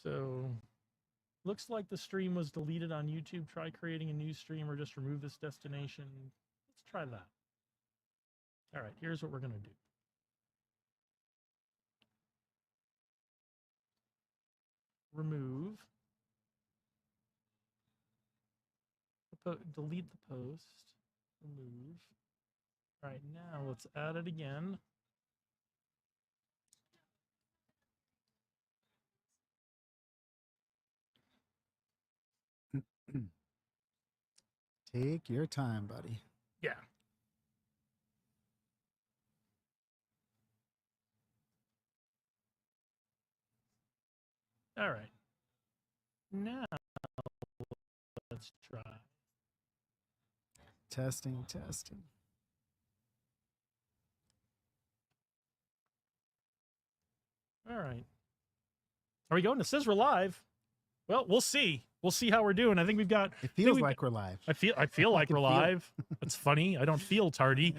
So looks like the stream was deleted on YouTube. Try creating a new stream or just remove this destination. Let's try that. All right, here's what we're going to do. Remove. Delete the post. Remove. All right, now let's add it again. Take your time, buddy. Yeah. All right. Now let's try. Testing. All right. Are we going? It says we're live. Well, we'll see. We'll see how we're doing. I think we've got. It feels like we're live. I feel like we're live. That's funny. I don't feel tardy.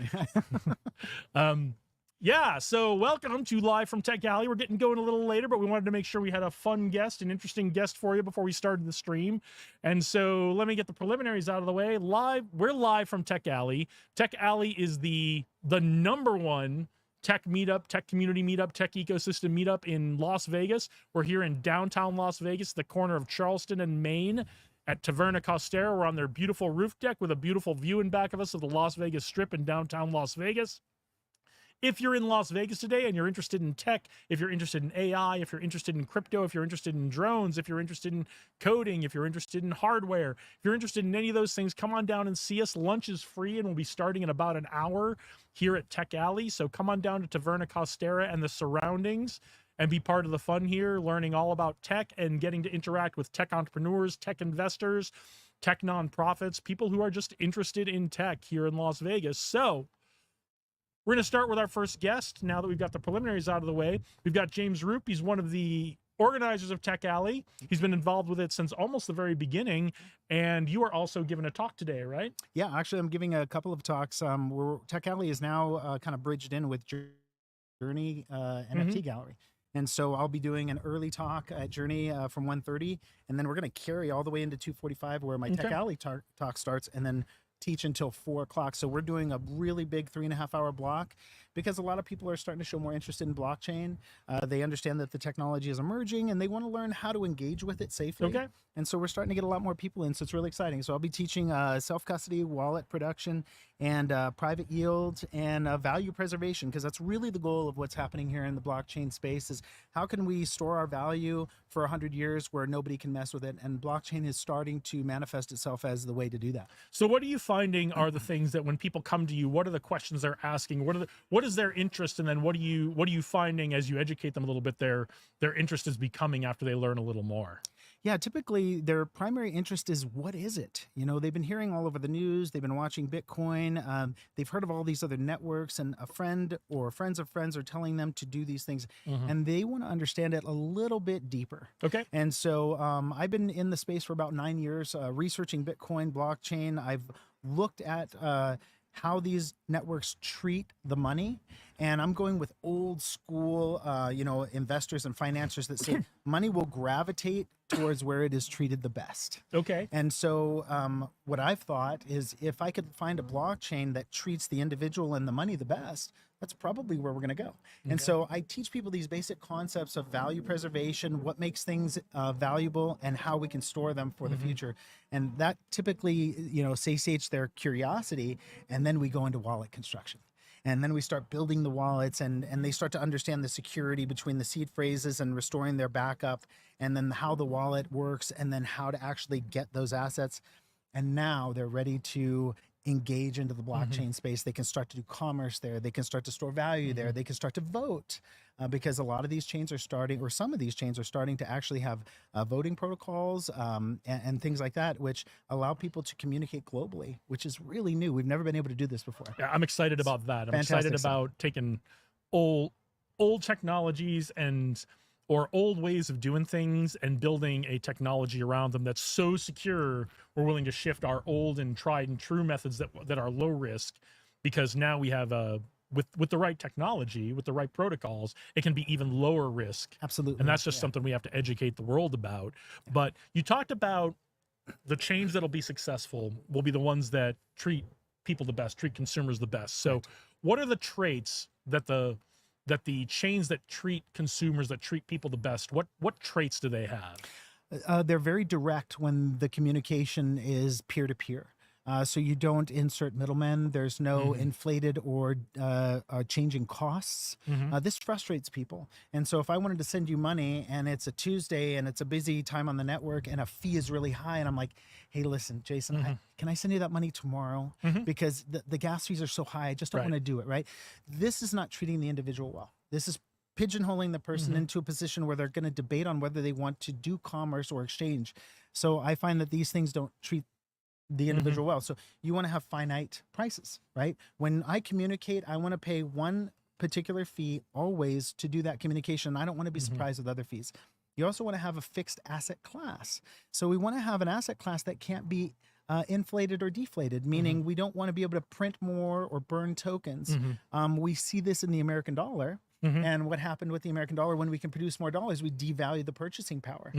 Yeah, so welcome to Live from Tech Alley. We're getting going a little later, but we wanted to make sure we had a fun guest, an interesting guest for you before we started the stream. And so let me get the preliminaries out of the way. We're live from Tech Alley. Tech Alley is the #1 tech meetup, tech community meetup, tech ecosystem meetup in Las Vegas. We're here in downtown Las Vegas, the corner of Charleston and Main at Taverna Costera. We're on their beautiful roof deck with a beautiful view in back of us of the Las Vegas Strip in downtown Las Vegas. If you're in Las Vegas today and you're interested in tech, if you're interested in AI, if you're interested in crypto, if you're interested in drones, if you're interested in coding, if you're interested in hardware, if you're interested in any of those things, come on down and see us. Lunch is free and we'll be starting in about an hour here at Tech Alley. So come on down to Taverna Costera and the surroundings and be part of the fun here, learning all about tech and getting to interact with tech entrepreneurs, tech investors, tech nonprofits, people who are just interested in tech here in Las Vegas. So we're going to start with our first guest now that we've got the preliminaries out of the way. We've got James Roop. He's one of the organizers of Tech Alley. He's been involved with it since almost the very beginning. And you are also giving a talk today, right? Yeah, actually, I'm giving a couple of talks. Tech Alley is now kind of bridged in with Journey NFT Gallery. And so I'll be doing an early talk at Journey from 1:30, and then we're going to carry all the way into 2:45 where my Tech Alley talk starts, and then teach until 4 o'clock. So we're doing a really big 3.5-hour block because a lot of people are starting to show more interest in blockchain. They understand that the technology is emerging and they want to learn how to engage with it safely. Okay. And so we're starting to get a lot more people in. So it's really exciting. So I'll be teaching self-custody, wallet production, and private yield and value preservation, because that's really the goal of what's happening here in the blockchain space is how can we store our value for 100 years where nobody can mess with it? And blockchain is starting to manifest itself as the way to do that. So what are you finding are the things that when people come to you, what are the questions they're asking? What is their interest? And then what are you finding as you educate them a little bit, their interest is becoming after they learn a little more? Yeah, typically their primary interest is what is it? You know, they've been hearing all over the news. They've been watching Bitcoin. They've heard of all these other networks, and a friend or friends of friends are telling them to do these things, and they want to understand it a little bit deeper. Okay. And so I've been in the space for about 9 years, researching Bitcoin, blockchain. I've looked at how these networks treat the money. And I'm going with old school, investors and financiers that say money will gravitate towards where it is treated the best. Okay. And so what I've thought is if I could find a blockchain that treats the individual and the money the best, that's probably where we're going to go. Okay. And so I teach people these basic concepts of value preservation, what makes things valuable, and how we can store them for the future. And that typically, satiates their curiosity. And then we go into wallet construction. And then we start building the wallets, and they start to understand the security between the seed phrases and restoring their backup, and then how the wallet works, and then how to actually get those assets. And now they're ready to engage into the blockchain space. They can start to do commerce there. They can start to store value there. They can start to vote because a lot of these chains are starting, or some of these chains are starting to actually have voting protocols and things like that, which allow people to communicate globally, which is really new. We've never been able to do this before. Yeah, I'm excited about that. I'm excited about taking old technologies or old ways of doing things and building a technology around them that's so secure we're willing to shift our old and tried and true methods that are low risk, because now we have a with the right technology, with the right protocols, it can be even lower risk. Absolutely. And that's just something we have to educate the world about. But you talked about the chains that'll be successful will be the ones that treat people the best, treat consumers the best. So Right. what are the traits that the chains that treat consumers, that treat people the best, what traits do they have? They're very direct when the communication is peer to peer. So you don't insert middlemen. There's no inflated or changing costs. This frustrates people. And so if I wanted to send you money and it's a Tuesday and it's a busy time on the network and a fee is really high, and I'm like, hey, listen, Jason, can I send you that money tomorrow? Because the gas fees are so high. I just don't want to do it, right? This is not treating the individual well. This is pigeonholing the person into a position where they're going to debate on whether they want to do commerce or exchange. So I find that these things don't treat the individual well. So you want to have finite prices, right? When I communicate, I want to pay one particular fee always to do that communication. I don't want to be surprised with other fees. You also want to have a fixed asset class. So we want to have an asset class that can't be inflated or deflated, meaning we don't want to be able to print more or burn tokens. We see this in the American dollar. And what happened with the American dollar when we can produce more dollars, we devalue the purchasing power.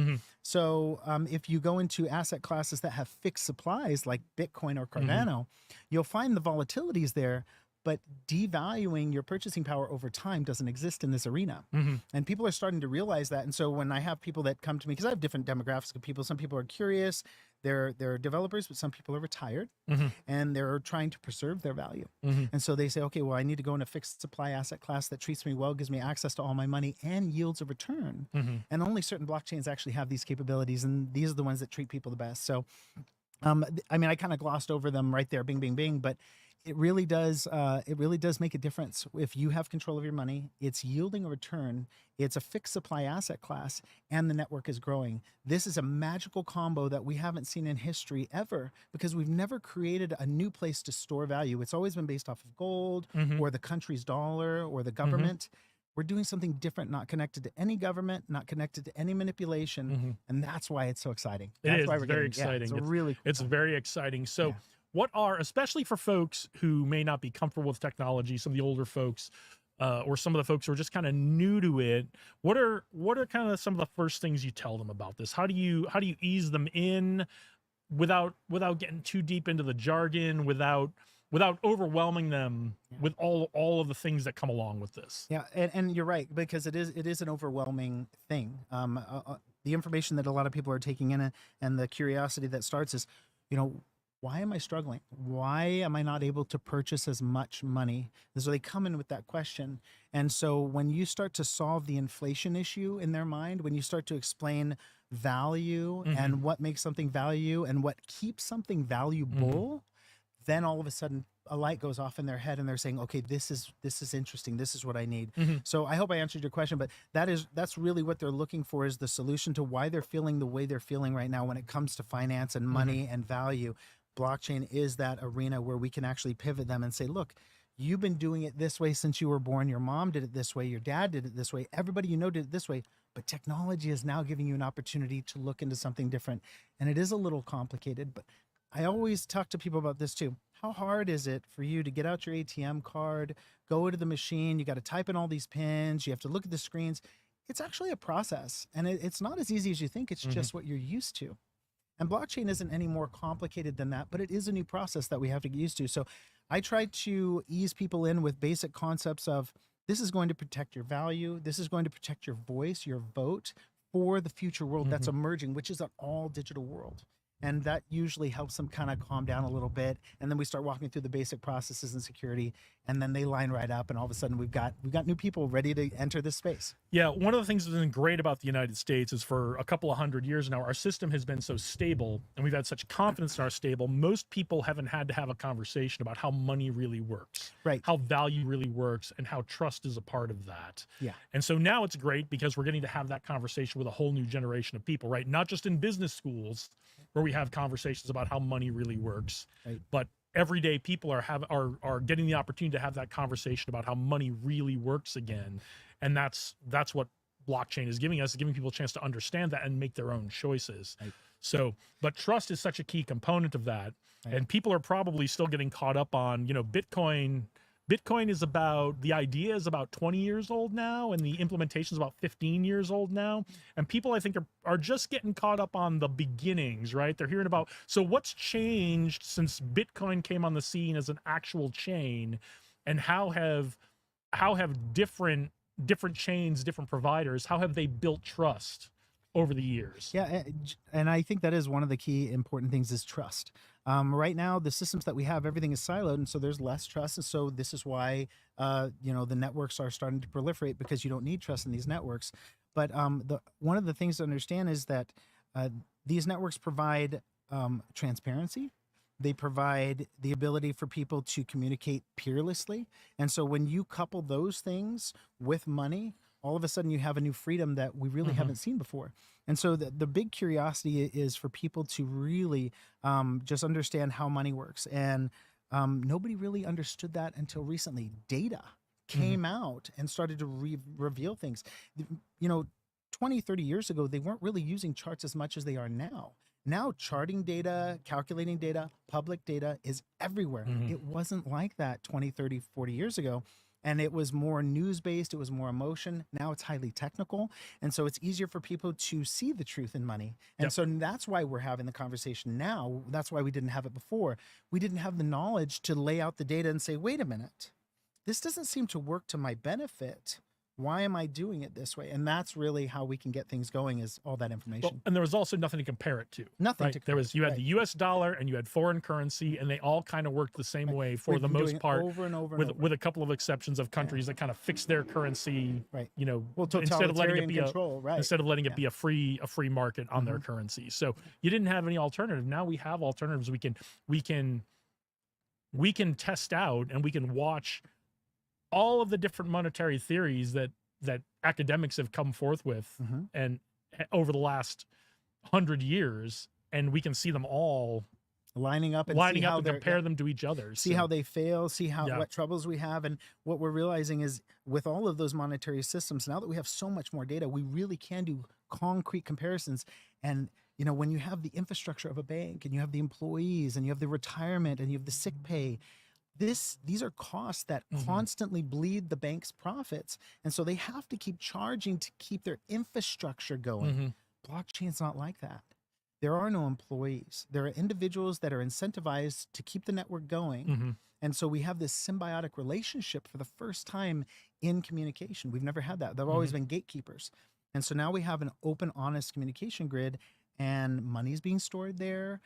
So if you go into asset classes that have fixed supplies like Bitcoin or Cardano, you'll find the volatilities there, but devaluing your purchasing power over time doesn't exist in this arena. And people are starting to realize that. And so when I have people that come to me, because I have different demographics of people, some people are curious, they're developers, but some people are retired and they're trying to preserve their value. And so they say, okay, well, I need to go in a fixed supply asset class that treats me well, gives me access to all my money and yields a return. And only certain blockchains actually have these capabilities. And these are the ones that treat people the best. So, I mean, I kind of glossed over them right there, bing, bing, bing, but it really does make a difference. If you have control of your money, it's yielding a return, it's a fixed supply asset class, and the network is growing. This is a magical combo that we haven't seen in history ever, because we've never created a new place to store value. It's always been based off of gold or the country's dollar or the government. We're doing something different, not connected to any government, not connected to any manipulation. And that's why it's so exciting. That's why we're very exciting. it's really cool. It's very exciting. So what are, especially for folks who may not be comfortable with technology, some of the older folks, or some of the folks who are just kind of new to it, what are kind of some of the first things you tell them about this? How do you ease them in without getting too deep into the jargon, without overwhelming them with all of the things that come along with this? Yeah, and you're right, because it is an overwhelming thing. The information that a lot of people are taking in, and the curiosity that starts is, why am I struggling? Why am I not able to purchase as much money? So they come in with that question. And so when you start to solve the inflation issue in their mind, when you start to explain value and what makes something value and what keeps something valuable, then all of a sudden a light goes off in their head and they're saying, okay, this is interesting. This is what I need. So I hope I answered your question, but that's really what they're looking for, is the solution to why they're feeling the way they're feeling right now when it comes to finance and money and value. Blockchain is that arena where we can actually pivot them and say, look, you've been doing it this way since you were born. Your mom did it this way. Your dad did it this way. Everybody did it this way. But technology is now giving you an opportunity to look into something different. And it is a little complicated, but I always talk to people about this too. How hard is it for you to get out your ATM card, go to the machine, you got to type in all these pins, you have to look at the screens. It's actually a process, and it's not as easy as you think. It's just what you're used to. And blockchain isn't any more complicated than that, but it is a new process that we have to get used to. So I try to ease people in with basic concepts of, this is going to protect your value. This is going to protect your voice, your vote for the future world that's emerging, which is an all digital world. And that usually helps them kind of calm down a little bit. And then we start walking through the basic processes and security, and then they line right up, and all of a sudden we've got new people ready to enter this space. Yeah, one of the things that's been great about the United States is, for a couple of 100 years now, our system has been so stable, and we've had such confidence in our stable. Most people haven't had to have a conversation about how money really works, right? How value really works, and how trust is a part of that. Yeah. And so now it's great because we're getting to have that conversation with a whole new generation of people, right? Not just in business schools where we have conversations about how money really works, right, but everyday people are getting the opportunity to have that conversation about how money really works again. And that's what blockchain is giving us, giving people a chance to understand that and make their own choices. Right. So, but trust is such a key component of that. Right. And people are probably still getting caught up on, Bitcoin Bitcoin is the idea is about 20 years old now, and the implementation is about 15 years old now. And people, I think, are just getting caught up on the beginnings, right? They're hearing about, so what's changed since Bitcoin came on the scene as an actual chain, and how have different chains, different providers, how have they built trust over the years? Yeah, and I think that is one of the key important things is trust. Right now, the systems that we have, everything is siloed, and so there's less trust. And so this is why the networks are starting to proliferate, because you don't need trust in these networks. But one of the things to understand is that these networks provide transparency. They provide the ability for people to communicate peerlessly. And so when you couple those things with money, all of a sudden you have a new freedom that we really haven't seen before. And so the big curiosity is for people to really just understand how money works. And nobody really understood that until recently. Data came out and started to reveal things. 20, 30 years ago, they weren't really using charts as much as they are now. Now, charting data, calculating data, public data is everywhere. It wasn't like that 20, 30, 40 years ago. And it was more news-based, it was more emotion. Now it's highly technical. And so it's easier for people to see the truth in money. And so that's why we're having the conversation now. That's why we didn't have it before. We didn't have the knowledge to lay out the data and say, wait a minute, this doesn't seem to work to my benefit. Why am I doing it this way? And that's really how we can get things going, is all that information. Well, and there was also nothing to compare it to. Nothing right? to There was, you had the US dollar and you had foreign currency, and they all kind of worked the same way for the most part, over and over with a couple of exceptions of countries that kind of fixed their currency, well, instead of letting it be control, instead of letting it be a free market on their currency. So you didn't have any alternative. Now we have alternatives. We can test out, and we can watch all of the different monetary theories that academics have come forth with and over the last 100 years, and we can see them all lining up and compare them to each other. See how they fail, see what troubles we have. And what we're realizing is, with all of those monetary systems, now that we have so much more data, we really can do concrete comparisons. And when you have the infrastructure of a bank, and you have the employees, and you have the retirement, and you have the sick pay, these are costs that constantly bleed the bank's profits. And so they have to keep charging to keep their infrastructure going. Blockchain's not like that. There are no employees. There are individuals that are incentivized to keep the network going. And so we have this symbiotic relationship for the first time in communication. We've never had that. There have always been gatekeepers. And so now we have an open, honest communication grid, and money's being stored there.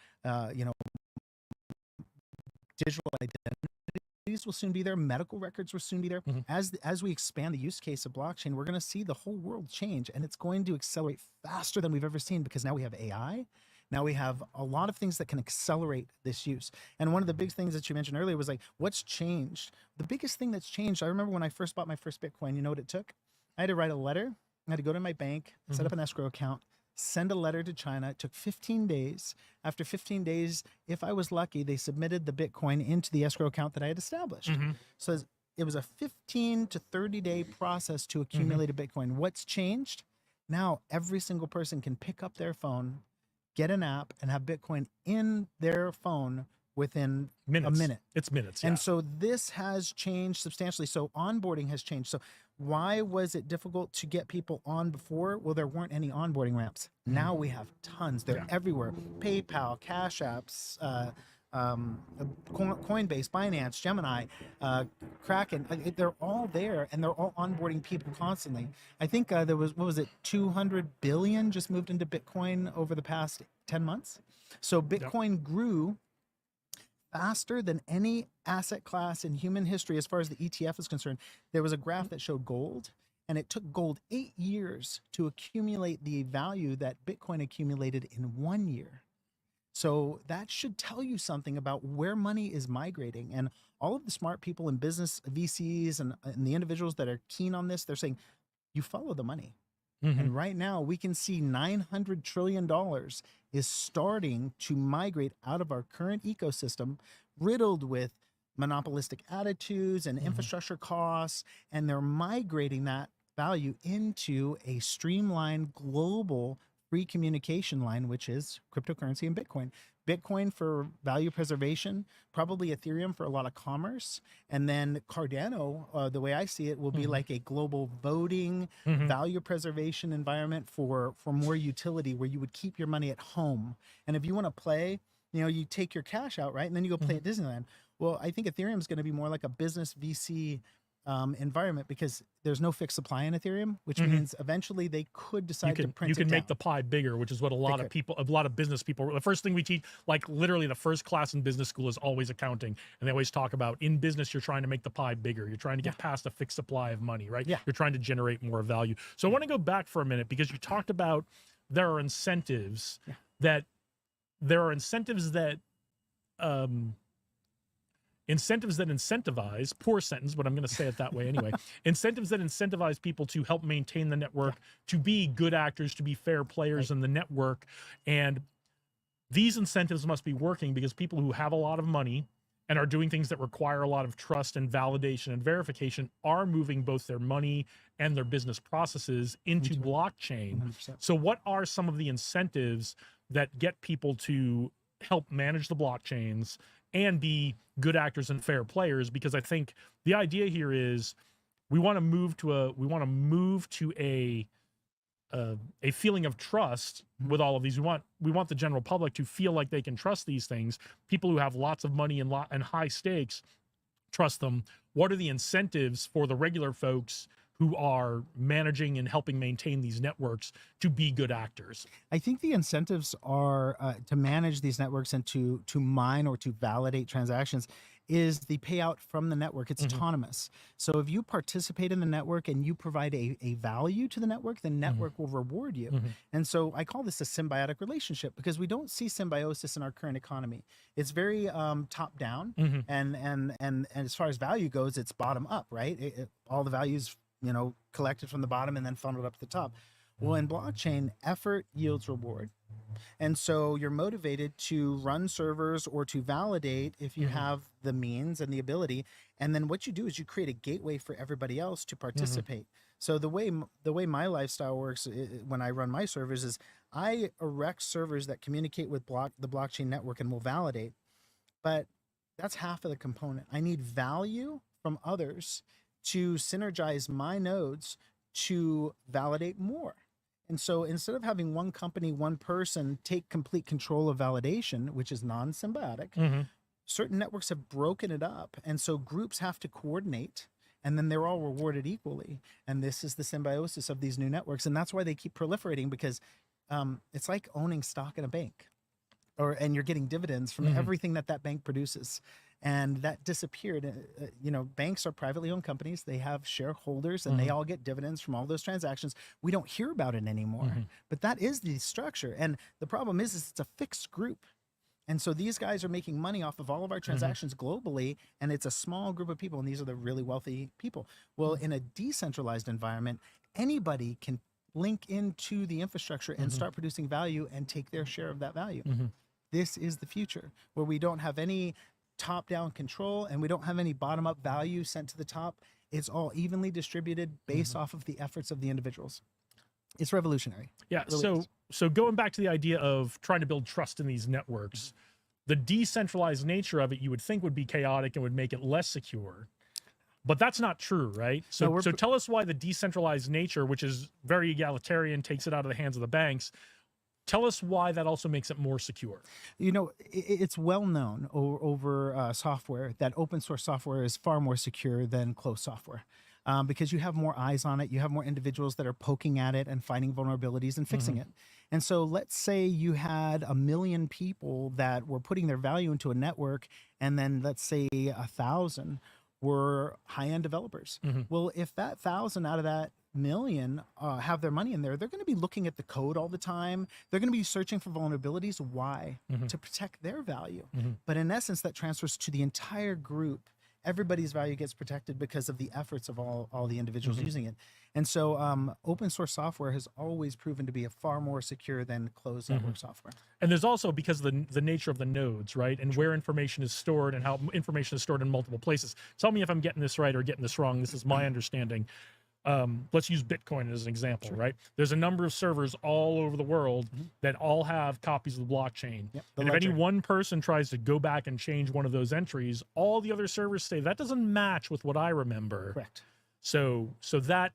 Digital identities will soon be there. Medical records will soon be there. As we expand the use case of blockchain, we're going to see the whole world change, and it's going to accelerate faster than we've ever seen, because now we have AI. Now we have a lot of things that can accelerate this use. And one of the big things that you mentioned earlier was like, what's changed? The biggest thing that's changed, I remember when I first bought my first Bitcoin, you know what it took? I had to write a letter. I had to go to my bank, set up an escrow account, send a letter to China. It took 15 days. After 15 days, if I was lucky, they submitted the Bitcoin into the escrow account that I had established. So it was a 15 to 30 day process to accumulate a Bitcoin. What's changed? Now every single person can pick up their phone, get an app, and have Bitcoin in their phone within a minute. It's minutes. And so this has changed substantially. So onboarding has changed. So why was it difficult to get people on before? Well, there weren't any onboarding ramps. Now we have tons. They're everywhere. PayPal, Cash Apps, Coinbase, Binance, Gemini, Kraken. They're all there, and they're all onboarding people constantly. I think there was, 200 billion just moved into Bitcoin over the past 10 months. So Bitcoin grew faster than any asset class in human history as far as the ETF is concerned. There was a graph that showed gold, and it took gold 8 years to accumulate the value that Bitcoin accumulated in 1 year. So that should tell you something about where money is migrating. And all of the smart people in business, VCs, and the individuals that are keen on this, they're saying, you follow the money. And right now we can see $900 trillion is starting to migrate out of our current ecosystem, riddled with monopolistic attitudes and infrastructure costs, and they're migrating that value into a streamlined global free communication line, which is cryptocurrency and Bitcoin. Bitcoin for value preservation, probably Ethereum for a lot of commerce, and then Cardano, the way I see it, will be like a global voting, value preservation environment for more utility, where you would keep your money at home. And if you want to play, you take your cash out, right, and then you go play at Disneyland. Well, I think Ethereum is going to be more like a business VC environment, because there's no fixed supply in Ethereum, which means eventually they could decide to print you can it make down. the pie bigger, which is what a lot of business people, the first thing we teach, like literally the first class in business school, is always accounting. And they always talk about, in business, you're trying to make the pie bigger. You're trying to get past a fixed supply of money, right? Yeah. You're trying to generate more value. So I want to go back for a minute, because you talked about there are incentives that incentivize, poor sentence, but I'm going to say it that way anyway. Incentives that incentivize people to help maintain the network, to be good actors, to be fair players in the network. And these incentives must be working, because people who have a lot of money and are doing things that require a lot of trust and validation and verification are moving both their money and their business processes into blockchain. 100%. So what are some of the incentives that get people to help manage the blockchains and be good actors and fair players? Because I think the idea here is we want to move to a feeling of trust with all of these. We want the general public to feel like they can trust these things. People who have lots of money and high stakes trust them. What are the incentives for the regular folks who are managing and helping maintain these networks to be good actors? I think the incentives are to manage these networks and to mine or to validate transactions is the payout from the network. It's autonomous. So if you participate in the network and you provide a value to the network, the network will reward you. And so I call this a symbiotic relationship, because we don't see symbiosis in our current economy. It's very top down, and as far as value goes, it's bottom up, right? All the values collected from the bottom and then funneled up to the top. Well, in blockchain, effort yields reward. And so you're motivated to run servers or to validate if you have the means and the ability. And then what you do is you create a gateway for everybody else to participate. So the way my lifestyle works when I run my servers is I erect servers that communicate with the blockchain network and will validate. But that's half of the component. I need value from others to synergize my nodes to validate more. And so instead of having one company, one person take complete control of validation, which is non-symbiotic, certain networks have broken it up. And so groups have to coordinate, and then they're all rewarded equally. And this is the symbiosis of these new networks. And that's why they keep proliferating, because it's like owning stock in a bank, and you're getting dividends from everything that bank produces. And that disappeared. Banks are privately owned companies. They have shareholders, and they all get dividends from all those transactions. We don't hear about it anymore, but that is the structure. And the problem is it's a fixed group. And so these guys are making money off of all of our transactions globally, and it's a small group of people, and these are the really wealthy people. Well, in a decentralized environment, anybody can link into the infrastructure and start producing value and take their share of that value. This is the future, where we don't have any top-down control and we don't have any bottom-up value sent to the top. It's all evenly distributed based off of the efforts of the individuals. It's revolutionary. Yeah. It really is. So going back to the idea of trying to build trust in these networks, the decentralized nature of it, you would think, would be chaotic and would make it less secure. But that's not true, right? So, No, so tell us why the decentralized nature, which is very egalitarian, takes it out of the hands of the banks. Tell us why that also makes it more secure. It's well known over software that open source software is far more secure than closed software, because you have more eyes on it. You have more individuals that are poking at it and finding vulnerabilities and fixing it. And so let's say you had 1 million people that were putting their value into a network, and then let's say 1,000 were high-end developers. Well, if that 1,000 out of that million have their money in there, they're going to be looking at the code all the time. They're going to be searching for vulnerabilities. Why? To protect their value. But in essence, that transfers to the entire group. Everybody's value gets protected because of the efforts of all the individuals using it. And so open source software has always proven to be far more secure than closed network software. And there's also, because of the nature of the nodes, right? And where information is stored and how information is stored in multiple places. Tell me if I'm getting this right or getting this wrong. This is my understanding. let's use Bitcoin as an example, Sure. right? There's a number of servers all over the world Mhm. that all have copies of the blockchain. Yep, the And if any ledger. one person tries to go back and change one of those entries, all the other servers say that doesn't match with what I remember. Correct. So that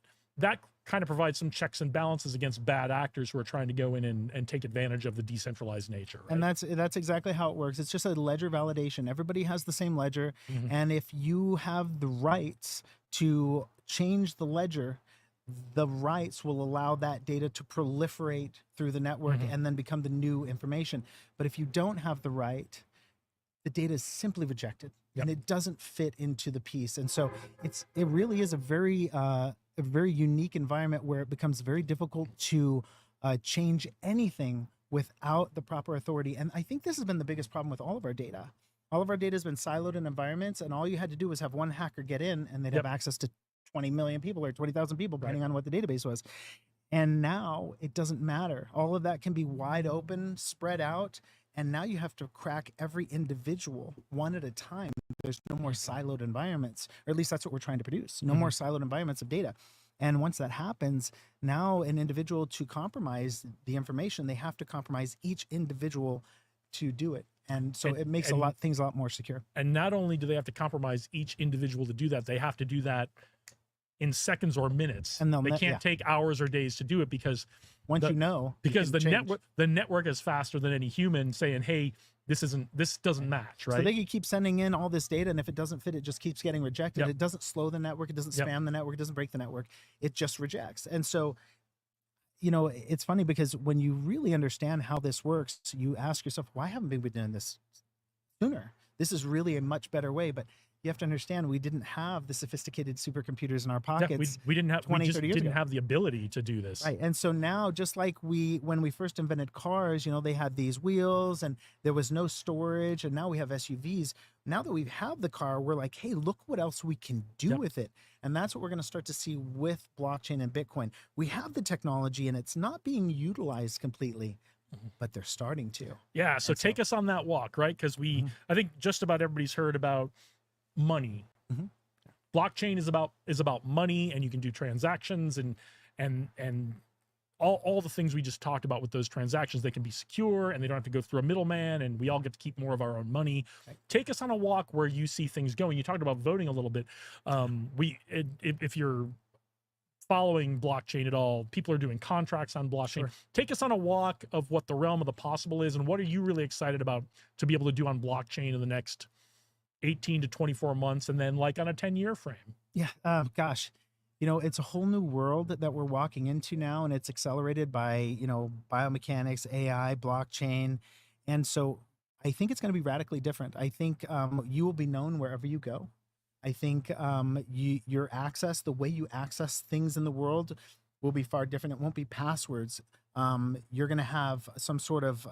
kind of provides some checks and balances against bad actors who are trying to go in and take advantage of the decentralized nature. Right? And that's exactly how it works. It's just a ledger validation. Everybody has the same ledger, Mhm. and if you have the rights to change the ledger, the rights will allow that data to proliferate through the network Mhm. and then become the new information. But if you don't have the right, the data is simply rejected Yep. and it doesn't fit into the piece. And so it really is a very unique environment where it becomes very difficult to change anything without the proper authority. And I think this has been the biggest problem with all of our data. All of our data has been siloed in environments, and all you had to do was have one hacker get in, and they'd Yep. have access to 20 million people or 20,000 people, Right. depending on what the database was. And now it doesn't matter. All of that can be wide open, spread out. And now you have to crack every individual one at a time. There's no more siloed environments, or at least that's what we're trying to produce. No more siloed environments of data. And once that happens, now an individual to compromise the information, they have to compromise each individual to do it. And so And- it makes and- things a lot more secure. And not only do they have to compromise each individual to do that, they have to do that in seconds or minutes. And they can't yeah. take hours or days to do it because Once the- you know, you because can the change. network is faster than any human saying, hey, this doesn't match, right? So they could keep sending in all this data, and if it doesn't fit, it just keeps getting rejected. Yep. It doesn't slow the network, it doesn't Yep. spam the network, it doesn't break the network. It just rejects. And so, it's funny because when you really understand how this works, you ask yourself, why haven't we been doing this sooner? This is really a much better way. But you have to understand, we didn't have the sophisticated supercomputers in our Yeah, pockets. we didn't have 20, we just 30 years didn't ago. have the ability to do this. Right. And so now, just like when we first invented cars, they had these wheels and there was no storage, and now we have SUVs. Now that we have the car, we're like, hey, look what else we can do Yep. with it. And that's what we're going to start to see with blockchain and Bitcoin. We have the technology and it's not being utilized completely, but they're starting to. Yeah, so And so- take us on that walk, right? Because Mhm. I think just about everybody's heard about money. Mhm. Blockchain is about money, and you can do transactions and all the things we just talked about with those transactions. They can be secure, and they don't have to go through a middleman, and we all get to keep more of our own money. Right. Take us on a walk where you see things going. You talked about voting a little bit. If you're following blockchain at all, people are doing contracts on blockchain. Sure. Take us on a walk of what the realm of the possible is, and what are you really excited about to be able to do on blockchain in the next 18 to 24 months, and then like on a 10-year frame. Yeah. Gosh, it's a whole new world that we're walking into now, and it's accelerated by, biomechanics, AI, blockchain. And so I think it's going to be radically different. I think you will be known wherever you go. I think your access, the way you access things in the world will be far different. It won't be passwords. You're going to have some sort of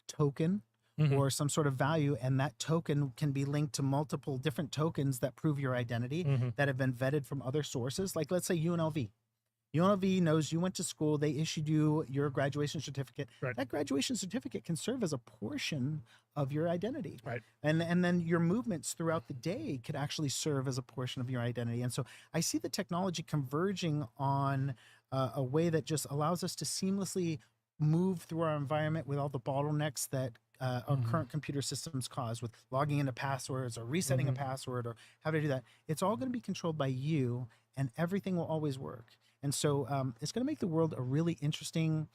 token Mhm. or some sort of value, and that token can be linked to multiple different tokens that prove your identity Mhm. that have been vetted from other sources. Like, let's say UNLV. UNLV knows you went to school, they issued you your graduation certificate. Right. That graduation certificate can serve as a portion of your identity. Right. And then your movements throughout the day could actually serve as a portion of your identity. And so I see the technology converging on a way that just allows us to seamlessly move through our environment with all the bottlenecks that our Mhm. current computer systems cause, with logging into passwords or resetting Mhm. a password or how to do that. It's all going to be controlled by you, and everything will always work. And so it's going to make the world a really interesting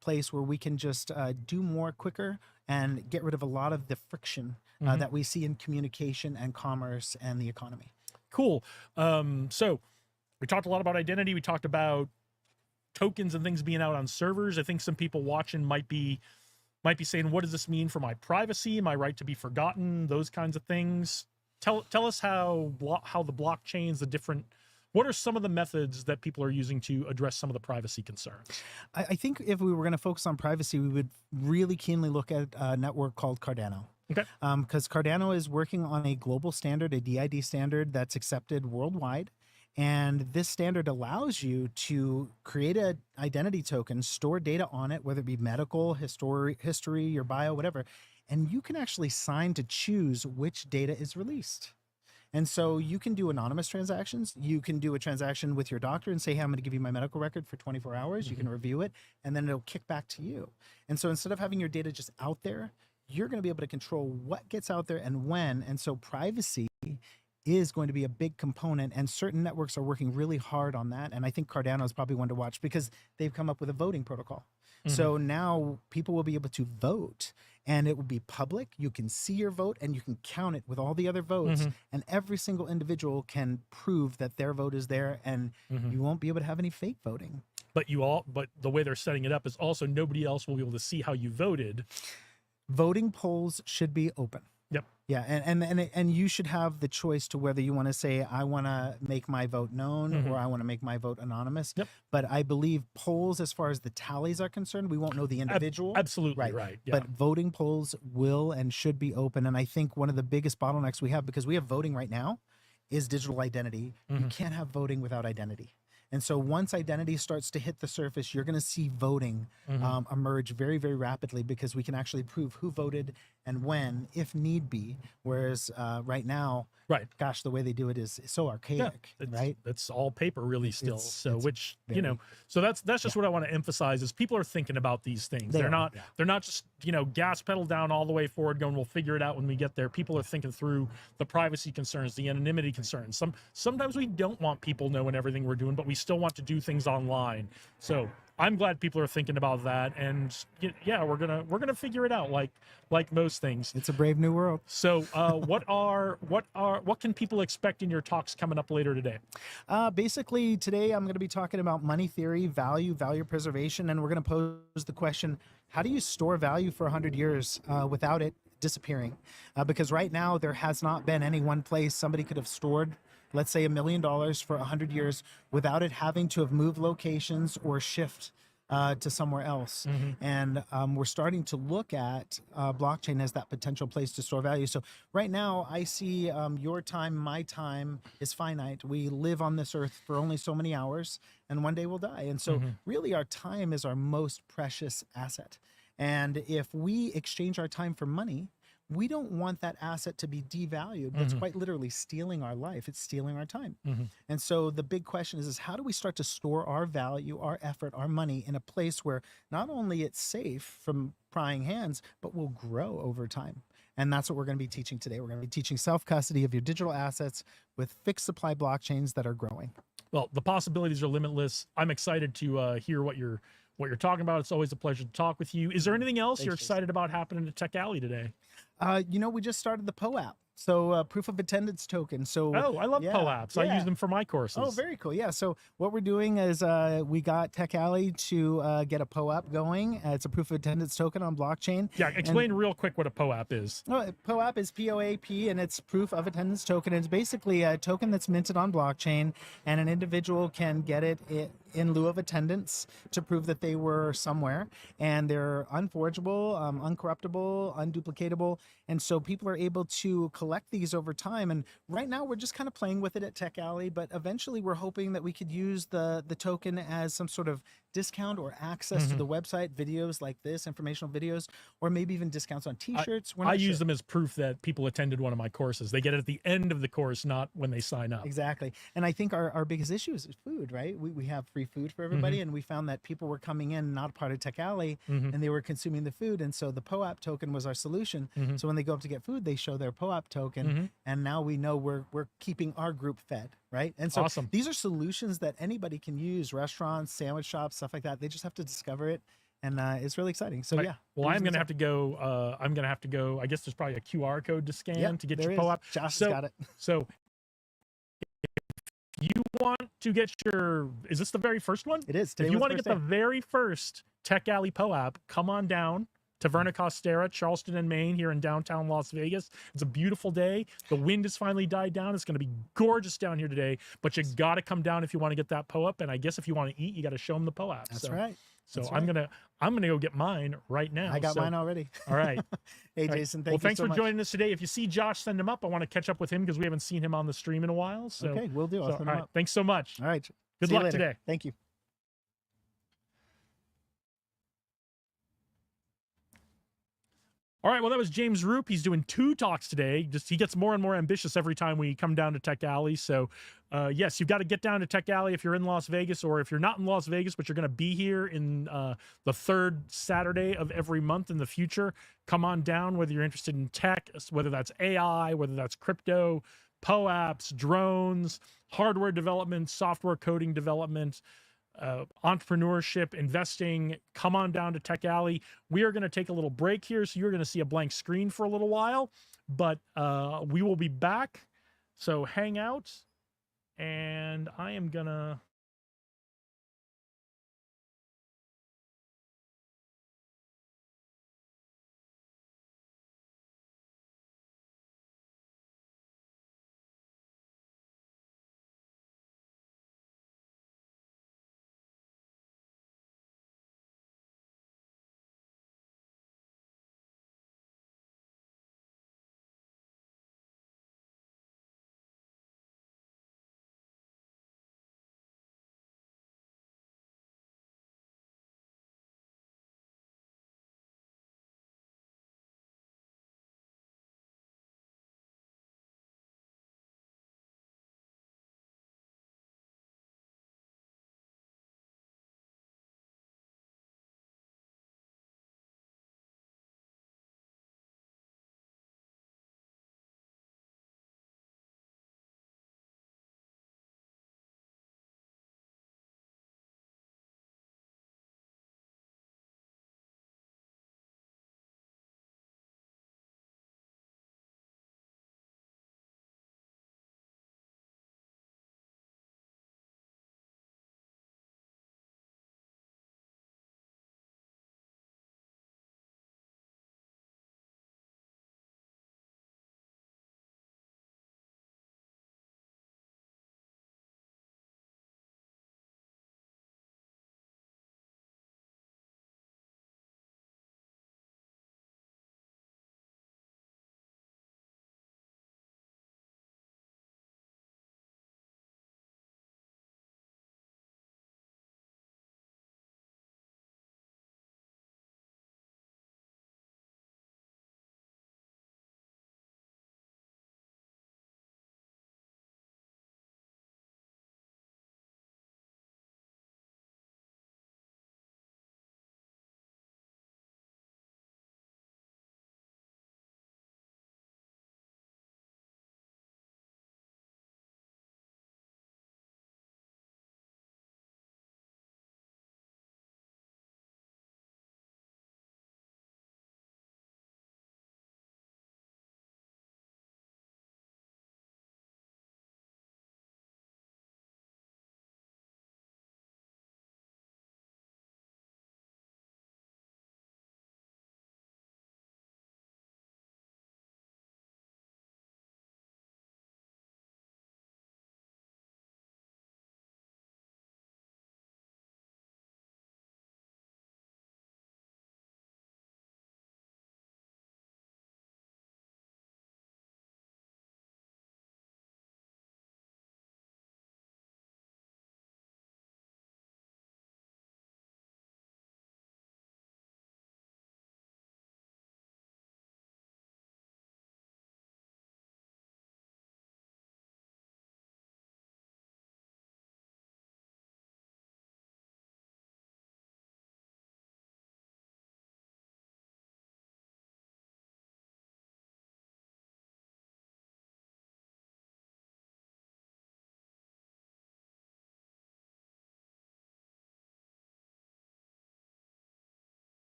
place where we can just do more quicker and get rid of a lot of the friction Mhm. that we see in communication and commerce and the economy. Cool. So we talked a lot about identity. We talked about tokens and things being out on servers. I think some people watching might be saying, what does this mean for my privacy, my right to be forgotten, those kinds of things. Tell us how the blockchains, what are some of the methods that people are using to address some of the privacy concerns? I think if we were going to focus on privacy, we would really keenly look at a network called Cardano. Okay. Because Cardano is working on a global standard, a DID standard that's accepted worldwide. And this standard allows you to create an identity token, store data on it, whether it be medical, history, your bio, whatever. And you can actually sign to choose which data is released. And so you can do anonymous transactions. You can do a transaction with your doctor and say, hey, I'm going to give you my medical record for 24 hours. You can review it, and then it'll kick back to you. And so instead of having your data just out there, you're going to be able to control what gets out there and when. And so privacy is going to be a big component, and certain networks are working really hard on that. And I think Cardano is probably one to watch because they've come up with a voting protocol. So now people will be able to vote, and it will be public. You can see your vote and you can count it with all the other votes, and every single individual can prove that their vote is there, and you won't be able to have any fake voting. But the way they're setting it up is also nobody else will be able to see how you voted. Voting polls should be open. Yep. Yeah, and you should have the choice to whether you want to say, I want to make my vote known or I want to make my vote anonymous. Yep. But I believe polls, as far as the tallies are concerned, we won't know the individual. Absolutely right. Yeah. But voting polls will and should be open. And I think one of the biggest bottlenecks we have, because we have voting right now, is digital identity. You can't have voting without identity. And so once identity starts to hit the surface, you're going to see voting emerge very, very rapidly, because we can actually prove who voted and when, if need be. Whereas right now, gosh, the way they do it is so archaic, right? It's all paper really still. So very, so that's just what I want to emphasize is people are thinking about these things. They're not just, gas pedal down all the way forward going, we'll figure it out when we get there. People are thinking through the privacy concerns, the anonymity concerns. Sometimes we don't want people knowing everything we're doing, but we still want to do things online. So I'm glad people are thinking about that, and yeah, we're gonna figure it out like most things. It's a brave new world. So what can people expect in your talks coming up later today? Basically today I'm going to be talking about money theory, value preservation, and we're going to pose the question, how do you store value for 100 years without it disappearing? Because right now there has not been any one place somebody could have stored, let's say, $1 million for 100 years without it having to have moved locations or shift to somewhere else. And we're starting to look at blockchain as that potential place to store value. So right now I see your time, my time is finite. We live on this earth for only so many hours, and one day we'll die. And so really our time is our most precious asset. And if we exchange our time for money, we don't want that asset to be devalued. That's quite literally stealing our life. It's stealing our time. And so the big question is how do we start to store our value, our effort, our money in a place where not only it's safe from prying hands, but will grow over time? And that's what we're going to be teaching today. We're going to be teaching self-custody of your digital assets with fixed supply blockchains that are growing. Well, the possibilities are limitless. I'm excited to hear what you're talking about. It's always a pleasure to talk with you. Is there anything else you're excited about happening at Tech Alley today? We just started the POAP. So proof of attendance token. So I love POAPs. I use them for my courses. Oh, very cool. Yeah. So what we're doing is we got Tech Alley to get a POAP going. It's a proof of attendance token on blockchain. Yeah. Explain real quick what a POAP is. POAP is POAP, and it's proof of attendance token. It's basically a token that's minted on blockchain, and an individual can get it in lieu of attendance to prove that they were somewhere, and they're unforgeable, uncorruptible, unduplicatable. And so people are able to collect these over time. And right now we're just kind of playing with it at Tech Alley, but eventually we're hoping that we could use the token as some sort of discount or access to the website, videos like this, informational videos, or maybe even discounts on t-shirts. I use them as proof that people attended one of my courses. They get it at the end of the course, not when they sign up. Exactly. And I think our biggest issue is food, right? We have free food for everybody, and we found that people were coming in not a part of Tech Alley, and they were consuming the food. And so the POAP token was our solution. So when they go up to get food, they show their POAP token, and now we know we're keeping our group fed, right? And so these are solutions that anybody can use, restaurants, sandwich shops, stuff like that. They just have to discover it, and it's really exciting. So yeah. Well, I'm gonna have to go. I guess there's probably a QR code to scan to get your POAP. Josh has got it. So if you want to get your, is this the very first one? It is. If you want to get the very first Tech Alley POAP, come on down. Taverna Costera, Charleston and Maine, here in downtown Las Vegas. It's a beautiful day. The wind has finally died down. It's going to be gorgeous down here today, but you got to come down if you want to get that POAP. And I guess if you want to eat, you got to show them the POAP. That's right. So I'm gonna go get mine right now. I got mine already. All right. Hey, Jason, thanks for joining us today. If you see Josh, send him up. I want to catch up with him because we haven't seen him on the stream in a while. So okay, we'll do. I'll send him up. Thanks so much. All right. Good luck today. Thank you. All right, well, that was James Roop. He's doing 2 talks today. Just he gets more and more ambitious every time we come down to Tech Alley. So, yes, you've got to get down to Tech Alley if you're in Las Vegas, or if you're not in Las Vegas, but you're going to be here in the third Saturday of every month in the future. Come on down, whether you're interested in tech, whether that's AI, whether that's crypto, POAPs, drones, hardware development, software coding development, entrepreneurship, investing. Come on down to Tech Alley. We are going to take a little break here, so you're going to see a blank screen for a little while, but we will be back. So hang out, and I am going to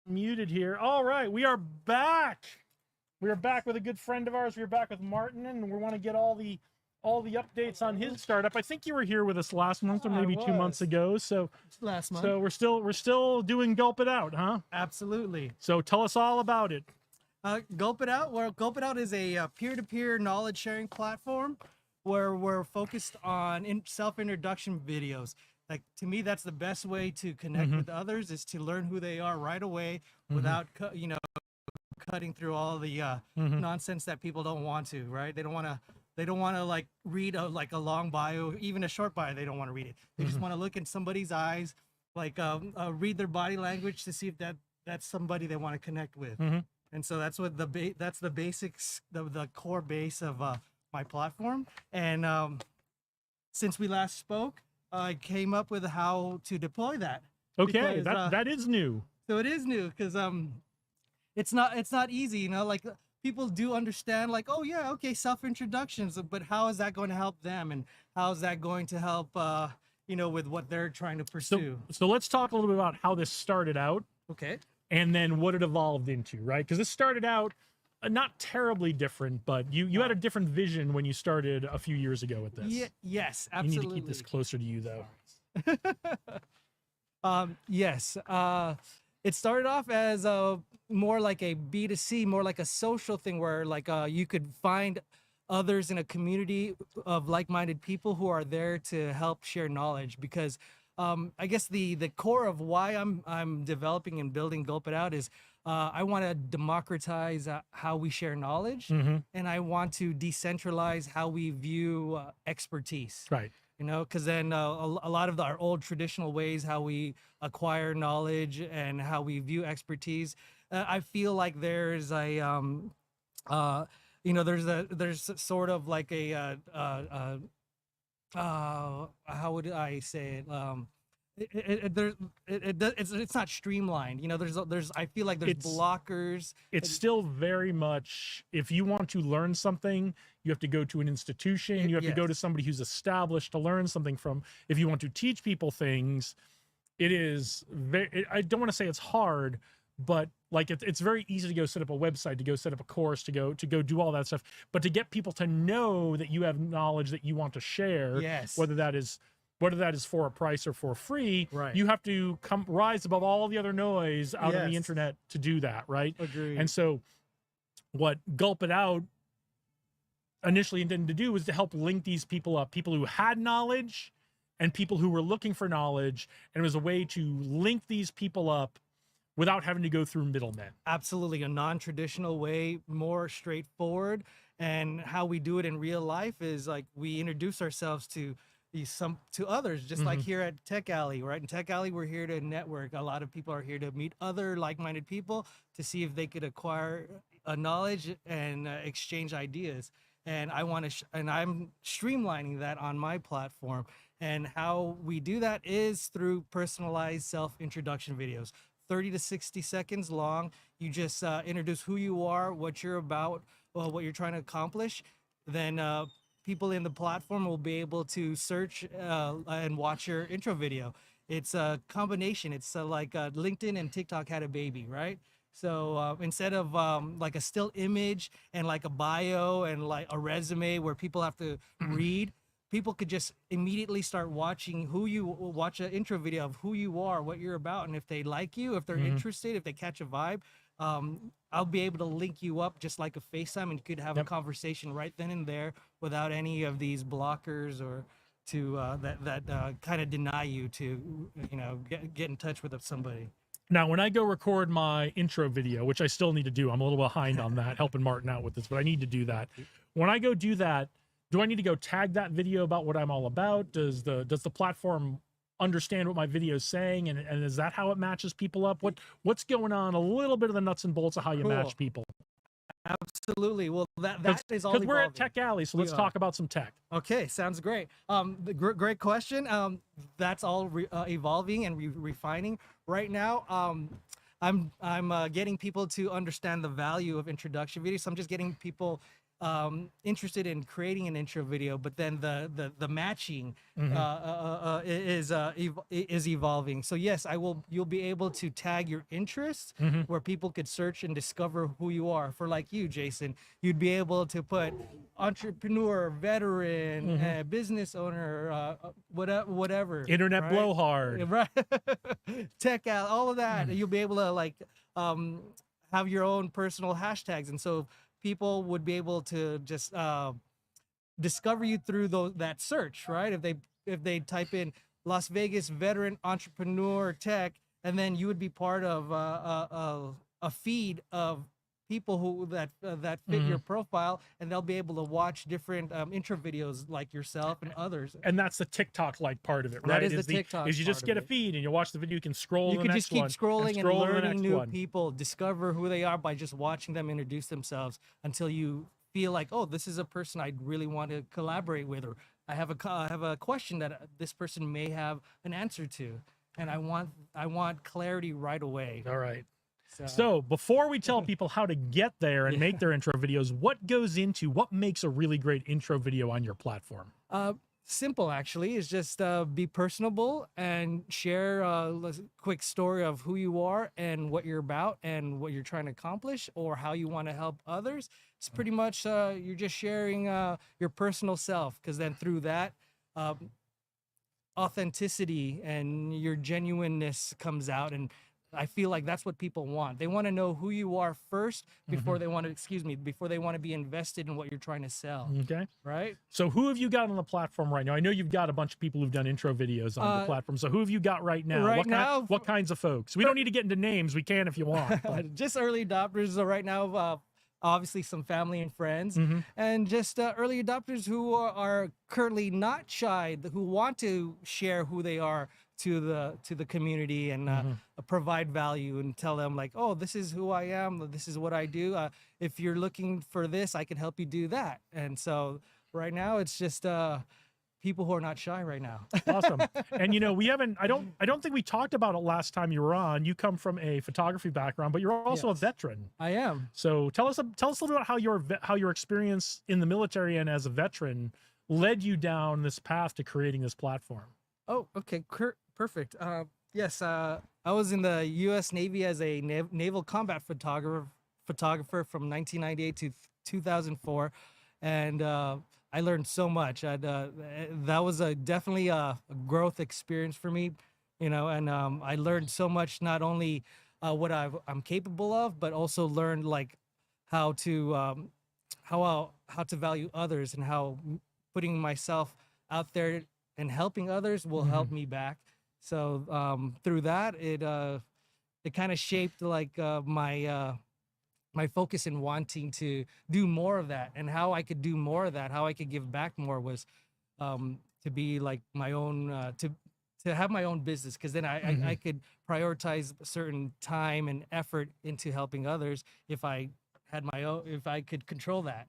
muted here. All right, we are back. We are back with a good friend of ours. We are back with Martin, and we want to get all the updates on his startup. I think you were here with us last month or maybe 2 months ago. So last month. So we're still doing Gulp It Out, huh? Absolutely. So tell us all about it. Gulp It Out. Well, Gulp It Out is a peer-to-peer knowledge sharing platform where we're focused on self-introduction videos. Like, to me, that's the best way to connect with others, is to learn who they are right away without cutting through all the nonsense that people don't want to, right? They don't want to like read a long bio, even a short bio. They don't want to read it. They just want to look in somebody's eyes, like read their body language to see if that's somebody they want to connect with. And so that's what that's the basics, the core base of my platform. And since we last spoke, I came up with how to deploy that. Okay, Because, that is new. so it is new, because it's not easy, you know, like people do understand, like, oh yeah, okay, self-introductions, but how is that going to help them, and how is that going to help with what they're trying to pursue? So let's talk a little bit about how this started out Okay. and then what it evolved into, right? Because this started out not terribly different, but you had a different vision when you started a few years ago with this. Yes, You absolutely. need to keep this closer to you, though. Yes. It started off as more like a B2C, more like a social thing, where like you could find others in a community of like-minded people who are there to help share knowledge. Because I guess the core of why I'm developing and building Gulp It Out is I want to democratize how we share knowledge, and I want to decentralize how we view expertise. Right. You know, because then a lot of our old traditional ways, how we acquire knowledge and how we view expertise, I feel like there's a there's sort of like a how would I say it? It's not streamlined. You know, there's I feel like there's blockers. It's still very much, if you want to learn something, you have to go to an institution. You have to go to somebody who's established to learn something from. If you want to teach people things, it is very, I don't want to say it's hard, but like it's very easy to go set up a website, to go set up a course, to go do all that stuff. But to get people to know that you have knowledge that you want to share, whether that is for a price or for free, you have to rise above all the other noise out on the internet to do that, right? Agreed. And so what Gulp It Out initially intended to do was to help link these people up, people who had knowledge and people who were looking for knowledge. And it was a way to link these people up without having to go through middlemen. Absolutely. A non-traditional way, more straightforward. And how we do it in real life is like we introduce ourselves to others, just like here at Tech Alley, right? In Tech Alley, we're here to network. A lot of people are here to meet other like-minded people to see if they could acquire knowledge and exchange ideas. And I want to, and I'm streamlining that on my platform. And how we do that is through personalized self-introduction videos, 30 to 60 seconds long. You just introduce who you are, what you're about, what you're trying to accomplish. Then people in the platform will be able to search and watch your intro video. It's a combination. It's like LinkedIn and TikTok had a baby, right? So instead of like a still image and like a bio and like a resume where people have to read, people could just immediately start watching watch an intro video of who you are, what you're about. And if they like you, if they're interested, if they catch a vibe, I'll be able to link you up just like a FaceTime, and you could have a conversation right then and there without any of these blockers or to that kind of deny you to, get in touch with somebody. Now, when I go record my intro video, which I still need to do, I'm a little behind on that, helping Martin out with this, but I need to do that. When I go do that, do I need to go tag that video about what I'm all about? Does the platform understand what my video is saying, and is that how it matches people up? What's going on? A little bit of the nuts and bolts of how you match people. Absolutely. Well, that is all because we're at Tech Alley, so let's talk about some tech. Okay, sounds great. Great question. That's all evolving and refining right now. I'm getting people to understand the value of introduction videos. So I'm just getting people interested in creating an intro video, but then the matching is evolving. So yes, you'll be able to tag your interests where people could search and discover who you are. For like you, Jason, you'd be able to put entrepreneur, veteran, business owner, whatever, Internet right? blowhard. Right. Tech out, all of that. You'll be able to like have your own personal hashtags, and so people would be able to just discover you through that search, right? If they type in Las Vegas veteran entrepreneur tech, and then you would be part of a feed of people that fit your profile, and they'll be able to watch different intro videos like yourself and others. And that's the TikTok like part of it, That right? is the TikTok is you just part get of a it. feed and you watch the video, you can scroll You to could the just next keep one, scrolling and scroll to the learning next new one. people, discover who they are by just watching them introduce themselves until you feel like, oh, this is a person I really want to collaborate with, or I have a question that this person may have an answer to, and I want clarity right away. All right. So before we tell people how to get there and make their intro videos, what makes a really great intro video on your platform? Simple, actually, is just be personable and share a quick story of who you are and what you're about and what you're trying to accomplish or how you want to help others. It's pretty much you're just sharing your personal self, because then through that, authenticity and your genuineness comes out, and I feel like that's what people want. They want to know who you are first before they want to be invested in what you're trying to sell. Okay. Right? So who have you got on the platform right now? I know you've got a bunch of people who've done intro videos on the platform. So who have you got right now? Right What kinds of folks? We don't need to get into names. We can if you want. But. Just early adopters. So right now, obviously some family and friends, and just early adopters who are currently not shy, who want to share who they are to the community and provide value and tell them like, oh, this is who I am, this is what I do. If you're looking for this, I can help you do that. And so right now it's just people who are not shy right now. Awesome. And I don't think we talked about it last time you were on. You come from a photography background, but you're also a veteran. I am. So tell us a little about how your experience in the military and as a veteran led you down this path to creating this platform. Oh, okay. Perfect. Yes, I was in the U.S. Navy as a naval combat photographer from 1998 to 2004, and I learned so much. That was definitely a growth experience for me, and I learned so much, not only what I'm capable of, but also learned like how to value others and how putting myself out there and helping others will help me back. So through that, it kind of shaped like my focus in wanting to do more of that, and how I could do more of that, how I could give back more was to be like my own to have my own business, because then I could prioritize certain time and effort into helping others if I had my own, if I could control that.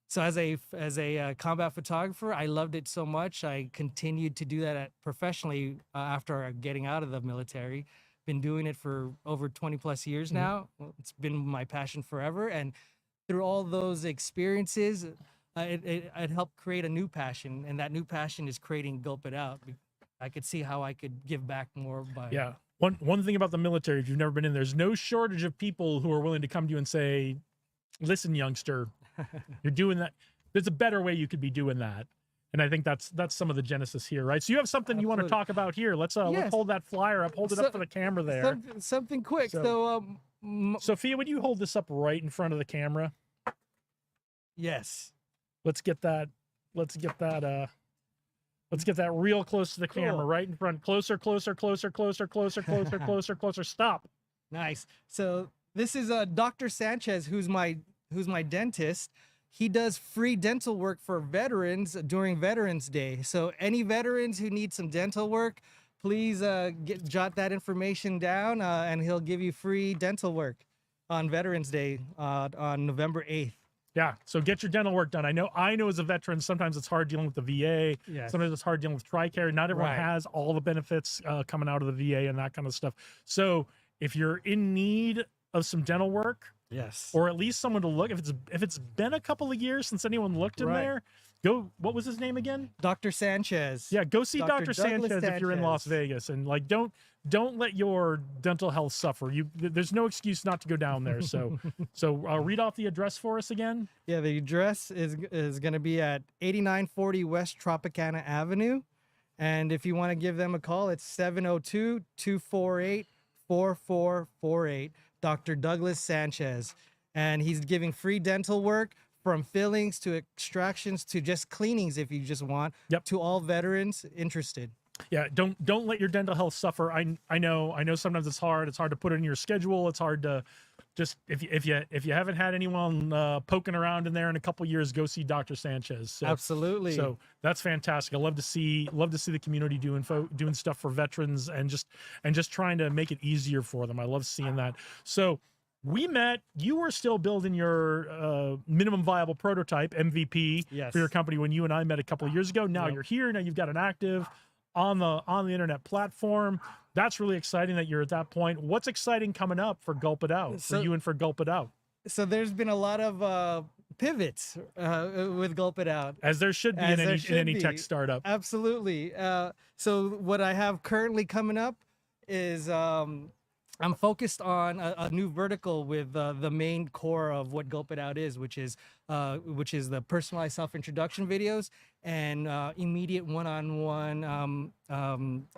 So as a combat photographer, I loved it so much. I continued to do that professionally after getting out of the military. Been doing it for over 20 plus years now. It's been my passion forever. And through all those experiences, it helped create a new passion. And that new passion is creating Gulp It Out. I could see how I could give back more by... Yeah. One thing about the military, if you've never been in, there's no shortage of people who are willing to come to you and say, listen, youngster, you're doing that. There's a better way you could be doing that. And I think that's some of the genesis here, right? So you have something you want to talk about here. Let's hold that flyer up. Hold it up for the camera there. Something quick. So Sophia, would you hold this up right in front of the camera? Yes. Let's get that real close to the camera, right in front. Closer. Stop. Nice. So this is Dr. Sanchez, who's my dentist. He does free dental work for veterans during Veterans Day. So any veterans who need some dental work, please jot that information down, and he'll give you free dental work on Veterans Day on November 8th. Yeah, so get your dental work done. I know as a veteran, sometimes it's hard dealing with the VA. Yes. Sometimes it's hard dealing with TRICARE. Not everyone has all the benefits coming out of the VA and that kind of stuff. So if you're in need of some dental work, Yes. or at least someone to look. If it's been a couple of years since anyone looked in Right. there, go. What was his name again? Dr. Sanchez. Yeah, go see Dr. Dr. Douglas Sanchez if you're in Las Sanchez. Vegas, and like don't let your dental health suffer. There's no excuse not to go down there. So read off the address for us again. Yeah, the address is going to be at 8940 West Tropicana Avenue. And if you want to give them a call, it's 702-248-4448, Dr. Douglas Sanchez. And he's giving free dental work from fillings to extractions to just cleanings if you just want, Yep. to all veterans interested. Yeah, don't let your dental health suffer. I know sometimes it's hard to put it in your schedule. It's hard to just if you haven't had anyone poking around in there in a couple years, go see Dr. Sanchez. So, Absolutely. So that's fantastic. I love to see the community doing stuff for veterans and just trying to make it easier for them. I love seeing that. So we met. You were still building your minimum viable prototype (MVP) Yes. for your company when you and I met a couple of years ago. Now Yep. you're here. Now you've got an active on the internet platform. That's really exciting that you're at that point. What's exciting coming up for Gulp It Out, for So- you and for Gulp It Out? So there's been a lot of pivots with Gulp It Out. As there should be As in there any should tech be. startup. Absolutely. So what I have currently coming up is I'm focused on a new vertical with the main core of what Gulp It Out is, which is the personalized self-introduction videos and immediate one-on-one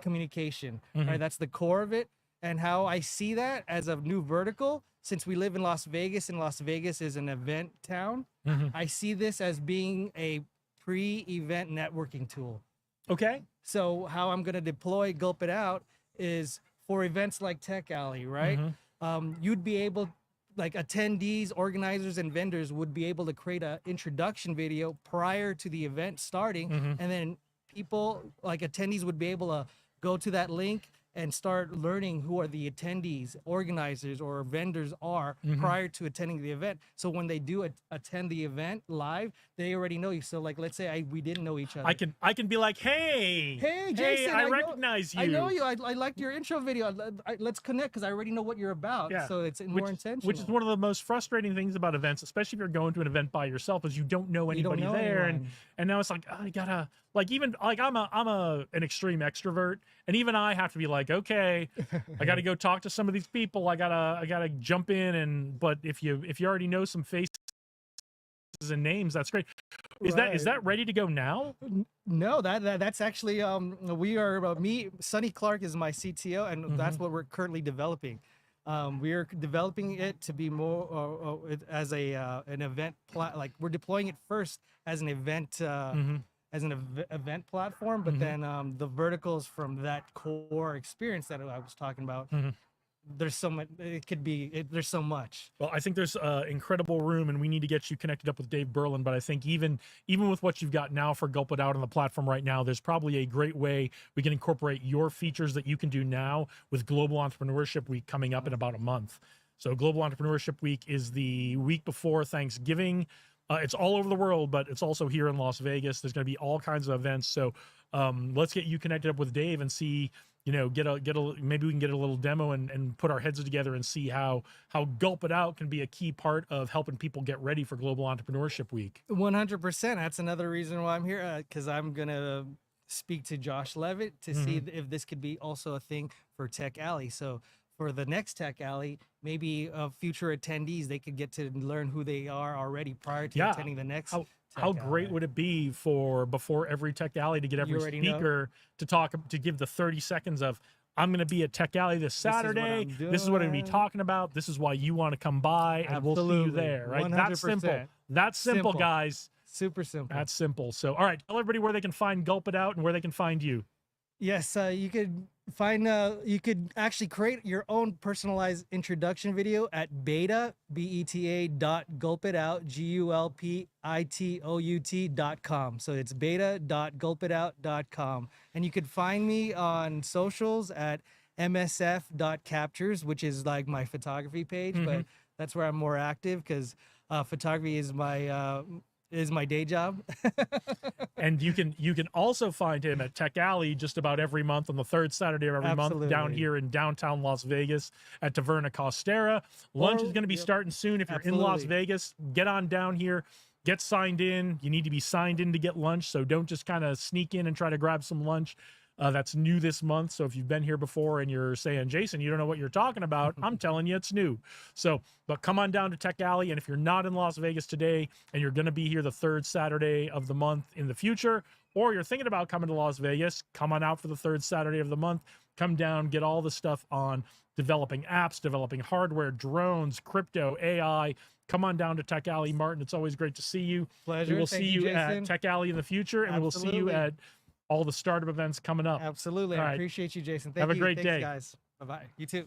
communication. Mhm. Right, that's the core of it. And how I see that as a new vertical, since we live in Las Vegas and Las Vegas is an event town, Mhm. I see this as being a pre-event networking tool. Okay. So how I'm going to deploy Gulp It Out is for events like Tech Alley, right? Mhm. You'd be able, like attendees, organizers, and vendors would be able to create an introduction video prior to the event starting. Mhm. And then people, like attendees, would be able to go to that link and start learning who are the attendees, organizers, or vendors are Mhm. prior to attending the event. So when they do attend the event live, they already know you. So like, let's say we didn't know each other. I can be like, hey, Hey, Jason, I know- recognize you. I know you. I liked your intro video. Let's connect because I already know what you're about. Yeah. So it's more intentional. Which is one of the most frustrating things about events, especially if you're going to an event by yourself, is you don't know You don't anybody know there, anyone. and now it's like, oh, I gotta, like, even like I'm an extreme extrovert, and even I have to be like, okay, I gotta go talk to some of these people. I gotta jump in, and but if you already know some faces and names, that's great. Is Right. that ready to go now? No, that's actually we are me. Sonny Clark is my CTO, and that's what we're currently developing. We are developing it to be more as an event like we're deploying it first as an event Mhm. as an event platform, but Mhm. then the verticals from that core experience that I was talking about. Mhm. There's so much. It could be. There's so much. Well, I think there's incredible room, and we need to get you connected up with Dave Berlin. But I think even with what you've got now for Gulp It Out on the platform right now, there's probably a great way we can incorporate your features that you can do now with Global Entrepreneurship Week coming up in about a month. So Global Entrepreneurship Week is the week before Thanksgiving. It's all over the world, but it's also here in Las Vegas. There's going to be all kinds of events. So let's get you connected up with Dave and see, get a maybe we can get a little demo and put our heads together and see how Gulp It Out can be a key part of helping people get ready for Global Entrepreneurship Week. 100%. That's another reason why I'm here, because I'm gonna speak to Josh Levitt to see if this could be also a thing for Tech Alley. So for the next Tech Alley, maybe future attendees, they could get to learn who they are already prior to Yeah. attending the next. How Tech great Alley. would it be before every Tech Alley to get every already know. speaker to give the 30 seconds of, I'm going to be at Tech Alley this is what Saturday. I'm This is what I'm going to be doing." talking about. This is why you want to come by, and we'll see you Absolutely. there. Right? That's simple. 100%. That's simple, Simple. guys. Super simple. That's simple. So, all right, tell everybody where they can find Gulp It Out and where they can find you. Yes, you could find you could actually create your own personalized introduction video at beta.gulpitout gulpitout.com. So it's beta.gulpitout.com, and you could find me on socials at msf.captures, which is like my photography page, but that's where I'm more active because photography is my is my day job. And you can also find him at Tech Alley just about every month on the third Saturday of every month down Absolutely. here in downtown Las Vegas at Taverna Costera. Lunch Or- is going to be yep, starting soon. If you're in Las absolutely. Vegas, get on down here, get signed in. You need to be signed in to get lunch, so don't just kind of sneak in and try to grab some lunch. That's new this month. So if you've been here before and you're saying, Jason, you don't know what you're talking about, I'm telling you it's new. So, but come on down to Tech Alley. And if you're not in Las Vegas today and you're going to be here the third Saturday of the month in the future, or you're thinking about coming to Las Vegas, come on out for the third Saturday of the month. Come down, get all the stuff on developing apps, developing hardware, drones, crypto, AI. Come on down to Tech Alley, Martin. It's always great to see you. Pleasure. We will Thank see you, you at Jason. Tech Alley in the future, and we will see you Absolutely. at all the startup events coming up. Absolutely. All I right. appreciate you, Jason. Thank Have a you. great Thanks, day. guys. Bye-bye. You too.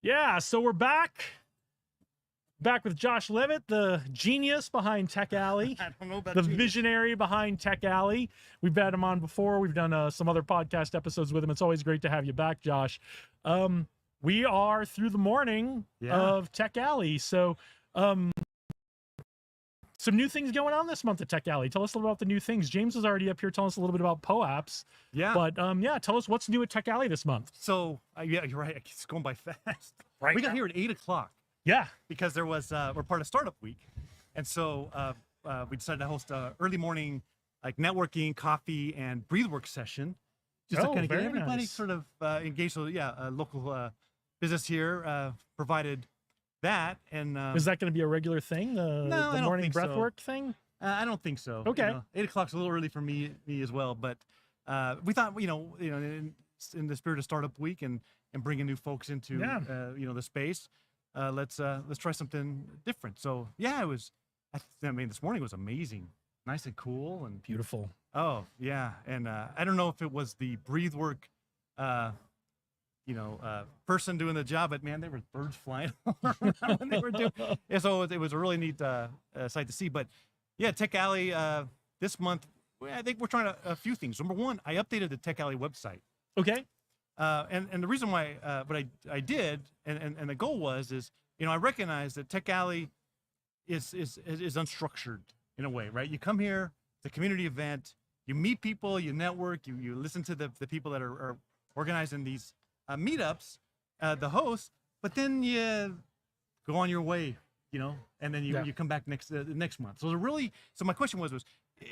Yeah, so we're back with Josh Levitt, the genius behind Tech Alley, I don't know about the genius. visionary behind Tech Alley. We've had him on before. We've done some other podcast episodes with him. It's always great to have you back, Josh. We are through the morning Yeah. of Tech Alley. So some new things going on this month at Tech Alley. Tell us a little about the new things. James is already up here telling us a little bit about POAPs. Yeah. But yeah, tell us what's new at Tech Alley this month. So yeah, you're right. It's going by fast. Right. We got here at 8:00 Yeah. because there was we're part of Startup Week, and so we decided to host a early morning like networking, coffee, and breathwork session, just to Oh, kind of get very everybody nice. sort of engaged. So yeah, local business here provided that, and Is that going to be a regular thing? No, The I don't morning think so. breathwork thing? I don't think so. Okay. 8:00's a little early for me as well, but we thought, in the spirit of Startup Week and bringing new folks into, Yeah. the space, let's try something different. So yeah, it was. I mean, this morning was amazing, nice and cool, and Beautiful. oh yeah, and I don't know if it was the breathwork, person doing the job, but man, there were birds flying around when they were doing. Yeah, so it was a really neat sight to see. But yeah, Tech Alley this month, I think we're trying a few things. Number one, I updated the Tech Alley website, Okay. and the reason why, what I did, and the goal is I recognize that Tech Alley is unstructured in a way, right? You come here, it's a community event, you meet people, you network, you listen to the people that are organizing these meetups, the hosts, but then you go on your way, and then Yeah. you come back next month. So my question was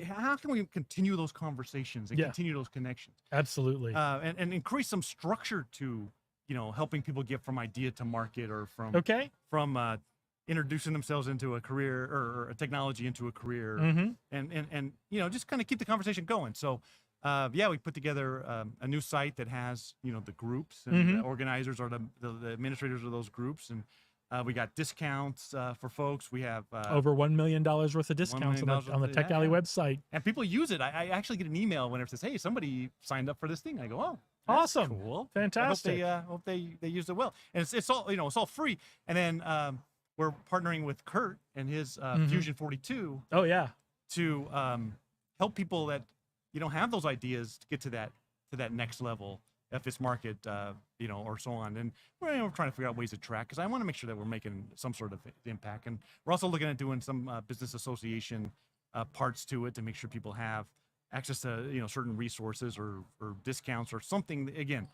how can we continue those conversations and Yeah. continue those connections, Absolutely. and increase some structure to helping people get from idea to market, or from Okay. introducing themselves into a career, or a technology into a career, Mm-hmm. and just kind of keep the conversation going. So yeah, we put together a new site that has the groups, and Mhm. the organizers are the administrators of those groups, and we got discounts for folks. We have Over $1 million worth of discounts million on the worth of- Tech yeah, Alley yeah. website. and people use it. I actually get an email whenever it says, "Hey, somebody signed up for this thing." I go, "Oh, that's Awesome. cool, Fantastic. I hope they used it well." And it's all it's all free. And then we're partnering with Kurt and his Mhm. Fusion 42 Oh, yeah. to help people that have those ideas to get to that next level at this market, or so on. And we're trying to figure out ways to track, because I want to make sure that we're making some sort of impact. And we're also looking at doing some business association parts to it, to make sure people have access to certain resources, or discounts, or something. Again,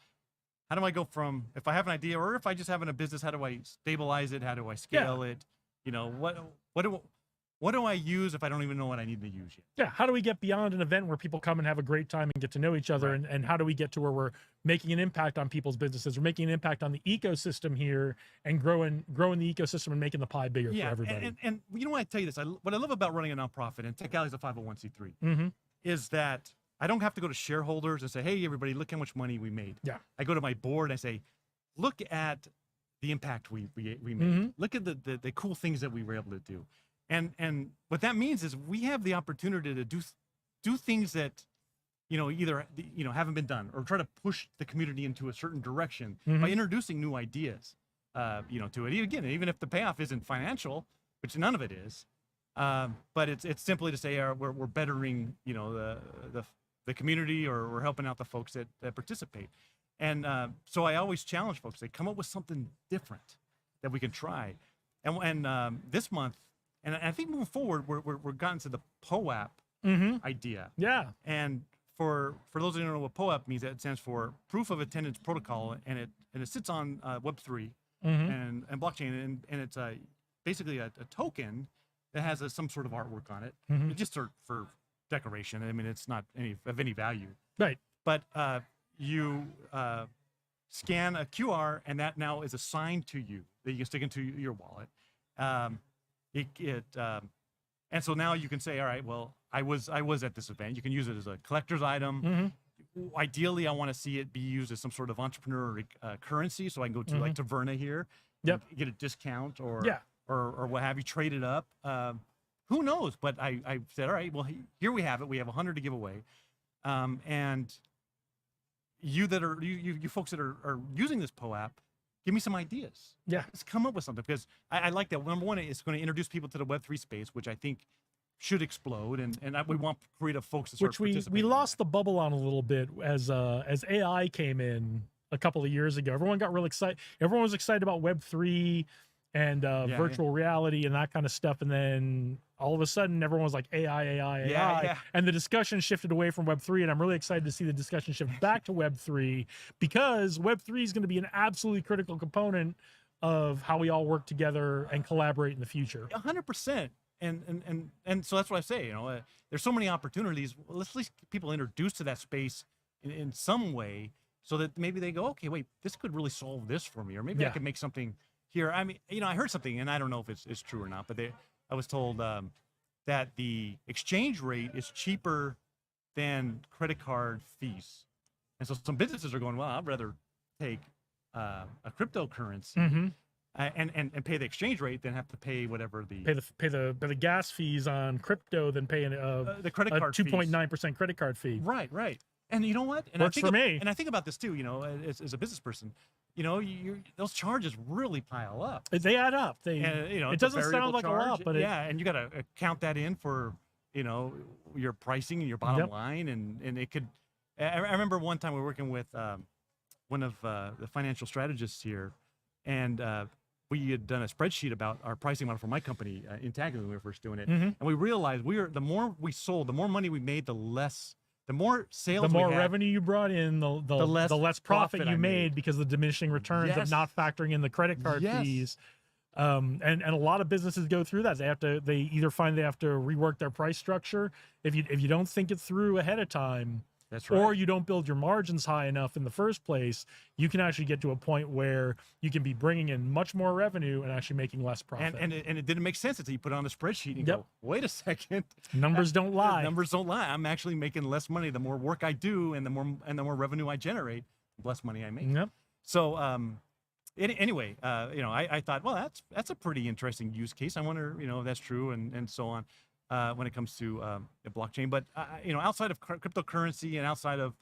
how do I go from, if I have an idea, or if I just have in a business, how do I stabilize it? How do I scale it? What do I use if I don't even know what I need to use yet? Yeah. How do we get beyond an event where people come and have a great time and get to know each other? Right. And how do we get to where we're making an impact on people's businesses? We're making an impact on the ecosystem here, and growing the ecosystem and making the pie bigger for everybody. And you know what, I tell you this, what I love about running a nonprofit, and Tech Alley is a 501c3, Mm-hmm. is that I don't have to go to shareholders and say, "Hey, everybody, look how much money we made." Yeah. I go to my board and I say, "Look at the impact we made. Mhm. Look at the cool things that we were able to do." And what that means is we have the opportunity to do things that either haven't been done, or try to push the community into a certain direction by Mhm. introducing new ideas to it. Again, even if the payoff isn't financial, which none of it is, but it's simply to say we're bettering the community, or we're helping out the folks that participate. And so I always challenge folks, they come up with something different that we can try. And this month, and I think moving forward, we're gotten to the POAP Mm-hmm. idea. Yeah. And for those who don't know what POAP means, that stands for Proof of Attendance Protocol, and it sits on Web3 Mm-hmm. and blockchain, and it's basically a token that has some sort of artwork on it, Mhm. just for decoration. I mean, it's not of any value, Right. but you scan a QR, and that now is assigned to you that you can stick into your wallet. And so now you can say, all right, well, I was at this event. You can use it as a collector's item. Mm-hmm. Ideally, I want to see it be used as some sort of entrepreneur currency, so I can go to like Taverna here, Yep. and get a discount, or Yeah. or what have you, trade it up. Who knows? But I said, all right, well, here we have it. We have 100 to give away, and you folks that are using this POAP, give me some ideas. Yeah. Let's come up with something, because I like that. Number one, it's going to introduce people to the Web3 space, which I think should explode, and we want creative folks to start Which we participating in lost that. the bubble on a little bit as AI came in a couple of years ago. Everyone got real excited. Everyone was excited about Web3 and virtual reality and that kind of stuff, and then all of a sudden everyone was like AI, Yeah. and the discussion shifted away from Web3, and I'm really excited to see the discussion shift back to Web3, because Web3 is going to be an absolutely critical component of how we all work together and collaborate in the future. 100%. And so that's what I say. There's so many opportunities. Well, let's at least get people introduced to that space in some way, so that maybe they go, okay, wait, this could really solve this for me, or maybe I Yeah. could make something here. I mean, I heard something, and I don't know if it's true or not, but I was told that the exchange rate is cheaper than credit card fees, and so some businesses are going, well, I'd rather take a cryptocurrency Mm-hmm. and pay the exchange rate than have to pay whatever the Pay the gas fees on crypto than paying the credit a card fees. 2.9% credit card fee. Right. And you know what? And Works for me. And I think about this too. As a business person, those charges really pile up. They add up. And, It it's a doesn't sound variable like a lot, charge. but yeah, and you got to count that in for your pricing and your bottom Yep. line, and it could. I remember one time we were working with one of the financial strategists here, and we had done a spreadsheet about our pricing model for my company in Tag when we were first doing it, Mhm. and we realized the more we sold, the more money we made, the more sales, the more we had, revenue you brought in, the less profit profit you I made made. because of the diminishing returns of Yes. not factoring in the credit card Yes. fees. And a lot of businesses go through that. They either find they have to rework their price structure if you don't think it through ahead of time, That's right. or you don't build your margins high enough in the first place. You can actually get to a point where you can be bringing in much more revenue and actually making less profit. and it didn't make sense until you put it on the spreadsheet and Yep. go, wait a second. Numbers don't lie. Numbers don't lie. I'm actually making less money the more work I do, and the more revenue I generate, the less money I make. Yep. So anyway, I thought, well, that's a pretty interesting use case. I wonder, if that's true, and so on, when it comes to the blockchain. But outside of cryptocurrency and outside of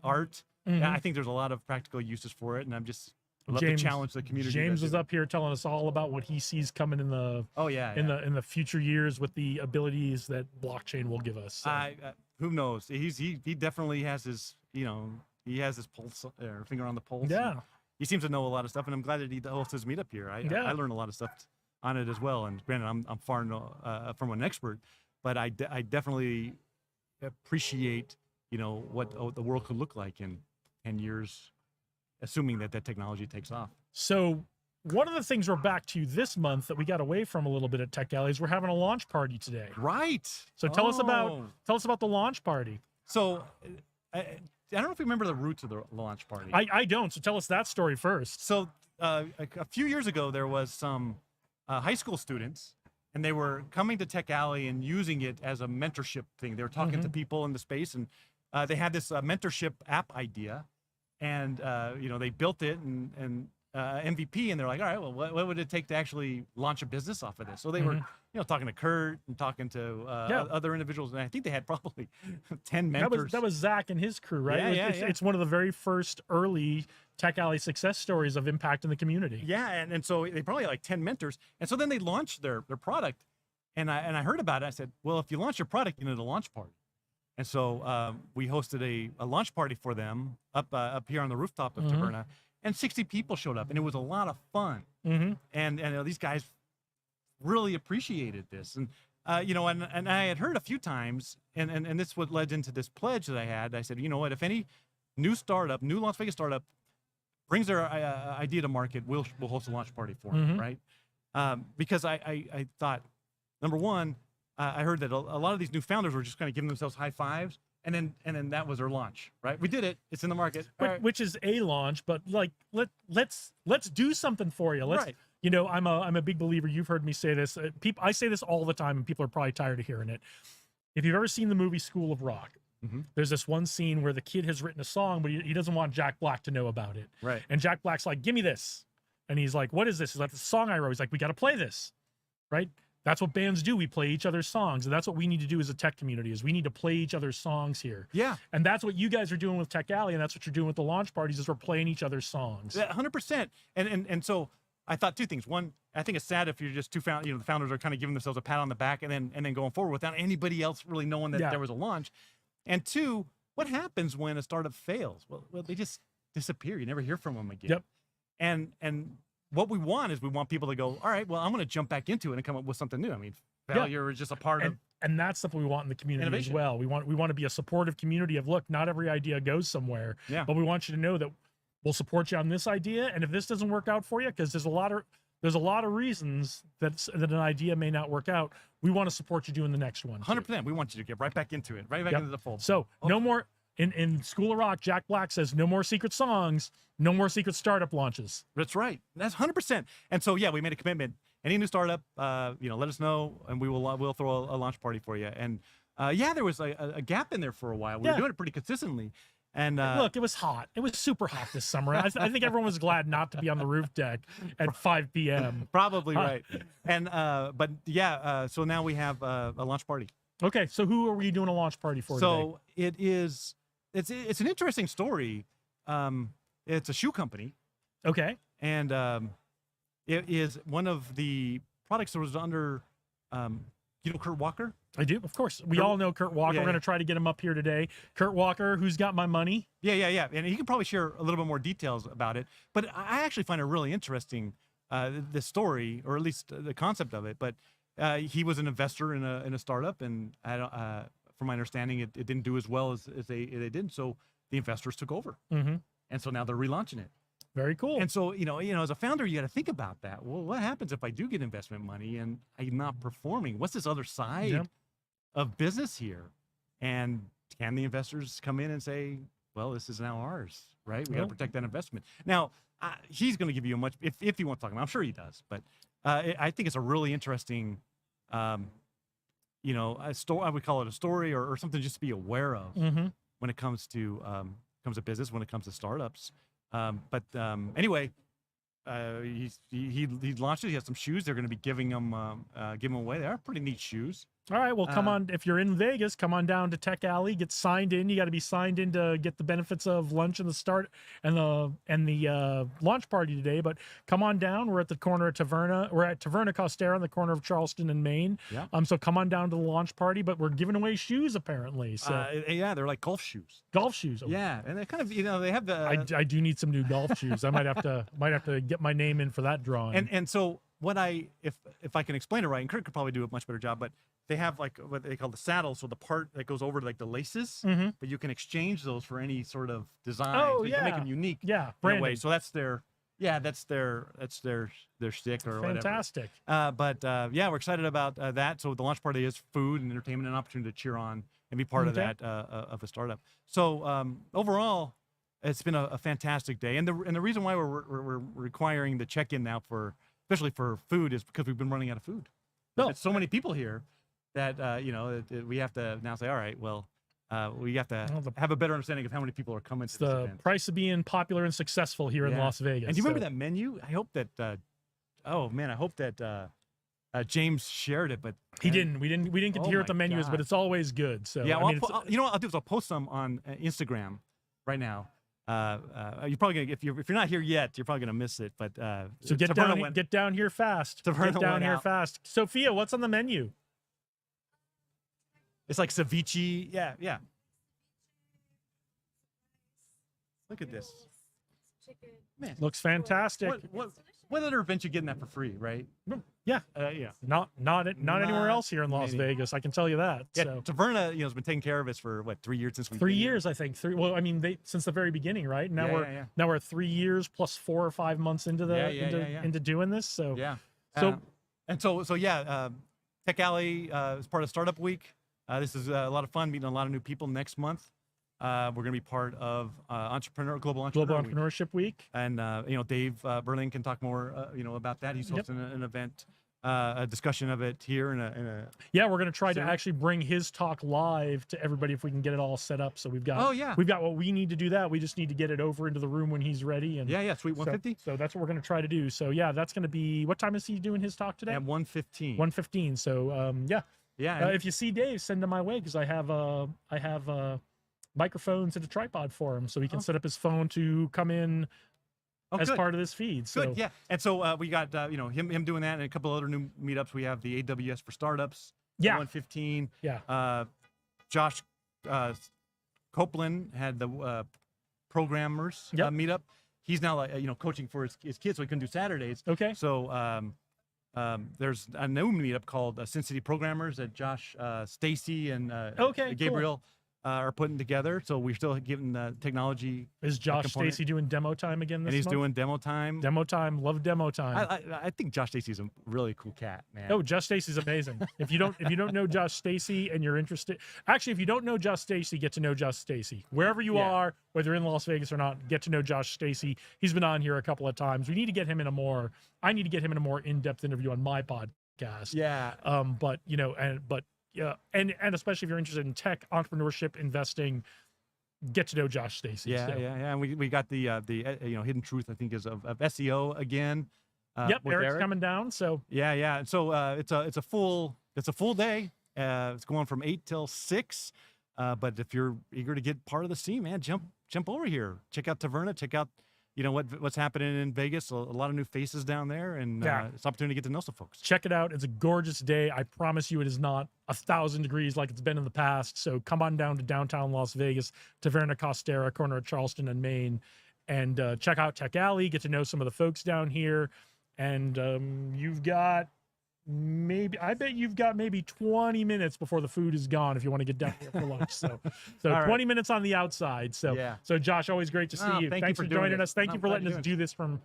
art, Mhm. I think there's a lot of practical uses for it, and I love James- to challenge the community. James that was do it. up here telling us all about what he sees coming in the Oh yeah, in the future years with the abilities that blockchain will give us. So, who knows? He definitely has his he has his pulse or finger on the pulse. and yeah. he seems to know a lot of stuff, and I'm glad that he hosts his meetup here. Yeah. I learned a lot of stuff on it as well. And granted, I'm far from an expert, but I definitely appreciate what the world could look like in 10 years, assuming that technology takes off. So one of the things we're back to this month that we got away from a little bit at Tech Alley is we're having a launch party today. Right. So tell us about Oh. the launch party. So I don't know if you remember the roots of the launch party. I don't. So tell us that story first. So a few years ago, there was some high school students, and they were coming to Tech Alley and using it as a mentorship thing. They were talking to people in the space, and they had this mentorship app idea, and they built it and MVP, and they're like, all right, well, what would it take to actually launch a business off of this? So they were talking to Kurt and talking to other individuals, and I think they had probably 10 mentors. That was Zach and his crew, right? Yeah, It's one of the very first early Tech Alley success stories of impact in the community. Yeah, and so they probably had like 10 mentors, and so then they launched their product, and I heard about it. I said, well, if you launch your product, you need a launch party, and so we hosted a launch party for them up here on the rooftop of Taverna, and 60 people showed up, and it was a lot of fun, and these guys really appreciated this, and and I had heard a few times, and this what led into this pledge that I had. I said, you know what, if any new Las Vegas startup brings their idea to market, we'll host a launch party for it, right? Because I thought, number one, I heard that a lot of these new founders were just kind of giving themselves high fives, and then that was their launch, right? We did it; it's in the market, all right. Which is a launch, but like let's do something for you. Let's Right. I'm a big believer. You've heard me say this. I say this all the time, and people are probably tired of hearing it. If you've ever seen the movie School of Rock, there's this one scene where the kid has written a song, but he doesn't want Jack Black to know about it. Right. And Jack Black's like, "Give me this," and he's like, "What is this?" He's like, "The song I wrote." He's like, "We got to play this," right? That's what bands do. We play each other's songs, and that's what we need to do as a tech community. Is we need to play each other's songs here. Yeah. And that's what you guys are doing with Tech Alley, and that's what you're doing with the launch parties. Is we're playing each other's songs. Yeah, 100%. And so I thought two things. One, I think it's sad if you're just the founders are kind of giving themselves a pat on the back and then going forward without anybody else really knowing that Yeah. there was a launch. And two, what happens when a startup fails? Well, they just disappear. You never hear from them again. Yep. And what we want is we want people to go, all right, well, I'm going to jump back into it and come up with something new. I mean, failure is just a part of. And that's something we want in the community Innovation. as well. We want to be a supportive community of, look, not every idea goes somewhere, Yeah. but we want you to know that we'll support you on this idea. And if this doesn't work out for you, because there's a lot of reasons that an idea may not work out, we want to support you doing the next one. too. 100%. We want you to get right back into it, right back Yep. into the fold. So no more in School of Rock. Jack Black says no more secret songs, no more secret startup launches. That's right. That's 100%. And so, yeah, we made a commitment. Any new startup, let us know, and we'll throw a launch party for you. And yeah, there was a gap in there for a while. We were Yeah. doing it pretty consistently. And Look, it was hot. It was super hot this summer. I think everyone was glad not to be on the roof deck at 5 p.m. probably right. And but yeah, so now we have a launch party. Okay, so who are we doing a launch party for today? So it's an interesting story. It's a shoe company, Okay, and it is one of the products that was under, Kurt Walker. I do. Of course, we Kurt- all know Kurt Walker. Yeah, We're going yeah. to try to get him up here today. Kurt Walker, who's got my money? Yeah. And he can probably share a little bit more details about it. But I actually find it really interesting, the story, or at least the concept of it. But he was an investor in a startup, and from my understanding, it didn't do as well as they did. So the investors took over, Mm-hmm. and so now they're relaunching it. Very cool. And so as a founder, you got to think about that. Well, what happens if I do get investment money and I'm not performing? What's this other side Yep. of business here? And can the investors come in and say, well, this is now ours, right? We got Well- to protect that investment. Now, he's going to give you a much, if he wants to talk about it, I'm sure he does, but I think it's a really interesting, a story. I would call it a story or something just to be aware of Mm-hmm. when it comes to business, when it comes to startups. Anyway, he launched it. He has some shoes. They're going to be giving them away. They are pretty neat shoes. All right. Well, come Uh, on. If you're in Vegas, come on down to Tech Alley. Get signed in. You got to be signed in to get the benefits of lunch and the start and the launch party today. But come on down. We're at the corner of Taverna. We're at Taverna Costera on the corner of Charleston and Maine. Yeah. So come on down to the launch party. But we're giving away shoes apparently. So Yeah, they're like golf shoes. golf shoes. Yeah, and they're kind of they have the I do need some new golf shoes. I might have to get my name in for that drawing. and so what if I can explain it right, and Kurt could probably do a much better job, but they have like what they call the saddle, so the part that goes over like the laces, Mhm. but you can exchange those for any sort of design. Oh, so you can make yeah. them unique yeah, in a branding. way. So that's their stick or whatever. Fantastic. Yeah, we're excited about that. So the launch party is food and entertainment, and an opportunity to cheer on and be part of Okay. that of a startup. So overall, it's been a fantastic day. And the reason why we're requiring the check-in now especially for food is because we've been running out of food. No. There's so many people here that we have to now say, all right, well, we have to Well, have a better understanding of how many people are coming It's to this the event. price of being popular and successful here in Yeah. Las Vegas. And do you remember So- that menu? I hope that. Oh man, I hope that James shared it, but He didn't. We didn't get to Oh hear my what the menu is, but God. it's always good. So yeah. I Well, mean, it's- you know what I'll do is I'll post some on Instagram right now. You're probably gonna if you're not here yet, you're probably gonna miss it. But so get Taverna down, went- get down here fast. Taverna Get down went here out. fast. Sophia, what's on the menu? It's like ceviche. Yeah. Look at this. Chicken. Man, Looks fantastic. what other event you getting that for free, right? Yeah. Yeah. Not anywhere Not else here in Las many. Vegas. I can tell you that. Yeah, So Taverna, has been taking care of us for what 3 years since we 3 years, I think. Well, I mean, since the very beginning, right? Now Yeah, yeah. we're 3 years plus 4 or 5 months into Yeah. into doing this. So Yeah. So- Tech Alley is part of Startup Week. This is a lot of fun, meeting a lot of new people next month. We're going to be part of Global Entrepreneur Global Week. Entrepreneurship Week. And Dave Berlin can talk more, about that. He's Yep. hosting an event a discussion of it here in a Yeah, we're gonna try to Soon. actually bring his talk live to everybody if we can get it all set up. So we've got Oh, yeah. we've got what we need to do that. We just need to get it over into the room when he's ready. And yeah, sweet so, 150 so that's what we're gonna try to do. So yeah, that's gonna be what time is he doing his talk today? at 115. 1:15. So yeah, Yeah, and- if you see Dave, send him my way because I have microphones and a tripod for him, so he can Oh. set up his phone to come in as good. part of this feed. So Good, yeah. And so we got him doing that, and a couple other new meetups. We have the AWS for startups. at Yeah. 115. Yeah. Josh Copeland had the programmers Yep. meetup. He's now coaching for his kids, so he couldn't do Saturdays. Okay. So there's a new meetup called Sin City Programmers that Josh, Stacy, and Okay, cool. Gabriel are putting together. So we're still giving technology, Is Josh component. Stacy doing demo time again this and he's month? doing demo time. Demo time. Love demo time. I think Josh Stacy's a really cool cat, man. Oh, Josh Stacy's amazing. If you don't know Josh Stacy and you're interested, actually, if you don't know Josh Stacy, get to know Josh Stacy. Wherever you Yeah. are, whether in Las Vegas or not, get to know Josh Stacy. He's been on here a couple of times. We need to get him in I need to get him in a more in-depth interview on my podcast. Yeah. But and especially if you're interested in tech, entrepreneurship, investing, get to know Josh Stacy. Yeah, So, yeah. And we got the hidden truth, I think, is of SEO again. Yep, with Eric's Eric. coming down. So Yeah, yeah. And so it's a full day. It's going from 8 till 6. But if you're eager to get part of the scene, man, jump over here. Check out Taverna. Check out what's happening in Vegas. A lot of new faces down there, and Yeah. it's an opportunity to get to know some folks. check it out. It's a gorgeous day. I promise you, it is not 1,000 degrees like it's been in the past. So come on down to downtown Las Vegas, Taverna Costera, corner of Charleston and Main, and check out Tech Alley. Get to know some of the folks down here. And I bet you've got maybe 20 minutes before the food is gone if you want to get down here for lunch. So All right. 20 minutes on the outside. So Yeah. so Josh, always great to see Oh, you. thank you Thanks for for doing joining it. us. Thank No, you for glad letting you're us doing do this from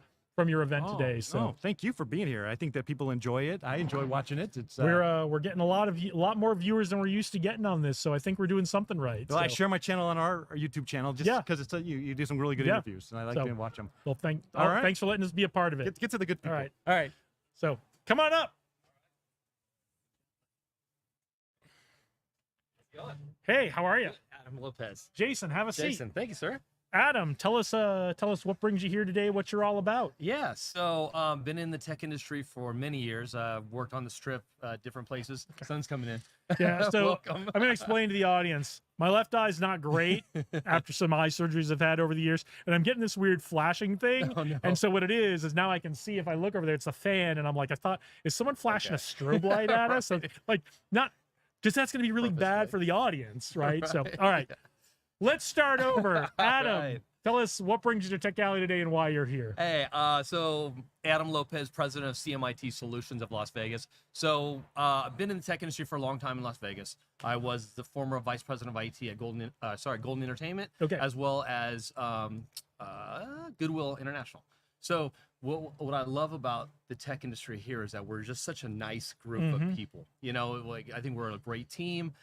your event today. So no, thank you for being here. I think that people enjoy it. I enjoy watching it. It's we're getting a lot more viewers than we're used to getting on this, so I think we're doing something right. well, I So- share my channel on our YouTube channel just Yeah. because it's you do some really good Yeah. interviews, and I like So- to watch them. well, All right. thanks for letting us be a part of it. Get to the good people. right. All right. So come on up. Hey, how are you? Adam Lopez. Jason, have a Jason, thank you, sir. seat. Adam, tell us what brings you here today, what you're all about. Yeah, so been in the tech industry for many years. Worked on the strip, different places. Sun's coming in. Yeah, so Welcome. I'm going to explain to the audience. My left eye's not great after some eye surgeries I've had over the years, and I'm getting this weird flashing thing. Oh, no. And so what it is now I can see if I look over there, it's a fan, and I'm like, is someone flashing a strobe light at us? So, like, not just that's going to be really bad Purposely. for the audience, right? So, Right. all right, let's start over. Adam, Right. tell us what brings you to Tech Alley today and why you're here. Hey, so Adam Lopez, president of CMIT Solutions of Las Vegas. So I've been in the tech industry for a long time in Las Vegas. I was the former vice president of IT at Golden Entertainment, Okay. as well as Goodwill International. So what I love about the tech industry here is that we're just such a nice group Mhm. of people. Like I think we're a great team.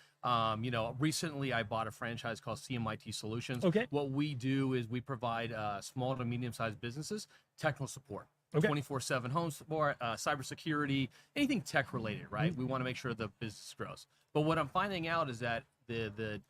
Recently I bought a franchise called CMIT Solutions. Okay. What we do is we provide small to medium-sized businesses technical support. Okay. 24/7 home support, cybersecurity, anything tech related, right? We want to make sure the business grows. But what I'm finding out is that the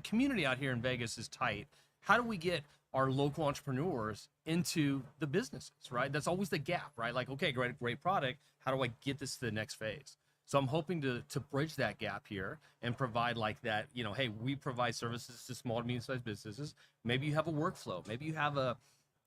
community out here in Vegas is tight. How do we get our local entrepreneurs into the businesses, right? That's always the gap, right? Like, okay, great product. How do I get this to the next phase? So I'm hoping to bridge that gap here and provide like that, hey, we provide services to small to medium-sized businesses. Maybe you have a workflow. Maybe you have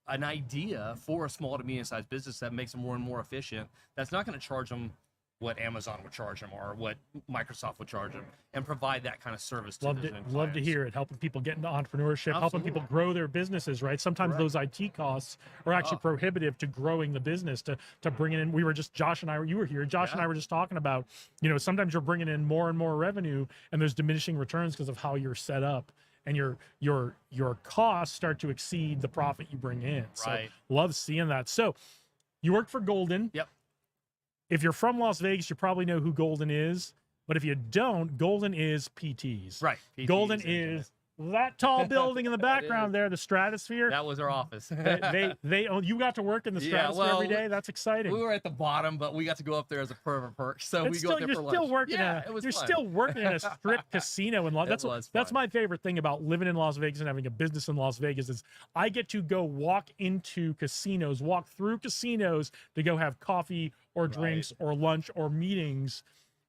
an idea for a small to medium-sized business that makes them more and more efficient. That's not going to charge them what Amazon would charge them or what Microsoft would charge them, and provide that kind of service to Love those to end love to clients. hear it. Helping people get into entrepreneurship, helping people Absolutely. grow their businesses. Right. Sometimes Correct. those IT costs are actually Oh. prohibitive to growing the business. To bringing in. Josh and I. You were here. Josh and Yeah. I were just talking about. Sometimes you're bringing in more and more revenue, and there's diminishing returns because of how you're set up, and your costs start to exceed the profit you bring in. So Right. love seeing that. So you worked for Golden. Yep. If you're from Las Vegas, you probably know who Golden is. But if you don't, Golden is PTs. Right. Golden PTs and is that tall building in the It background is. there, the Stratosphere. That was our office. They own. You got to work in the Yeah, Stratosphere every well, day. That's exciting. We were at the bottom, but we got to go up there as a perk. So It's we still, go up there you're for still lunch. working. Yeah, at it was you're fun. still working in a strip casino in Las. It was That's fun. my favorite thing about living in Las Vegas and having a business in Las Vegas is I get to go walk into casinos, walk through casinos to go have coffee or drinks or lunch or meetings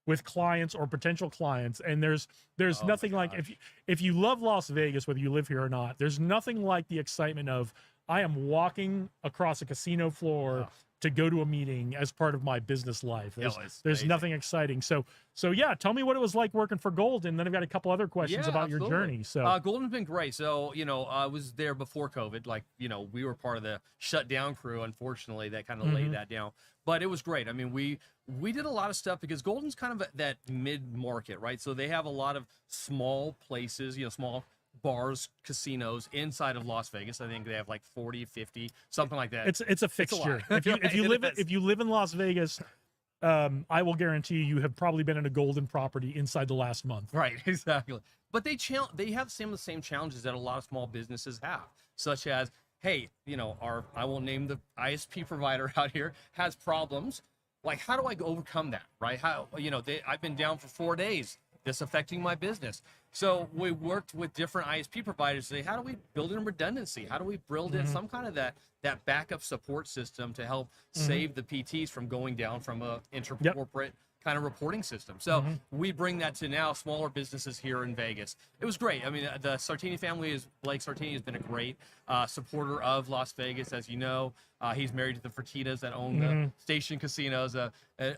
with clients or potential clients. And there's Oh my nothing like gosh. if you love Las Vegas, whether you live here or not, there's nothing like the excitement of I am walking across a casino floor to go to a meeting as part of my business life. It There's, was there's amazing. nothing exciting. So yeah, tell me what it was like working for Golden. Then I've got a couple other questions Yeah, about your absolutely. journey. So Golden's been great. So, I was there before COVID. Like, we were part of the shutdown crew, unfortunately, that kind of Mm-hmm. laid that down. But it was great. I mean, we did a lot of stuff because Golden's kind of that mid-market, right? So they have a lot of small places, small bars, casinos inside of Las Vegas. I think they have like 40, 50, something like that. it's a It's a fixture. lot. if you It is. if you live in Las Vegas, I will guarantee you have probably been in a Golden property inside the last month. Right, exactly. But they have some of the same challenges that a lot of small businesses have, such as, hey, I won't name the ISP provider out here has problems. Like, how do I overcome that? Right? I've been down for 4 days. This affecting my business. So we worked with different ISP providers to say, how do we build in redundancy? How do we build in some kind of that backup support system to help save the PTs from going down from a intercorporate kind of reporting system? So we bring that to now smaller businesses here in Vegas. It was great. I mean, the Sartini family Blake Sartini has been a great supporter of Las Vegas, as you know. He's married to the Fertitas that own the Station Casinos. A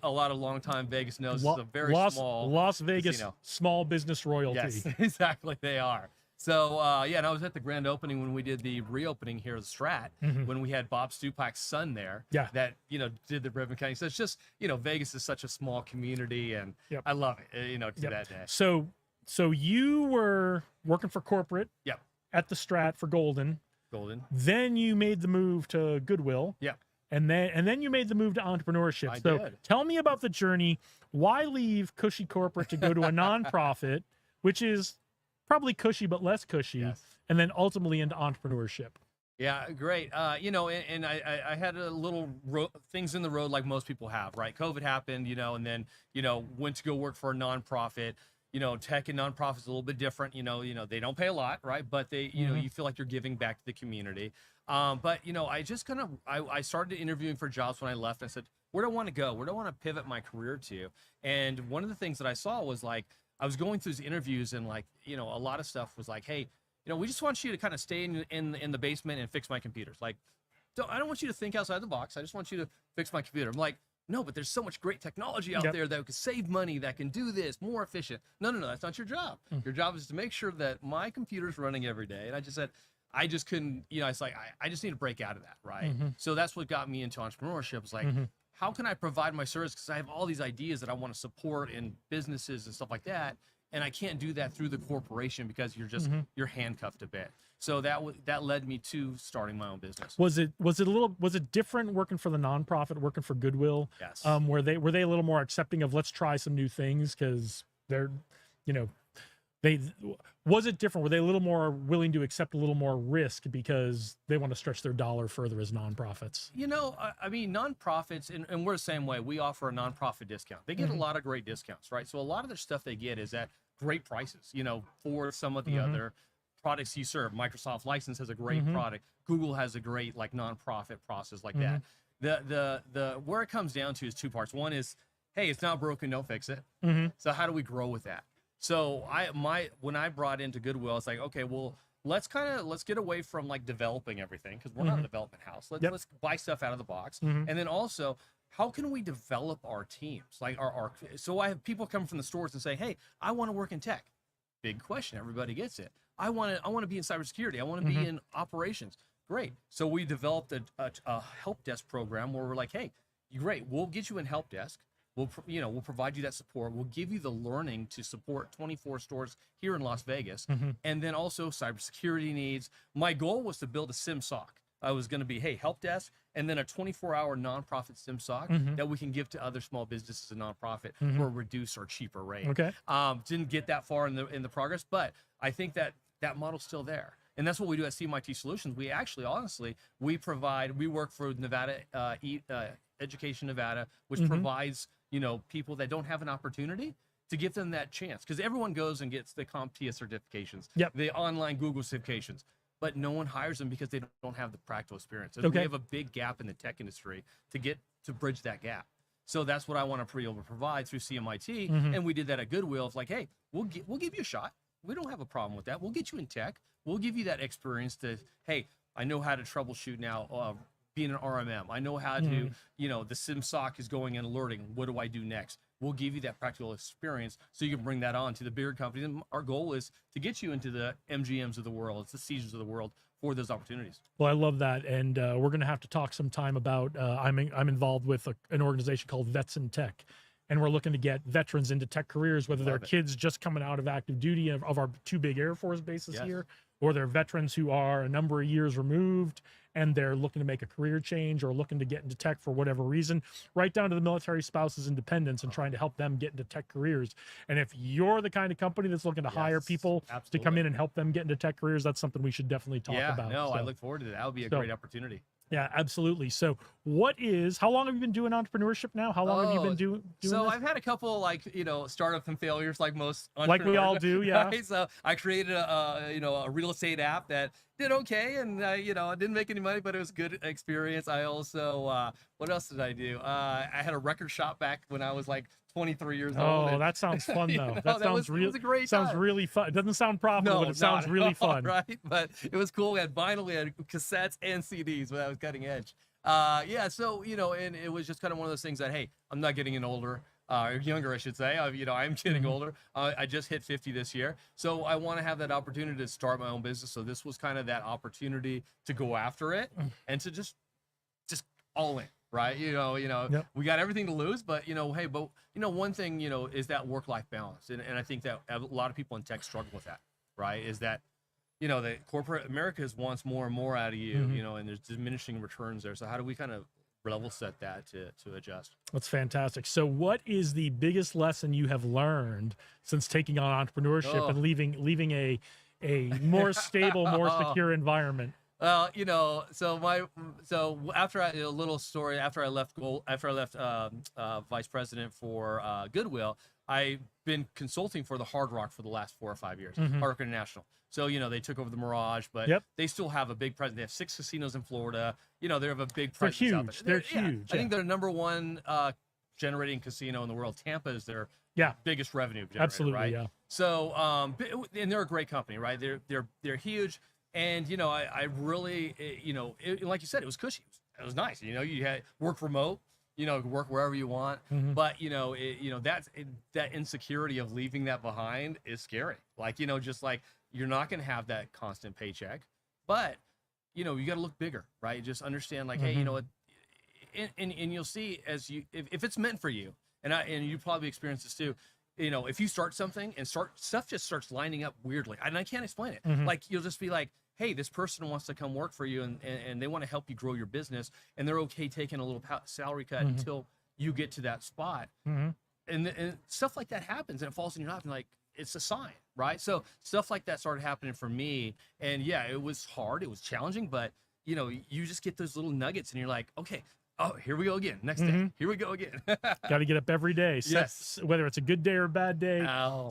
lot of longtime Vegas knows it's a very small Las Vegas casino. small business royalty. Yes, exactly. They are. So, and I was at the grand opening when we did the reopening here at the Strat, when we had Bob Stupak's son there Yeah. that, did the ribbon cutting. So it's just, Vegas is such a small community and Yep. I love it, to that day. So you were working for corporate Yep. at the Strat for Golden. Golden. Then you made the move to Goodwill. Yep. And then you made the move to entrepreneurship. I So did. tell me about the journey. Why leave cushy corporate to go to a nonprofit, which is probably cushy but less cushy, Yes. and then ultimately into entrepreneurship? Yeah, great. And I had a little things in the road like most people have, right? COVID happened, and then, went to go work for a nonprofit. Tech and nonprofits a little bit different. They don't pay a lot, right? But they, you feel like you're giving back to the community. But I just I started interviewing for jobs when I left. I said, where do I want to go? Where do I want to pivot my career to? And one of the things that I saw was like, I was going through these interviews and like, a lot of stuff was like, hey, we just want you to kind of stay in the basement and fix my computers. Like, I don't want you to think outside the box. I just want you to fix my computer. I'm like, no, but there's so much great technology out Yep. there that could save money, that can do this more efficient. No, that's not your job. Your job is to make sure that my computer's running every day. And I just said, I just couldn't, it's like, I just need to break out of that, right? So that's what got me into entrepreneurship. It's like, how can I provide my service? Because I have all these ideas that I want to support in businesses and stuff like that. And I can't do that through the corporation because you're handcuffed a bit. So that led me to starting my own business. Was it different working for the nonprofit, working for Goodwill? Yes. Were they a little more accepting of let's try some new things because they're, was it different? Were they a little more willing to accept a little more risk because they want to stretch their dollar further as nonprofits? I mean, nonprofits, and we're the same way. We offer a nonprofit discount. They get a lot of great discounts, right? So a lot of their stuff they get is at great prices, for some of the other products you serve. Microsoft License has a great product. Google has a great like nonprofit process like that. The where it comes down to is two parts. One is, hey, it's not broken, don't fix it. So how do we grow with that? So when I brought into Goodwill, it's like, okay, well, let's get away from like developing everything because we're not a development house. Let's buy stuff out of the box. And then also, how can we develop our teams? Like so I have people come from the stores and say, hey, I want to work in tech. Big question. Everybody gets it. I want to be in cybersecurity. I want to be in operations. Great. So we developed a help desk program where we're like, hey, great. We'll get you in help desk. We'll provide you that support. We'll give you the learning to support 24 stores here in Las Vegas, and then also cybersecurity needs. My goal was to build a SIMSOC. I was going to be, hey, help desk, and then a 24-hour nonprofit SIMSOC that we can give to other small businesses and nonprofit for a reduced or cheaper rate. Okay. Didn't get that far in the progress, but I think that that model's still there. And that's what we do at CMIT Solutions. We actually, honestly, we work for Nevada, Education Nevada, which provides, people that don't have an opportunity to give them that chance. Because everyone goes and gets the CompTIA certifications, the online Google certifications, but no one hires them because they don't have the practical experience. And we have a big gap in the tech industry to bridge that gap. So that's what I want to be able to provide through CMIT. And we did that at Goodwill. It's like, hey, we'll give you a shot. We don't have a problem with that. We'll get you in tech. We'll give you that experience to, hey, I know how to troubleshoot now, being an RMM. I know how to, the SimSock is going and alerting. What do I do next? We'll give you that practical experience so you can bring that on to the bigger companies. And our goal is to get you into the MGMs of the world, it's the Caesars of the world for those opportunities. Well, I love that. And we're going to have to talk sometime about, I'm involved with an organization called Vets in Tech. And we're looking to get veterans into tech careers, whether they're kids just coming out of active duty of our 2 big Air Force bases here, or they're veterans who are a number of years removed and they're looking to make a career change or looking to get into tech for whatever reason, right down to the military spouses and dependents and trying to help them get into tech careers. And if you're the kind of company that's looking to hire people to come in and help them get into tech careers, that's something we should definitely talk about. No, I look forward to that. That would be a great opportunity. Yeah, absolutely. So how long have you been doing entrepreneurship now? How long have you been doing So this? I've had a couple startups and failures like most Like we all do, yeah. Right? So I created a real estate app that did okay, and I didn't make any money, but it was a good experience. I also what else did I do? I had a record shop back when I was like 23 years old. Oh, that sounds fun though. That sounds it was a great sounds time. really fun. It doesn't sound profitable, but it sounds really fun. Right? But it was cool. We had vinyl, we had cassettes and CDs, but that was cutting edge. So and it was just kind of one of those things that, hey, I'm not getting any older. Younger, I should say. I'm getting older. I just hit 50 this year. So I want to have that opportunity to start my own business. So this was kind of that opportunity to go after it and to just all in, right? We got everything to lose, but one thing, is that work-life balance. And I think that a lot of people in tech struggle with that, right? Is that, the corporate America wants more and more out of you, and there's diminishing returns there. So how do we kind of level set that to adjust? That's fantastic. So what is the biggest lesson you have learned since taking on entrepreneurship and leaving a more stable, more secure environment? Well, so after a little story, after I left vice president for Goodwill, I've been consulting for the Hard Rock for the last 4 or 5 years, Hard Rock International. So, they took over the Mirage, but they still have a big presence. They have 6 casinos in Florida. They have a big presence out there. They're huge. I think they're #1 generating casino in the world. Tampa is their biggest revenue generator, absolutely, right? yeah. So, and they're a great company, right? They're huge. And, I really, like you said, it was cushy. It was nice. You had work remote, work wherever you want. But, that insecurity of leaving that behind is scary. Like, just like you're not going to have that constant paycheck, but, you got to look bigger, right? Just understand like, hey, what, and you'll see if it's meant for you, and you probably experienced this too. If you start something and stuff just starts lining up weirdly, and I can't explain it. Like you'll just be like, hey, this person wants to come work for you and they want to help you grow your business, and they're okay taking a little salary cut until you get to that spot. And stuff like that happens and it falls in your lap, and like, it's a sign, right? So stuff like that started happening for me, and yeah, it was hard, it was challenging, but you just get those little nuggets and you're like, okay, oh, here we go again. Next day, here we go again. Got to get up every day. Whether it's a good day or a bad day,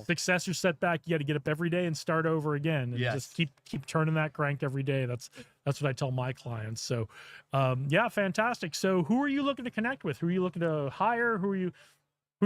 success or setback, you got to get up every day and start over again. And just keep turning that crank every day. That's what I tell my clients. So, fantastic. So, who are you looking to connect with? Who are you looking to hire? Who are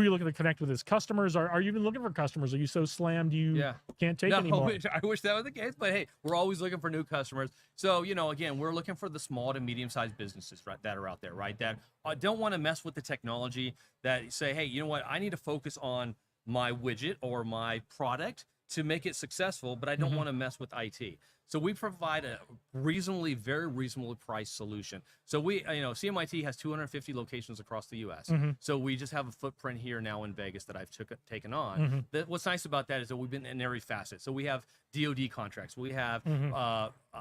you looking to connect with as customers? Are you even looking for customers? Are you so slammed you can't take anymore? I wish that was the case, but hey, we're always looking for new customers. So, again, we're looking for the small to medium-sized businesses, right, that are out there, right, that don't want to mess with the technology, that say, hey, you know what, I need to focus on my widget or my product to make it successful, but I don't want to mess with IT. So we provide a very reasonably priced solution. So we, CMIT has 250 locations across the U.S. So we just have a footprint here now in Vegas that I've taken on. What's nice about that is that we've been in every facet. So we have DoD contracts, we have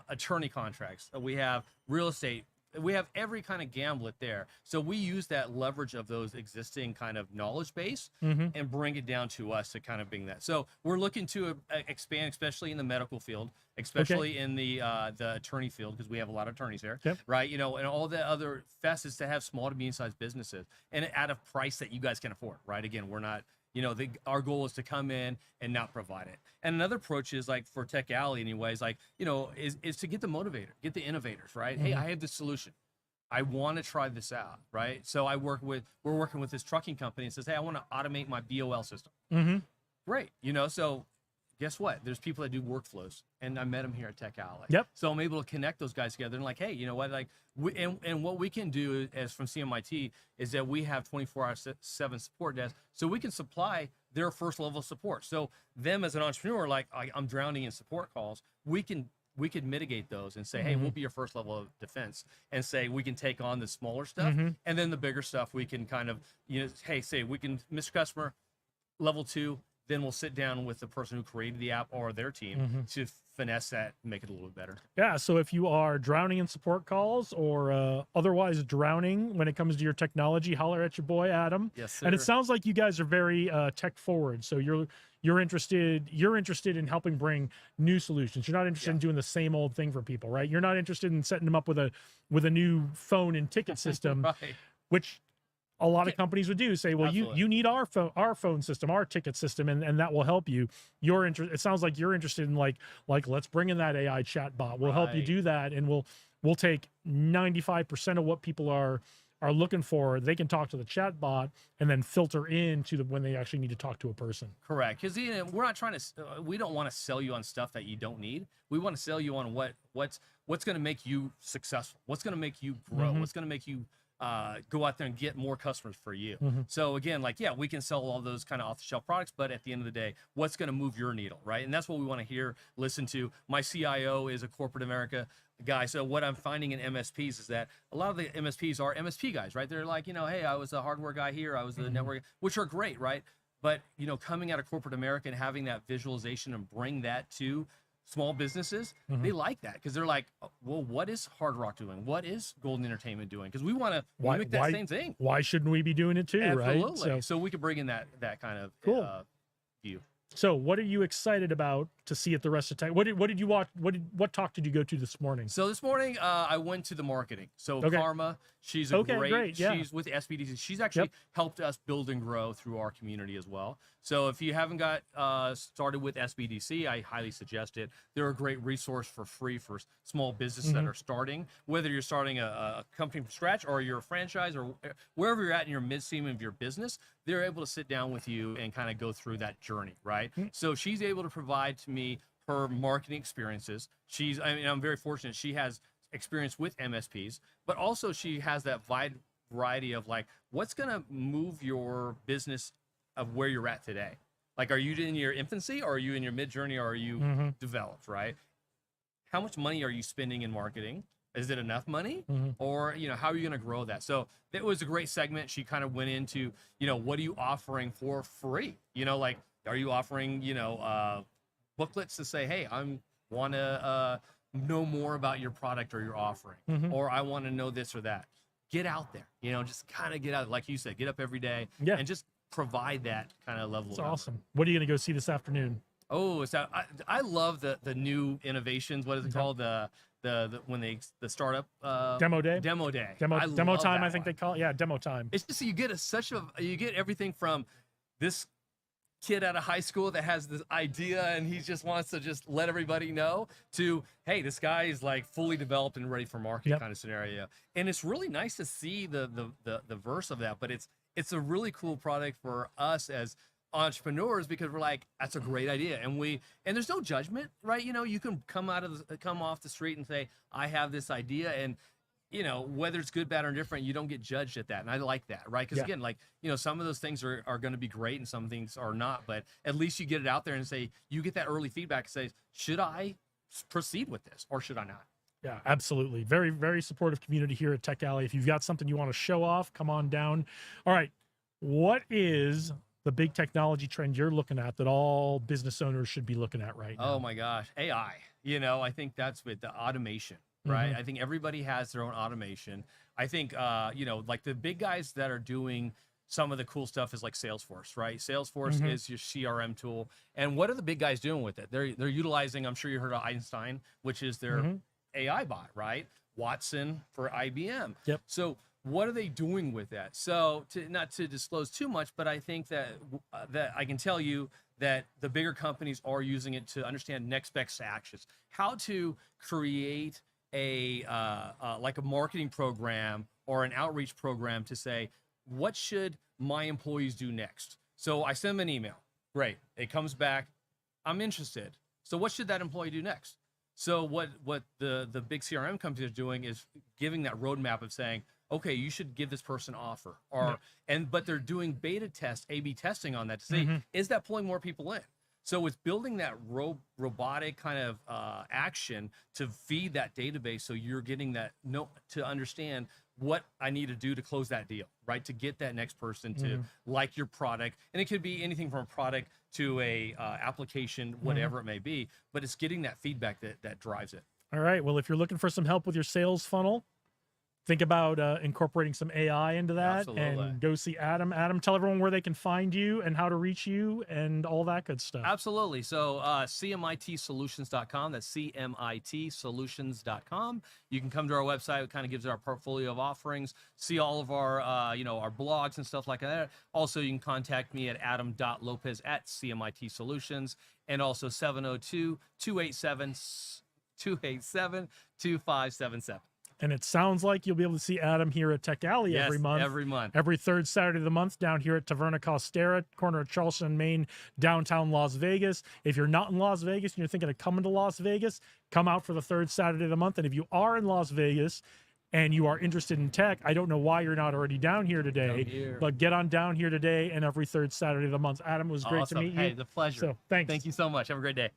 attorney contracts, we have real estate we have every kind of gamblet there. So we use that leverage of those existing kind of knowledge base and bring it down to us to kind of bring that. So we're looking to expand, especially in the medical field, especially in the attorney field, because we have a lot of attorneys there, right? You know, and all the other facets to have small to medium-sized businesses and at a price that you guys can afford, right? Again, we're not, you know, our goal is to come in and not provide it. And another approach is like for Tech Alley anyways, like, you know, is to get the motivator, get the innovators, right? Hey, I have this solution. I want to try this out, right? So we're working with this trucking company and says, hey, I want to automate my BOL system. Great. You know, so guess what? There's people that do workflows, and I met them here at Tech Alley. So I'm able to connect those guys together and like, hey, you know what? Like, and what we can do as from CMIT is that we have 24/7 support desks, so we can supply their first level of support. So them as an entrepreneur, like I'm drowning in support calls, we could mitigate those and say, hey, we'll be your first level of defense, and say we can take on the smaller stuff, and then the bigger stuff we can kind of, you know, hey, say we can, Mr. Customer, level 2. Then we'll sit down with the person who created the app or their team to finesse that and make it a little bit better. Yeah, so if you are drowning in support calls or otherwise drowning when it comes to your technology, holler at your boy Adam. Yes, sir. And it sounds like you guys are very tech forward. So you're interested in helping bring new solutions. You're not interested in doing the same old thing for people, right? You're not interested in setting them up with a new phone and ticket system, Right. which a lot of companies would do. Say, well, Absolutely. you need our phone system, our ticket system, and that will help you. It sounds like you're interested in like let's bring in that AI chat bot. We'll help you Right. do that, and we'll take 95% of what people are looking for. They can talk to the chat bot and then filter into when they actually need to talk to a person. Correct, because you know, we're not trying to. We don't want to sell you on stuff that you don't need. We want to sell you on what's going to make you successful. What's going to make you grow. What's going to make you go out there and get more customers for you. So again, like, yeah, we can sell all those kind of off-the-shelf products, but at the end of the day, what's going to move your needle, right? And that's what we want to hear, listen to. My CIO is a corporate America guy. So what I'm finding in MSPs is that a lot of the MSPs are MSP guys, right? They're like, you know, hey, I was a hardware guy here, I was the network, which are great, right? But, you know, coming out of corporate America and having that visualization and bring that to small businesses, they like that because they're like, well, what is Hard Rock doing? What is Golden Entertainment doing? Because we want to mimic that same thing. Why shouldn't we be doing it too, Absolutely. right? So we can bring in that kind of Cool. view. So what are you excited about to see at the rest of Tech? What did you watch? What talk did you go to this morning? So this morning, I went to the marketing. So Okay. Karma, she's a great, yeah. She's with SBDC. She's actually helped us build and grow through our community as well. So if you haven't got started with SBDC, I highly suggest it. They're a great resource for free for small businesses that are starting. Whether you're starting a company from scratch or you're a franchise or wherever you're at in your mid-seam of your business, they're able to sit down with you and kind of go through that journey, right? So she's able to provide to me her marketing experiences. I'm very fortunate. She has experience with MSPs, but also she has that wide variety of like, what's going to move your business of where you're at today? Like, are you in your infancy or are you in your mid journey or are you developed, right? How much money are you spending in marketing? Is it enough money? Or, you know, how are you going to grow that? So it was a great segment. She kind of went into, you know, what are you offering for free? You know, like, are you offering, you know, booklets to say, hey, I want to know more about your product or your offering, or I want to know this or that. Get out there, you know, just kind of get out. Like you said, get up every day and just provide that kind of level. That's of awesome. What are you going to go see this afternoon? Oh, so I love the new innovations. What is it called? The startup Demo day? Demo day. Demo I time, love I that think one. they call it. Yeah, demo time. It's just you get everything from this kid out of high school that has this idea and he just wants to just let everybody know to, hey, this guy is like fully developed and ready for market kind of scenario. And it's really nice to see the verse of that, but it's a really cool product for us as entrepreneurs because we're like, that's a great idea. And there's no judgment, right? You know, you can come off the street and say, I have this idea, and you know, whether it's good, bad, or different, you don't get judged at that. And I like that, right? Because again, like, you know, some of those things are going to be great and some things are not, but at least you get it out there and say, you get that early feedback and say, should I proceed with this or should I not? Yeah, absolutely. Very, very supportive community here at Tech Alley. If you've got something you want to show off, come on down. All right. What is the big technology trend you're looking at that all business owners should be looking at right now? Oh my gosh, AI. You know, I think that's with the automation. right? I think everybody has their own automation. I think, you know, like the big guys that are doing some of the cool stuff is like Salesforce, right? Salesforce is your CRM tool. And what are the big guys doing with it? They're utilizing, I'm sure you heard of Einstein, which is their AI bot, right? Watson for IBM. Yep. So what are they doing with that? So not to disclose too much, but I think that that I can tell you that the bigger companies are using it to understand next best actions, how to create a like a marketing program or an outreach program to say, what should my employees do next? So I send them an email. Great. It comes back. I'm interested. So what should that employee do next? So what the big CRM companies are doing is giving that roadmap of saying, okay, you should give this person an offer, or but they're doing beta test, A/B testing on that to see is that pulling more people in. So it's building that robotic kind of action to feed that database, so you're getting that to understand what I need to do to close that deal, right? To get that next person to like your product, and it could be anything from a product to a application, whatever it may be. But it's getting that feedback that drives it. All right. Well, if you're looking for some help with your sales funnel, think about incorporating some AI into that. Absolutely. And go see Adam. Adam, tell everyone where they can find you and how to reach you and all that good stuff. Absolutely. So cmitsolutions.com. That's cmitsolutions.com. You can come to our website. It kind of gives our portfolio of offerings, see all of our, you know, our blogs and stuff like that. Also, you can contact me at adam.lopez@cmitsolutions, and also 702-287-2577. And it sounds like you'll be able to see Adam here at Tech Alley every month. Every month. Every third Saturday of the month down here at Taverna Costera, corner of Charleston and Main, downtown Las Vegas. If you're not in Las Vegas and you're thinking of coming to Las Vegas, come out for the third Saturday of the month. And if you are in Las Vegas and you are interested in tech, I don't know why you're not already down here today, but get on down here today and every third Saturday of the month. Adam, it was great to meet you. Hey, the pleasure. So thanks. Thank you so much. Have a great day.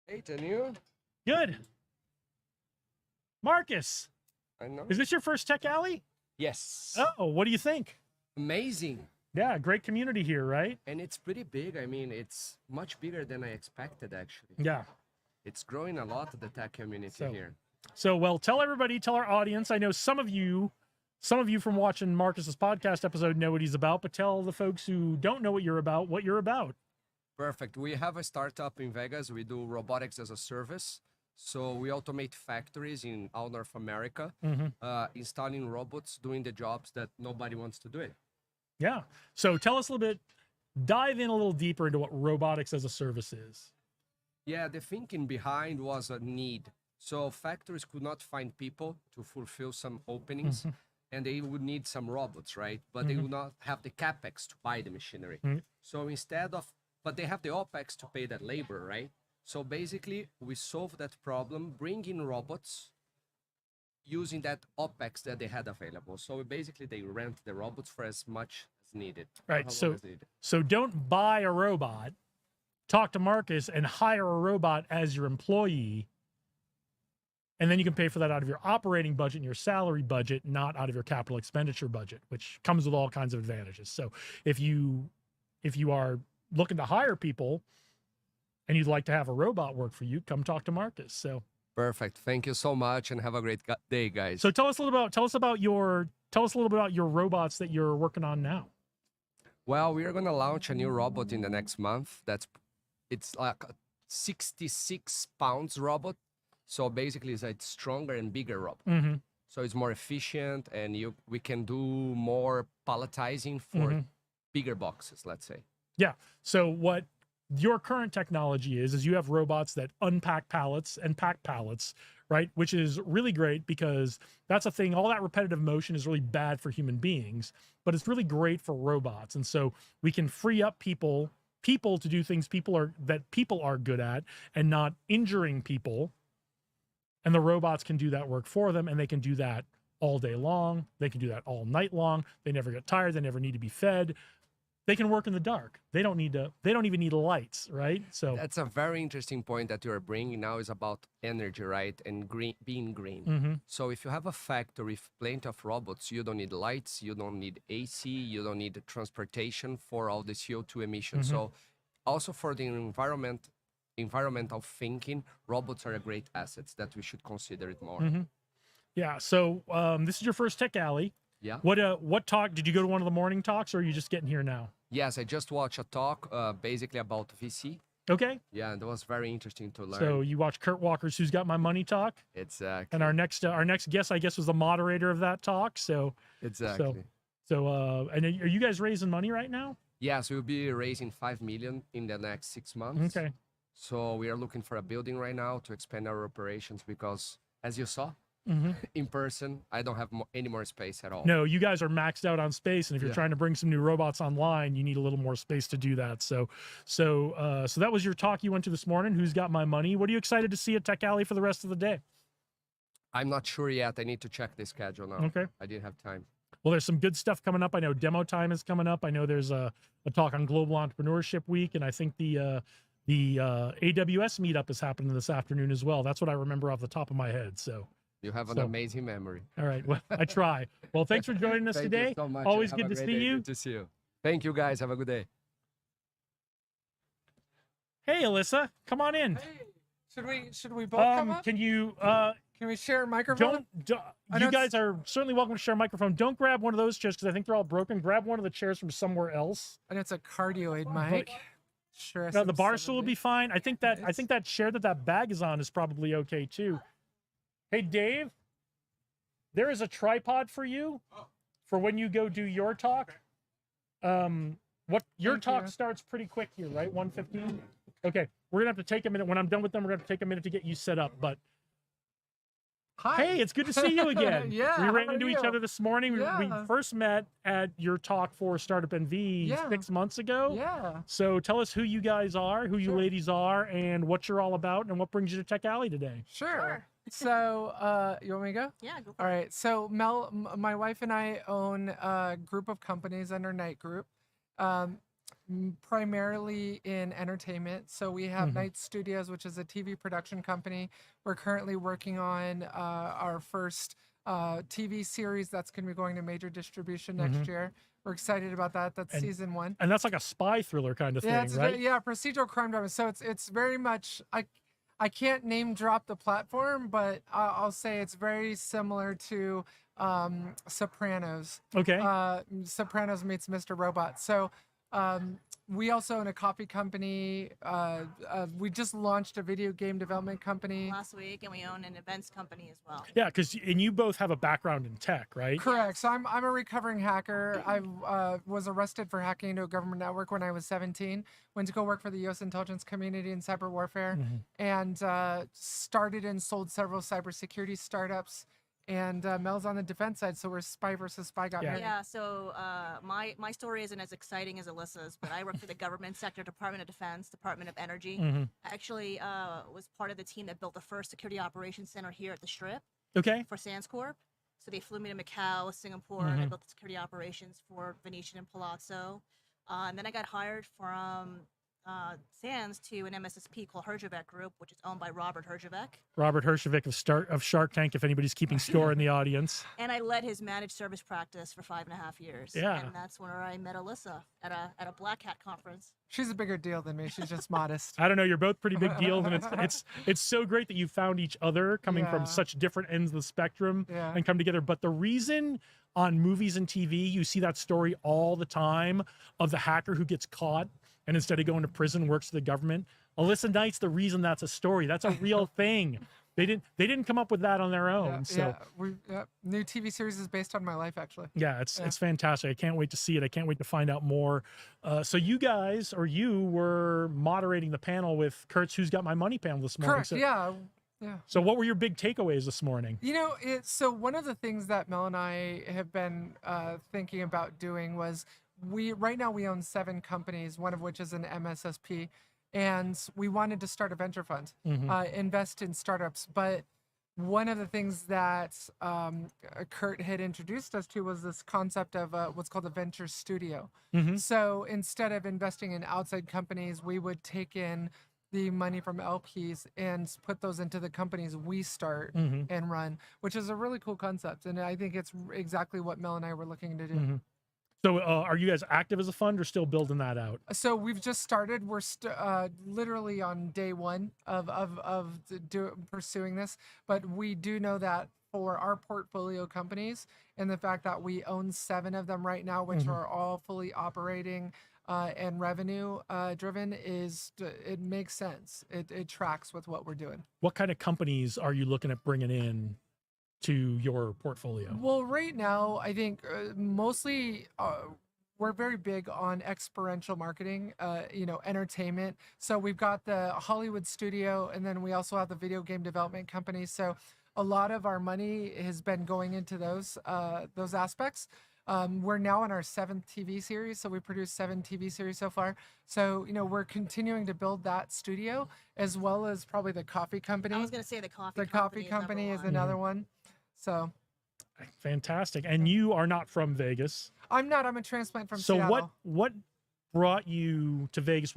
Great, and you? Good. Marcus, I know. is this your first Tech Alley? Yes. Oh, what do you think? Amazing. Yeah, great community here, right? And it's pretty big. I mean, it's much bigger than I expected, actually. Yeah. It's growing a lot, the tech community So- here. So, well, tell everybody, tell our audience. I know some of you from watching Marcus's podcast episode know what he's about, but tell the folks who don't know what you're about. Perfect. We have a startup in Vegas. We do robotics as a service. So we automate factories in all North America, installing robots, doing the jobs that nobody wants to do it. Yeah. So tell us a little bit, dive in a little deeper into what robotics as a service is. Yeah, the thinking behind was a need. So factories could not find people to fulfill some openings, and they would need some robots, right? But they would not have the capex to buy the machinery. So instead of, but they have the opex to pay that labor, right? So basically, we solve that problem, bring in robots using that opex that they had available. So basically, they rent the robots for as much as needed. for Right. how long So, as needed. so don't buy a robot, talk to Marcus and hire a robot as your employee. And then you can pay for that out of your operating budget and your salary budget, not out of your capital expenditure budget, which comes with all kinds of advantages. So if you are looking to hire people and you'd like to have a robot work for you, come talk to Marcus. So Perfect. Thank you so much, and have a great day, guys. so tell us a little about your robots that you're working on now. Well, we are gonna launch a new robot in the next month. It's like a 66 pounds robot. So basically, it's a stronger and bigger robot. Mm-hmm. So it's more efficient, and we can do more palletizing for bigger boxes, let's say. Yeah. So what your current technology is you have robots that unpack pallets and pack pallets, right? Which is really great because that's a thing. All that repetitive motion is really bad for human beings, but it's really great for robots. And so we can free up people to do things people are good at and not injuring people. And the robots can do that work for them, and they can do that all day long. They can do that all night long. They never get tired. They never need to be fed. They can work in the dark. They don't even need lights, right? So That's a very interesting point that you're bringing now is about energy, right? And being green. So if you have a factory with plenty of robots, you don't need lights, you don't need AC, you don't need transportation for all the CO2 emissions. So also for the environmental thinking, robots are a great assets that we should consider it more. yeah. So this is your first Tech Alley. Yeah. What talk did you go to? One of the morning talks, or are you just getting here now? Yes, I just watched a talk basically about VC. Okay. Yeah, and it was very interesting to learn. So you watched Kurt Walker's "Who's Got My Money" talk, Exactly. and our next guest, I guess, was the moderator of that talk. So Exactly. and are you guys raising money right now? Yes, we'll be raising 5 million in the next 6 months. Okay. So we are looking for a building right now to expand our operations because, as you saw, in person, I don't have any more space at all. No, you guys are maxed out on space, and if you're Yeah. trying to bring some new robots online, you need a little more space to do that. So that was your talk you went to this morning. Who's Got My Money? What are you excited to see at Tech Alley for the rest of the day? I'm not sure yet. I need to check the schedule now. Okay. I didn't have time. Well, there's some good stuff coming up. I know Demo Time is coming up. I know there's a talk on Global Entrepreneurship Week, and I think the AWS meetup is happening this afternoon as well. That's what I remember off the top of my head. So, You have an So- amazing memory. all right. Well, I try. Well, thanks for joining us Thank today. you so much. Always Have good a to great see day. you. Good to see you. Thank you, guys. Have a good day. Hey, Alyssa, come on in. Should we both come up? Can you Can we share a microphone? I know you it's- guys are certainly welcome to share a microphone. Don't grab one of those chairs because I think they're all broken. Grab one of the chairs from somewhere else. And it's a cardioid mic. Sure. No, the bar stool will be fine. I think that chair that bag is on is probably okay too. Hey, Dave, there is a tripod for you for when you go do your talk. Your Thank talk you. starts pretty quick here, right? 1:15. Okay, we're gonna have to take a minute. When I'm done with them, we're gonna have to take a minute to get you set up. But Hi. hey, it's good to see you again. Yeah, we how ran are into each you? other this morning. We Yeah. first met at your talk for Startup NV Yeah. 6 months ago. Yeah. So tell us who you guys are, who you Sure. ladies are, and what you're all about, and what brings you to Tech Alley today. Sure. So, you want me to go? Yeah, go for All right. So, my wife and I own a group of companies under Night Group. primarily in entertainment. So we have Night Studios, which is a TV production company. We're currently working on our first TV series that's going to be going to major distribution next year. We're excited about that. That's season 1. And that's like a spy thriller kind of Yeah, thing, right? yeah, procedural crime drama. So it's very much I can't name drop the platform, but I'll say it's very similar to Sopranos. Okay. Sopranos meets Mr. Robot. So we also own a coffee company. We just launched a video game development company. last week, and we own an events company as well. Yeah, and you both have a background in tech, right? Correct. So I'm a recovering hacker. I was arrested for hacking into a government network when I was 17. Went to go work for the U.S. intelligence community in cyber warfare, and started and sold several cybersecurity startups. And Mel's on the defense side, so we're spy versus spy got married. Yeah, so my story isn't as exciting as Alyssa's, but I work for the government sector, Department of Defense, Department of Energy. I actually was part of the team that built the first security operations center here at the Strip Okay. for Sands Corp. So they flew me to Macau, Singapore, and I built the security operations for Venetian and Palazzo. And then I got hired from Sands to an MSSP called Herjavec Group, which is owned by Robert Herjavec. Robert Herjavec of Shark Tank, if anybody's keeping score in the audience. And I led his managed service practice for 5.5 years. Yeah. And that's where I met Alyssa at a Black Hat conference. She's a bigger deal than me. She's just modest. I don't know. You're both pretty big deals, and it's so great that you found each other coming from Yeah. such different ends of the spectrum Yeah. and come together. But the reason on movies and TV you see that story all the time of the hacker who gets caught and instead of going to prison works for the government. Alyssa Knight's the reason that's a story. That's a real thing. They didn't come up with that on their own. New TV series is based on my life, actually. Yeah, it's fantastic. I can't wait to see it. I can't wait to find out more. So you guys, or you, were moderating the panel with Kurt's Who's Got My Money panel this morning. Correct. So, Yeah. So what were your big takeaways this morning? You know, so one of the things that Mel and I have been thinking about doing was right now we own 7 companies, one of which is an MSSP, and we wanted to start a venture fund, invest in startups. But one of the things that Kurt had introduced us to was this concept of what's called a venture studio. So instead of investing in outside companies, we would take in the money from LPs and put those into the companies we start and run, which is a really cool concept. And I think it's exactly what Mel and I were looking to do. So are you guys active as a fund or still building that out? So we've just started. We're literally on day 1 of pursuing this, but we do know that for our portfolio companies and the fact that we own 7 of them right now, which are all fully operating and revenue driven, it makes sense. It tracks with what we're doing. What kind of companies are you looking at bringing in to your portfolio? Well, right now, I think mostly we're very big on experiential marketing, entertainment. So we've got the Hollywood studio, and then we also have the video game development company. So a lot of our money has been going into those aspects. We're now on our 7th TV series, so we produced 7 TV series so far. So, we're continuing to build that studio, as well as probably the coffee company. I was going to say the coffee The company. coffee company is number one. another one. So Fantastic. And you are not from Vegas. I'm not. I'm a transplant from So Seattle. what brought you to Vegas?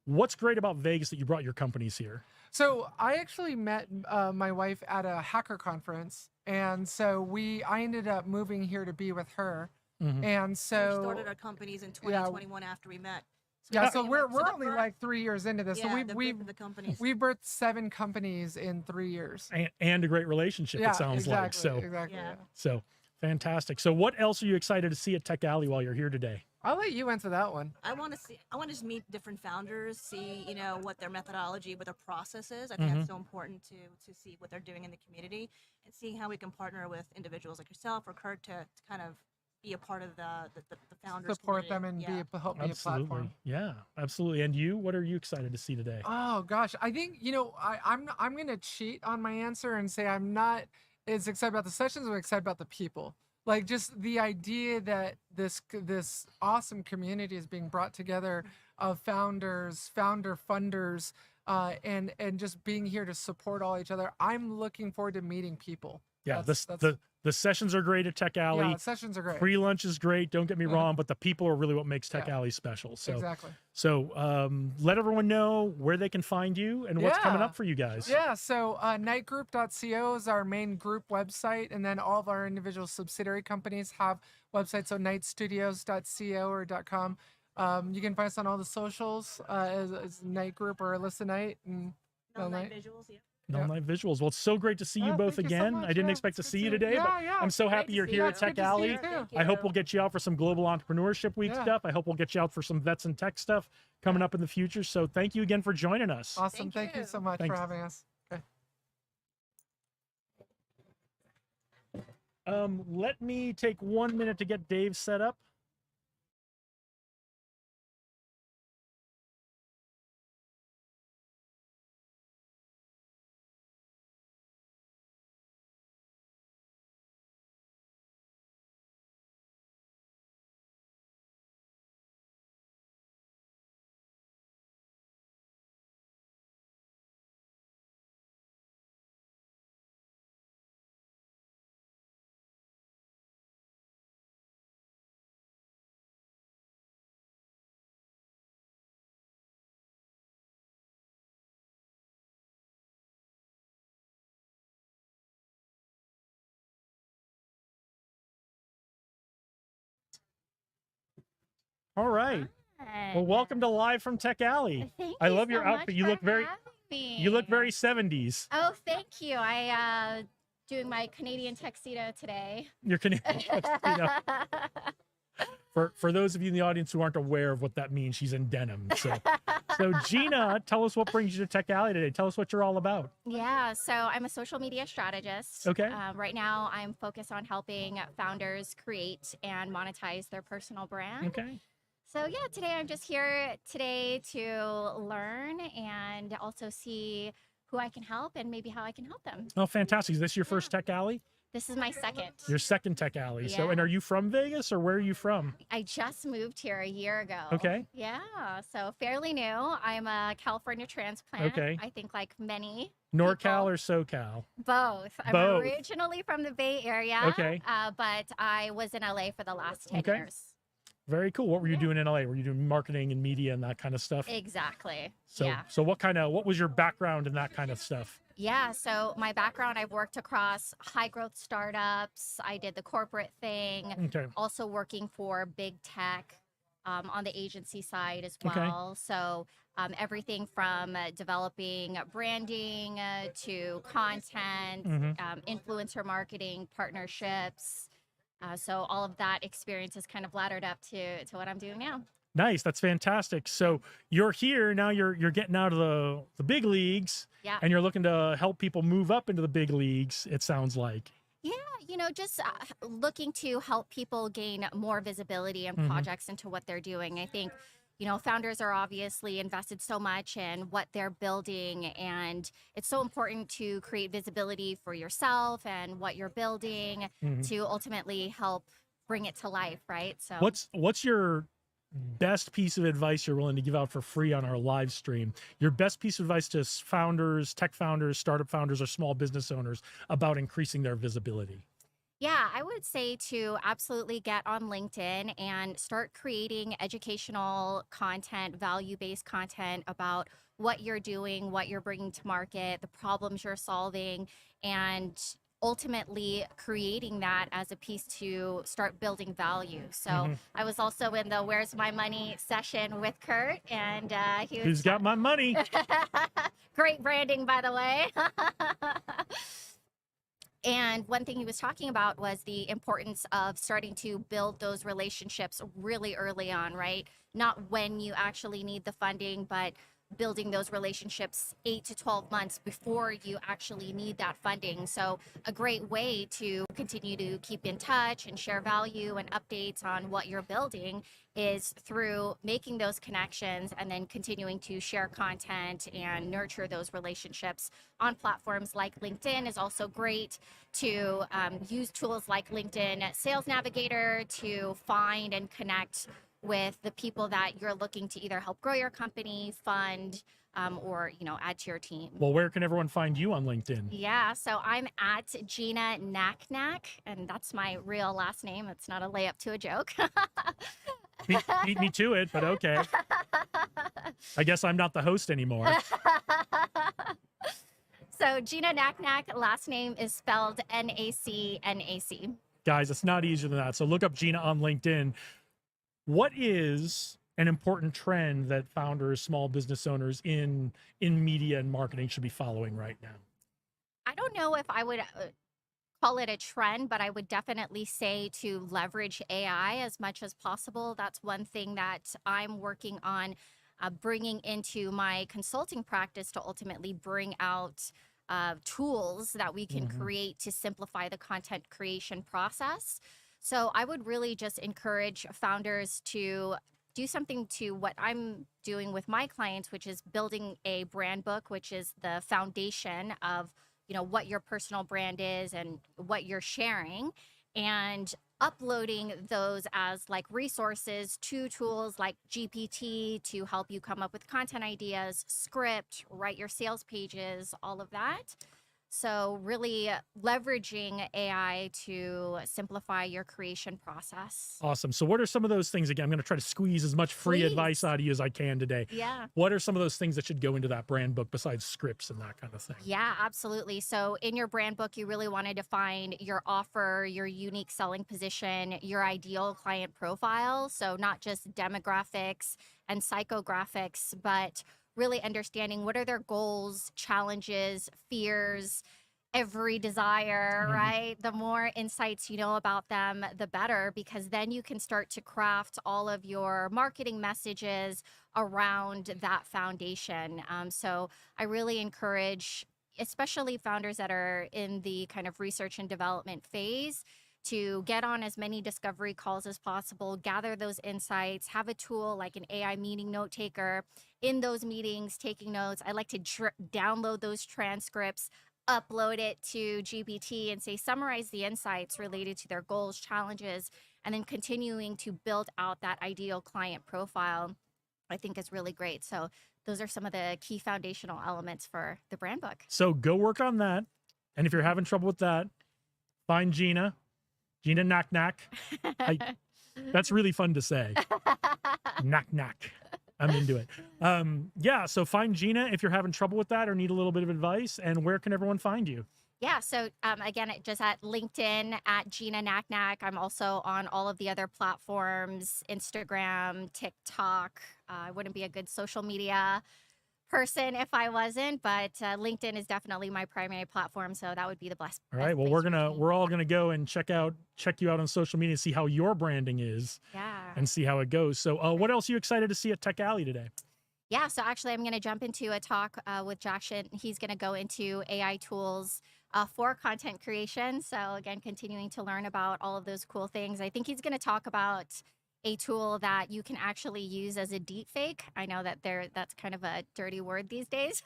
What's great about Vegas that you brought your companies here? So I actually met my wife at a hacker conference, and so I ended up moving here to be with her. And We so started our companies in 2021 after we met. yeah, so we we're went- the only birth- like 3 years into this. yeah, so the we've birth of the companies. we've birthed 7 companies in 3 years. And a great relationship, Yeah, it sounds like. exactly. Yeah. So fantastic. So what else are you excited to see at Tech Alley while you're here today? I'll let you answer that one. I want to just meet different founders, see, what their methodology, what their process is. I think that's so important to see what they're doing in the community and seeing how we can partner with individuals like yourself or Kurt to kind of be a part of the founders. Support them community. and Yeah. help be a platform. Yeah, absolutely. And you, what are you excited to see today? Oh gosh, I think I'm gonna cheat on my answer and say I'm not as excited about the sessions. I'm excited about the people. Like just the idea that this awesome community is being brought together of founders, funders, and just being here to support all each other. I'm looking forward to meeting people. Yeah, That's- the sessions are great at Tech Alley. Yeah, sessions are great. Free lunch is great. Don't get me Yeah. wrong, but the people are really what makes Tech Yeah. Alley special. So, Exactly. let everyone know where they can find you and what's coming Yeah. up for you guys. Yeah, so nightgroup.co is our main group website, and then all of our individual subsidiary companies have websites. So nightstudios.co or .com. You can find us on all the socials as Night Group or Alyssa Night. And No Night. night visuals. Yeah. No Yeah. Night Visuals. Well, it's so great to see you both thank you so again. much. I didn't Yeah, expect to it's good see you to- today, yeah, but yeah. I'm so Great happy to you're see here you. at It's Tech good to see Alley. you too. Thank I hope you. we'll get you out for some global entrepreneurship week Yeah. stuff. I hope we'll get you out for some vets and tech stuff coming up in the future. So thank you again for joining us. Awesome. Thank Thank you you. so much Thanks. for having us. Okay. Let me take 1 minute to get Dave set up. All right. Well, welcome to Live from Tech Alley. Thank I you love your so much outfit. You for look very having me. you look very 70s. Oh, thank you. I doing my Canadian tuxedo today. You're Canadian. For those of you in the audience who aren't aware of what that means, she's in denim. So Gina, tell us what brings you to Tech Alley today. Tell us what you're all about. Yeah, so I'm a social media strategist. Okay. Right now, I'm focused on helping founders create and monetize their personal brand. Okay. So yeah, today I'm just here today to learn and also see who I can help and maybe how I can help them. Oh, fantastic. Is this your first Tech Alley? This is my second. Your second Tech Alley. So, and Yeah. are you from Vegas or where are you from? I just moved here a year ago. Okay. Yeah, so fairly new. I'm a California transplant. Okay. I think like many. NorCal people. or SoCal? Both. I'm Both. originally from the Bay Area. Okay. But I was in LA for the last 10 Okay. years. Very cool. What were you Yeah. doing in LA? Were you doing marketing and media and that kind of stuff? Exactly. So, yeah. so what was your background in that kind of stuff? Yeah. So my background, I've worked across high growth startups. I did the corporate thing, Okay. also working for big tech on the agency side as Okay. well. So everything from developing branding to content, Mhm. influencer marketing, partnerships. So all of that experience has kind of laddered up to what I'm doing now. Nice. That's fantastic. So you're here now. You're getting out of the big leagues, Yeah. and you're looking to help people move up into the big leagues. It sounds like. Yeah, just looking to help people gain more visibility and Mhm. projects into what they're doing. I think, founders are obviously invested so much in what they're building, and it's so important to create visibility for yourself and what you're building Mhm. to ultimately help bring it to life, right? So What's your best piece of advice you're willing to give out for free on our live stream? Your best piece of advice to founders, tech founders, startup founders, or small business owners about increasing their visibility? Yeah, I would say to absolutely get on LinkedIn and start creating educational content, value-based content about what you're doing, what you're bringing to market, the problems you're solving, and ultimately creating that as a piece to start building value. So Mhm. I was also in the Where's My Money session with Kurt, and he was Who's got my money? great branding, by the way. And one thing he was talking about was the importance of starting to build those relationships really early on, right? Not when you actually need the funding, but building those relationships 8 to 12 months before you actually need that funding. So a great way to continue to keep in touch and share value and updates on what you're building is through making those connections and then continuing to share content and nurture those relationships on platforms like LinkedIn is also great to use tools like LinkedIn Sales Navigator to find and connect with the people that you're looking to either help grow your company, fund, or, add to your team. Well, where can everyone find you on LinkedIn? Yeah, so I'm at Gina Naknak, and that's my real last name. It's not a layup to a joke. Beat me to it, but okay. I guess I'm not the host anymore. So Gina Naknak, last name is spelled Nacnac. Guys, it's not easier than that. So look up Gina on LinkedIn. What is an important trend that founders, small business owners in media and marketing should be following right now? I don't know if I would call it a trend, but I would definitely say to leverage AI as much as possible. That's one thing that I'm working on bringing into my consulting practice to ultimately bring out tools that we can create to simplify the content creation process. So I would really just encourage founders to do something to what I'm doing with my clients, which is building a brand book, which is the foundation of what your personal brand is and what you're sharing, and uploading those as like resources to tools like GPT to help you come up with content ideas, script, write your sales pages, all of that. So really leveraging AI to simplify your creation process. Awesome. So what are some of those things? Again, I'm going to try to squeeze as much free Please. advice out of you as I can today. Yeah. What are some of those things that should go into that brand book besides scripts and that kind of thing? Yeah, absolutely. So in your brand book, you really want to define your offer, your unique selling position, your ideal client profile. So not just demographics and psychographics, but really understanding what are their goals, challenges, fears, every desire, right? The more insights you know about them, the better, because then you can start to craft all of your marketing messages around that foundation. So I really encourage, especially founders that are in the kind of research and development phase, to get on as many discovery calls as possible, gather those insights, have a tool like an AI meeting note taker in those meetings, taking notes. I like to download those transcripts, upload it to GPT and say, summarize the insights related to their goals, challenges, and then continuing to build out that ideal client profile, I think is really great. So those are some of the key foundational elements for the brand book. So go work on that. And if you're having trouble with that, find Gina Naknak. That's really fun to say. Naknak. I'm into it. Yeah, so find Gina if you're having trouble with that or need a little bit of advice. And where can everyone find you? Yeah, so again, just at LinkedIn at Gina Naknak. I'm also on all of the other platforms, Instagram, TikTok. I wouldn't be a good social media person if I wasn't, but LinkedIn is definitely my primary platform, so that would be the best. All right. Well, we're all gonna go and check you out on social media and see how your branding is. Yeah. And see how it goes. So, what else are you excited to see at Tech Alley today? Yeah. So actually, I'm going to jump into a talk with Jackson. He's going to go into AI tools for content creation. So again, continuing to learn about all of those cool things. I think he's going to talk about a tool that you can actually use as a deep fake. I know that that's kind of a dirty word these days.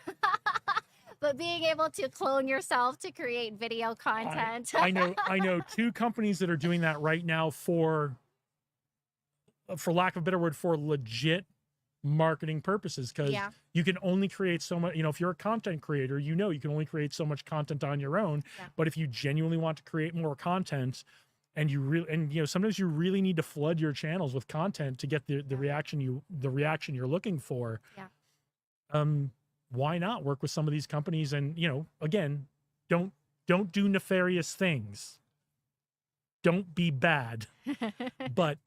But being able to clone yourself to create video content. I know two companies that are doing that right now for lack of a better word, for legit marketing purposes, because you can only create so much. If you're a content creator, you can only create so much content on your own. But if you genuinely want to create more content, and sometimes you really need to flood your channels with content to get the reaction you're looking for. Why not work with some of these companies? And again, don't do nefarious things. Don't be bad. But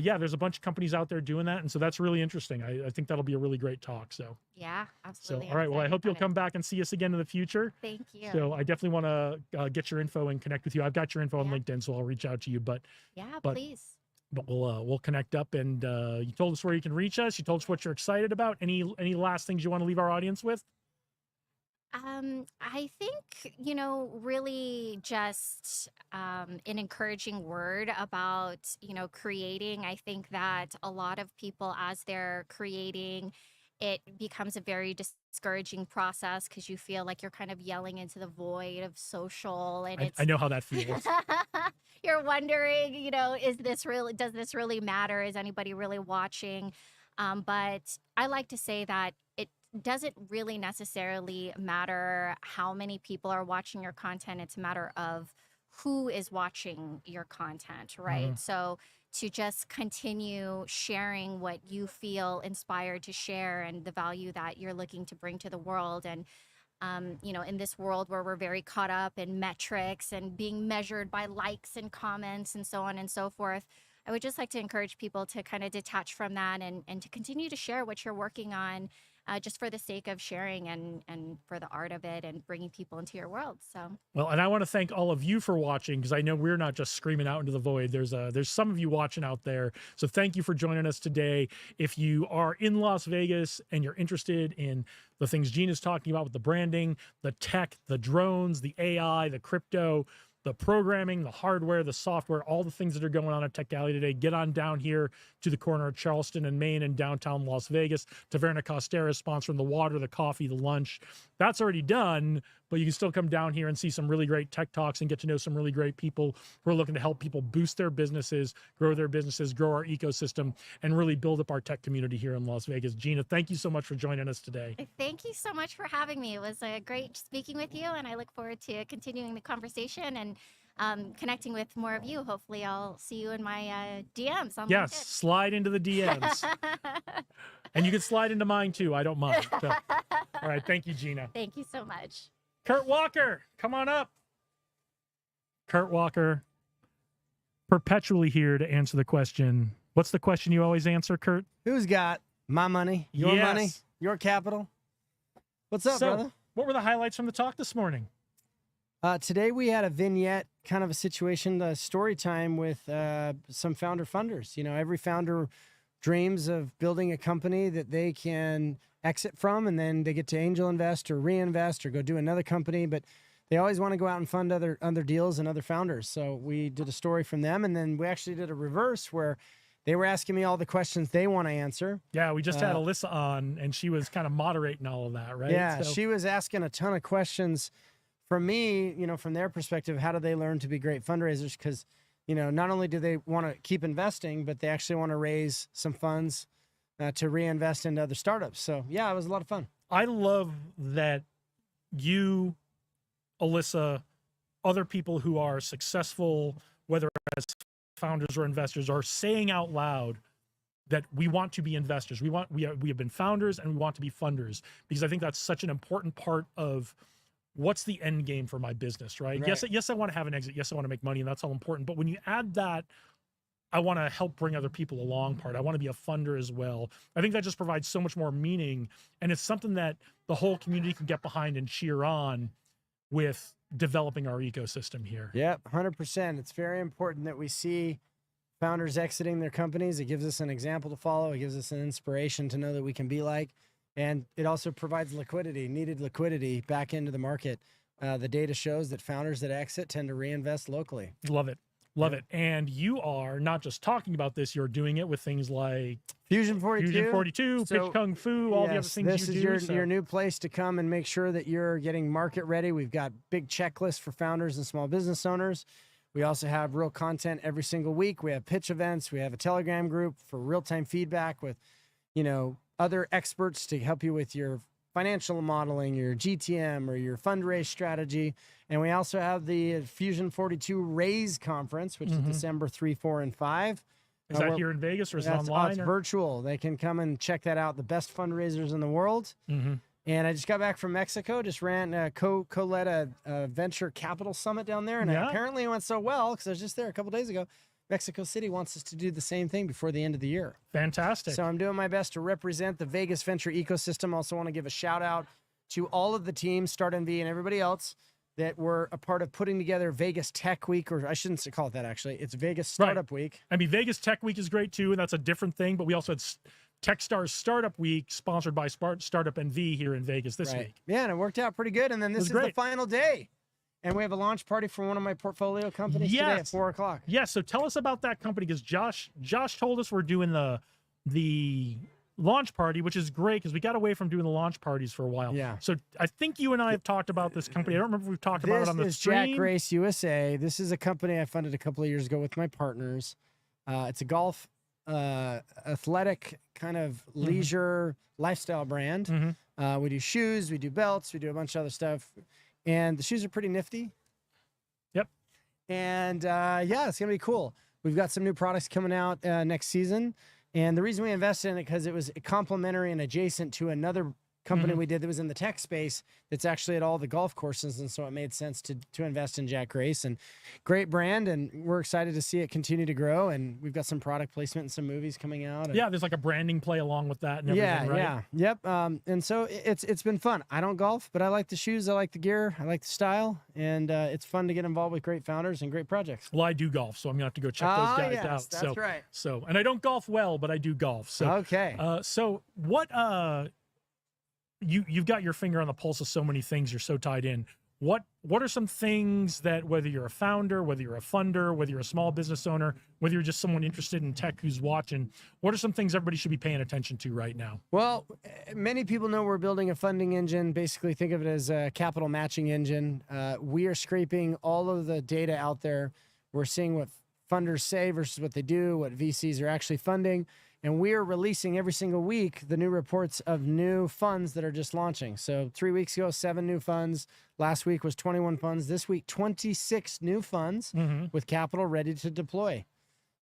yeah, there's a bunch of companies out there doing that, and so that's really interesting. I think that'll be a really great talk. So yeah, absolutely. So all right, well, I hope you'll come back and see us again in the future. Thank you. So I definitely want to get your info and connect with you. I've got your info on LinkedIn, so I'll reach out to you. But please. But we'll connect up. And you told us where you can reach us. You told us what you're excited about. Any last things you want to leave our audience with? I think, really just an encouraging word about, creating. I think that a lot of people, as they're creating, it becomes a very discouraging process because you feel like you're kind of yelling into the void of social. And I know how that feels. You're wondering, does this really matter? Is anybody really watching? But I like to say that doesn't really necessarily matter how many people are watching your content. It's a matter of who is watching your content, right? So to just continue sharing what you feel inspired to share and the value that you're looking to bring to the world. And you know, in this world where we're very caught up in metrics and being measured by likes and comments and so on and so forth, I would just like to encourage people to kind of detach from that and to continue to share what you're working on, just for the sake of sharing and for the art of it and bringing people into your world. So, Well, and I want to thank all of you for watching, because I know we're not just screaming out into the void. There's some of you watching out there. So thank you for joining us today. If you are in Las Vegas and you're interested in the things Gina's talking about with the branding, the tech, the drones, the AI, the crypto, the programming, the hardware, the software, all the things that are going on at Tech Alley today, get on down here to the corner of Charleston and Main in downtown Las Vegas. Taverna Costera is sponsoring the water, the coffee, the lunch. That's already done, but you can still come down here and see some really great tech talks and get to know some really great people who are looking to help people boost their businesses, grow our ecosystem, and really build up our tech community here in Las Vegas. Gina, thank you so much for joining us today. thank you so much for having me. It was great speaking with you, and I look forward to continuing the conversation and connecting with more of you. Hopefully, I'll see you in my DMs on Yes, LinkedIn. slide into the DMs. And you can slide into mine too. I don't mind. So, all right. Thank you, Gina. Thank you so much. Kurt Walker, come on up. Kurt Walker, perpetually here to answer the question. What's the question you always answer, Kurt? Who's got my money, your money, Yes. your capital? What's up, So, brother? what were the highlights from the talk this morning? Today we had a vignette, kind of a situation, story time with some founder funders. You know, every founder dreams of building a company that they can exit from, and then they get to angel invest or reinvest or go do another company, but they always want to go out and fund other deals and other founders. So we did a story from them, and then we actually did a reverse where they were asking me all the questions they want to answer. Yeah, we just had Alyssa on, and she was kind of moderating all of that, right? Yeah, So- she was asking a ton of questions from me, you know, from their perspective. How do they learn to be great fundraisers? Because, you know, not only do they want to keep investing, but they actually want to raise some funds to reinvest into other startups. So, yeah, it was a lot of fun. I love that you, Alyssa, other people who are successful, whether as founders or investors, are saying out loud that we want to be investors. We have been founders and we want to be funders, because I think that's such an important part of what's the end game for my business, right? Right. Yes, I want to have an exit. Yes, I want to make money, and that's all important. But when you add that, I want to help bring other people along part. I want to be a funder as well. I think that just provides so much more meaning, and it's something that the whole community can get behind and cheer on with developing our ecosystem here. Yep, 100%. It's very important that we see founders exiting their companies. It gives us an example to follow. It gives us an inspiration to know that we can be like. And it also provides liquidity, needed liquidity back into the market. The data shows that founders that exit tend to reinvest locally. Love it. Love it. And you are not just talking about this, you're doing it with things like Fusion 42. Fusion 42, So, Pitch Kung Fu, all the other yes, things this you is do. your, so- your new place to come and make sure that you're getting market ready. We've got big checklists for founders and small business owners. We also have real content every single week. We have pitch events. We have a Telegram group for real-time feedback with, you know, other experts to help you with your financial modeling, your GTM, or your fundraise strategy. And we also have the Fusion 42 Raise Conference, which is December 3, 4, and 5. Is that we're- here in Vegas or is it That's online? it's or- virtual. They can come and check that out. The best fundraisers in the world. Mhm. And I just got back from Mexico. Just ran co-led a venture capital summit down there, and Yeah. apparently it went so well because I was just there a couple days ago. Mexico City wants us to do the same thing before the end of the year. Fantastic. So I'm doing my best to represent the Vegas venture ecosystem. Also want to give a shout out to all of the teams, Start NV and everybody else that were a part of putting together Vegas Tech Week, or I shouldn't call it that actually. It's Vegas Right. Startup Week. I mean, Vegas Tech Week is great too, and that's a different thing. But we also had Techstars Startup Week, sponsored by Startup NV here in Vegas this week. Yeah, and it worked out pretty good. And then this was is the great. final day. And we have a launch party for one of my portfolio companies today at Yes. 4 o'clock. Yeah, so tell us about that company, because Josh told us we're doing the launch party, which is great because we got away from doing the launch parties for a while. Yeah. So I think you and I have talked about this company. I don't remember if we've talked about This it on the is stream. Jack Race USA. This is a company I funded a couple of years ago with my partners. It's a golf athletic kind of leisure lifestyle brand. We do shoes, we do belts, we do a bunch of other stuff. And the shoes are pretty nifty. Yep. And yeah, it's going to be cool. We've got some new products coming out next season. And the reason we invested in it, because it was complementary and adjacent to another company we did that was in the tech space that's actually at all the golf courses. And so it made sense to invest in Jack Grace, and great brand. And we're excited to see it continue to grow. And we've got some product placement and some movies coming out. And Yeah, there's like a branding play along with that and everything, right? Yep. And so it's been fun. I don't golf, but I like the shoes. I like the gear. I like the style. And it's fun to get involved with great founders and great projects. Well, I do golf, so I'm gonna have to go check those guys yes, out. that's right. So, and I don't golf well, but I do golf. So, Okay. so what? You've got your finger on the pulse of so many things. You're so tied in. What are some things that, whether you're a founder, whether you're a funder, whether you're a small business owner, whether you're just someone interested in tech who's watching, what are some things everybody should be paying attention to right now? Well, many people know we're building a funding engine. Basically, think of it as a capital matching engine. We are scraping all of the data out there. We're seeing what funders say versus what they do, what VCs are actually funding. And we are releasing every single week the new reports of new funds that are just launching. So 3 weeks ago, 7 new funds. Last week was 21 funds. This week, 26 new funds with capital ready to deploy.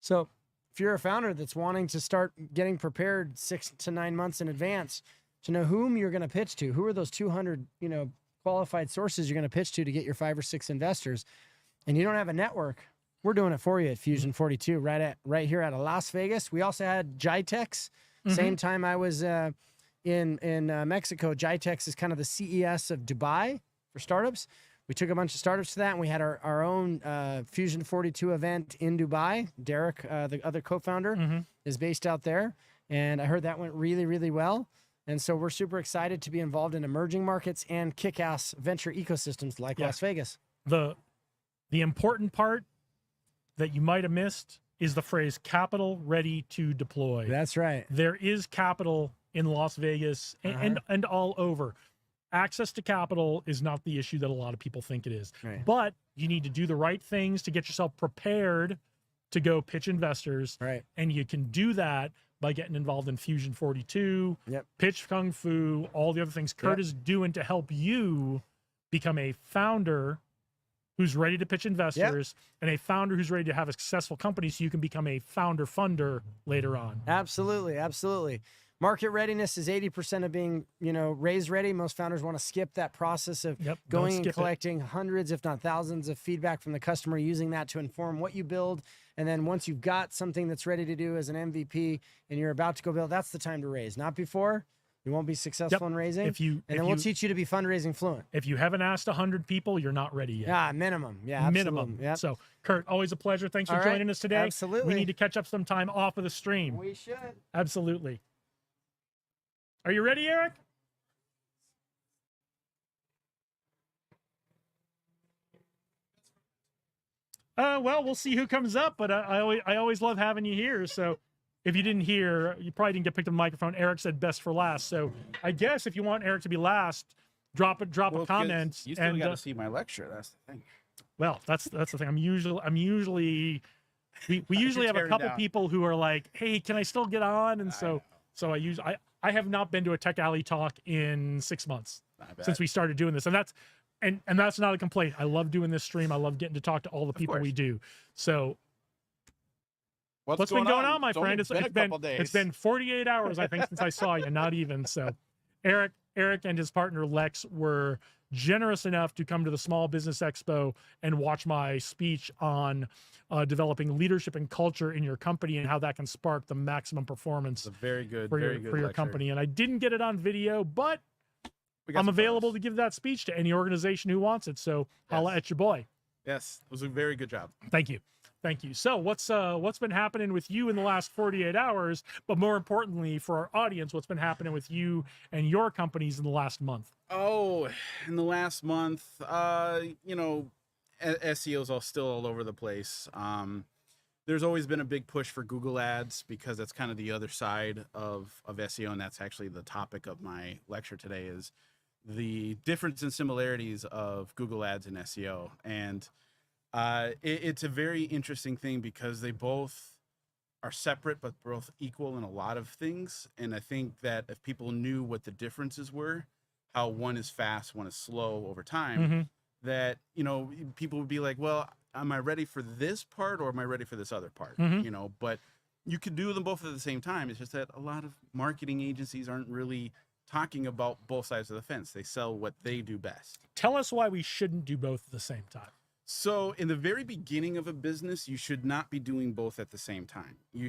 So if you're a founder that's wanting to start getting prepared 6 to 9 months in advance to know whom you're going to pitch to, who are those 200, qualified sources you're going to pitch to get your 5 or 6 investors, and you don't have a network, we're doing it for you at Fusion 42, right here out of Las Vegas. We also had GITEX. Same time I was in Mexico. GITEX is kind of the CES of Dubai for startups. We took a bunch of startups to that, and we had our own Fusion 42 event in Dubai. Derek, the other co-founder, is based out there, and I heard that went really, really well. And so we're super excited to be involved in emerging markets and kick-ass venture ecosystems like Las Vegas. The important part that you might have missed is the phrase capital ready to deploy. That's right. There is capital in Las Vegas and all over. Access to capital is not the issue that a lot of people think it is. Right. But you need to do the right things to get yourself prepared to go pitch investors. Right. And you can do that by getting involved in Fusion 42, Pitch Kung Fu, all the other things Kurt is doing to help you become a founder who's ready to pitch investors and a founder who's ready to have a successful company so you can become a founder funder later on. Absolutely. Absolutely. Market readiness is 80% of being, raise ready. Most founders want to skip that process of going and collecting hundreds, if not thousands, of feedback from the customer, using that to inform what you build. And then once you've got something that's ready to do as an MVP and you're about to go build, that's the time to raise, not before. You won't be successful in raising. We'll teach you to be fundraising fluent. If you haven't asked 100 people, you're not ready yet. Minimum. Yeah, absolutely. Minimum. Yep. So, Kurt, always a pleasure. Thanks for joining us today. Absolutely. We need to catch up sometime off of the stream. We should. Absolutely. Are you ready, Eric? Well, we'll see who comes up, but I always love having you here. So if you didn't hear, you probably didn't get picked up the microphone. Eric said best for last. So I guess if you want Eric to be last, drop a comment. You still got to see my lecture. That's the thing. Well, that's the thing. We usually have a couple people who are like, hey, can I still get on? And so I have not been to a Tech Alley talk in 6 months since we started doing this. And that's not a complaint. I love doing this stream. I love getting to talk to all the people we do. So what's been going on, my friend? It's been 48 hours, I think, since I saw you. Not even. So Eric and his partner Lex were generous enough to come to the Small Business Expo and watch my speech on developing leadership and culture in your company and how that can spark the maximum performance very good for your company. And I didn't get it on video, but I'm available to give that speech to any organization who wants it. So holla at your boy. Yes, it was a very good job. Thank you. So what's been happening with you in the last 48 hours, but more importantly for our audience, what's been happening with you and your companies in the last month? Oh, in the last month, SEO's still all over the place. There's always been a big push for Google Ads because that's kind of the other side of SEO, and that's actually the topic of my lecture today is the difference and similarities of Google Ads and SEO. And it's a very interesting thing because they both are separate but both equal in a lot of things. And I think that if people knew what the differences were, how one is fast, one is slow over time, Mm-hmm. that, you know, people would be like, well, am I ready for this part or am I ready for this other part? Mhm. You know, but you could do them both at the same time. It's just that a lot of marketing agencies aren't really talking about both sides of the fence. They sell what they do best. Tell us why we shouldn't do both at the same time. So in the very beginning of a business, you should not be doing both at the same time. You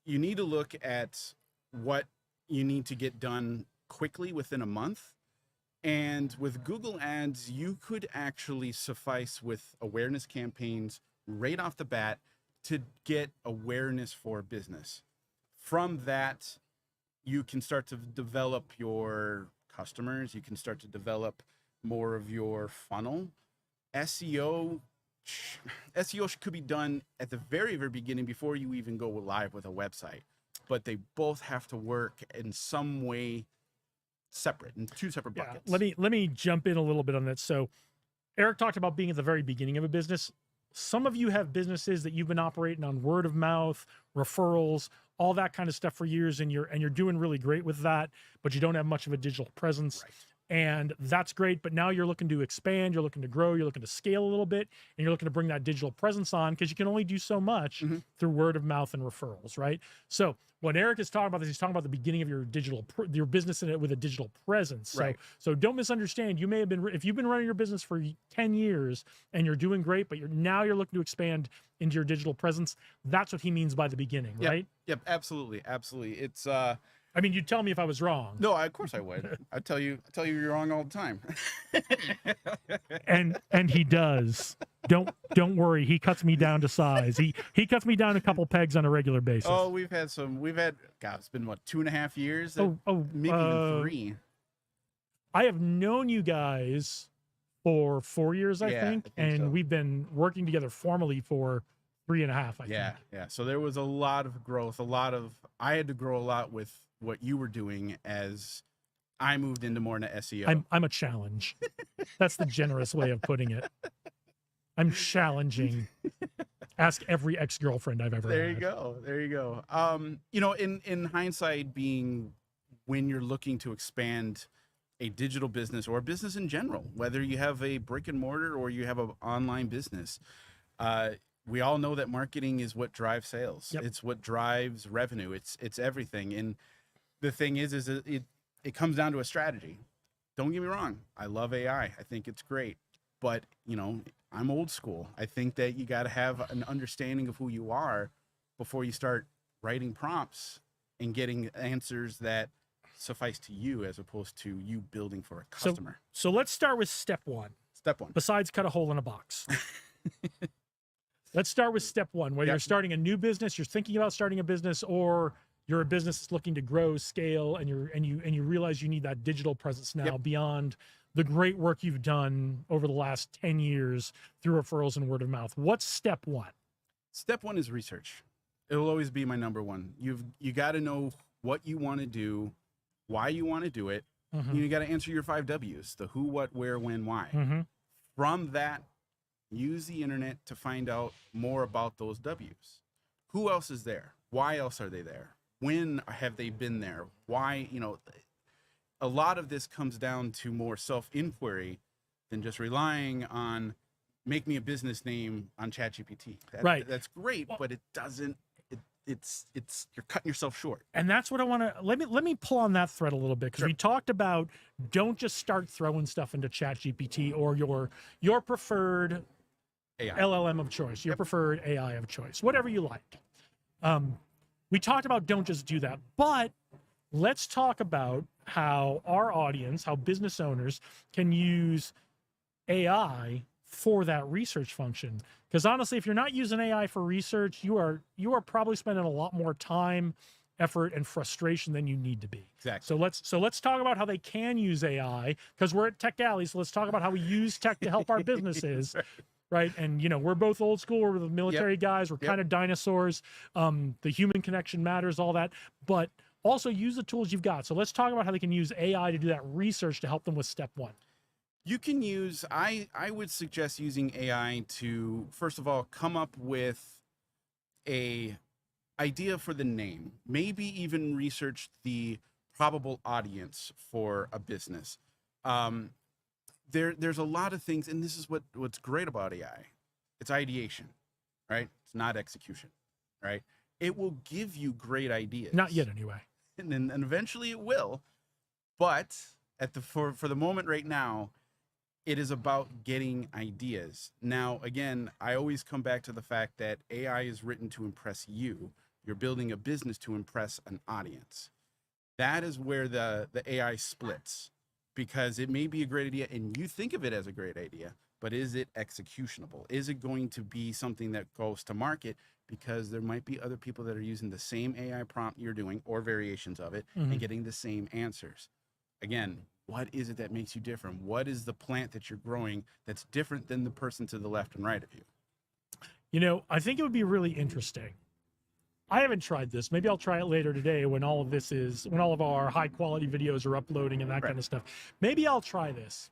need to look at what you need to get done quickly within a month. And with Google Ads, you could actually suffice with awareness campaigns right off the bat to get awareness for business. From that, you can start to develop your customers. You can start to develop more of your funnel. SEO could be done at the very, very beginning before you even go live with a website, but they both have to work in some way separate, in two separate Yeah, buckets. let me jump in a little bit on that. So Eric talked about being at the very beginning of a business. Some of you have businesses that you've been operating on word of mouth, referrals, all that kind of stuff for years, and you're doing really great with that, but you don't have much of a digital presence. Right. And that's great, but now you're looking to expand, you're looking to grow, you're looking to scale a little bit, and you're looking to bring that digital presence on because you can only do so much Mhm. through word of mouth and referrals, right? So when Eric is talking about this, he's talking about the beginning of your your business in it with a digital presence. So Right. so don't misunderstand. You may have been, if you've been running your business for 10 years and you're doing great, but now you're looking to expand into your digital presence. That's what he means by the beginning, Yep. right? Yep, absolutely, absolutely. It's I mean, you'd tell me if I was wrong. no, of course I would. I tell you you're wrong all the time. And he does. Don't worry. He cuts me down to size. He cuts me down a couple pegs on a regular basis. Oh, we've had God, it's been what, 2.5 years? Maybe even 3. I have known you guys for 4 years, I Yeah, think, I think and so. we've been working together formally for 3.5. I Yeah, think. yeah. So there was a lot of growth, I had to grow a lot with what you were doing as I moved into more into SEO. I'm a challenge. That's the generous way of putting it. I'm challenging. Ask every ex-girlfriend I've ever There had. you go. There you go. You know, in hindsight, being when you're looking to expand a digital business or a business in general, whether you have a brick and mortar or you have an online business, we all know that marketing is what drives sales. Yep. It's what drives revenue. It's everything. And the thing is it comes down to a strategy. Don't get me wrong. I love AI. I think it's great, but you know, I'm old school. I think that you got to have an understanding of who you are before you start writing prompts and getting answers that suffice to you as opposed to you building for a customer. So let's start with step one. Step 1. Besides cut a hole in a box. Let's start with step one. Whether Yep. you're starting a new business, you're thinking about starting a business, or you're a business that's looking to grow, scale, and you realize you need that digital presence now Yep. beyond the great work you've done over the last 10 years through referrals and word of mouth. What's step one? Step 1 is research. It'll always be my number one. You got to know what you want to do, why you want to do it. Mhm. You got to answer your 5 W's: the who, what, where, when, why. Mhm. From that, use the internet to find out more about those W's. Who else is there? Why else are they there? When have they been there? Why, you know, a lot of this comes down to more self-inquiry than just relying on make me a business name on ChatGPT. Right. That's great, but it doesn't, it's you're cutting yourself short. And that's what I want to let me pull on that thread a little bit, because Sure. we talked about don't just start throwing stuff into ChatGPT or your preferred AI. LLM of choice, your preferred AI of choice, whatever you like. We talked about don't just do that, but let's talk about how our audience, how business owners can use AI for that research function. Because honestly, if you're not using AI for research, you are probably spending a lot more time, effort, and frustration than you need to be. Exactly. So let's talk about how they can use AI, because we're at Tech Alley. So let's talk about how we use tech to help our businesses. Right. And, you know, we're both old school. We're the military guys. We're kind of dinosaurs. The human connection matters, all that. But also use the tools you've got. So let's talk about how they can use AI to do that research to help them with step one. You can use, I would suggest using AI to, first of all, come up with a idea for the name, maybe even research the probable audience for a business. There's a lot of things, and this is what's great about AI. It's ideation, right? It's not execution, right? It will give you great ideas. Not yet, anyway. And eventually it will. But for the moment right now, it is about getting ideas. Now, again, I always come back to the fact that AI is written to impress you. You're building a business to impress an audience. That is where the AI splits, because it may be a great idea and you think of it as a great idea, but is it executionable? Is it going to be something that goes to market? Because there might be other people that are using the same AI prompt you're doing or variations of it and getting the same answers. Again, what is it that makes you different? What is the plant that you're growing that's different than the person to the left and right of you? You know, I think it would be really interesting. I haven't tried this. Maybe I'll try it later today when all of our high quality videos are uploading and that kind of stuff. Maybe I'll try this.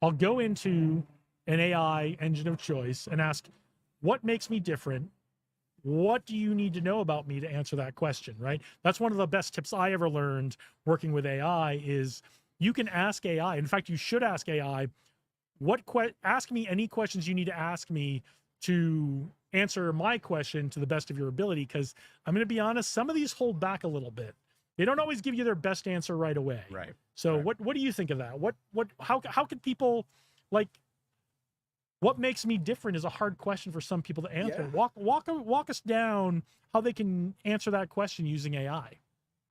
I'll go into an AI engine of choice and ask, what makes me different? What do you need to know about me to answer that question, right? That's one of the best tips I ever learned working with AI is you can ask AI. In fact, you should ask AI, ask me any questions you need to ask me to answer my question to the best of your ability. Because I'm going to be honest, some of these hold back a little bit. They don't always give you their best answer right away. Right. So right. what do you think of that? How could people, like, what makes me different is a hard question for some people to answer. Yeah. Walk us down how they can answer that question using AI.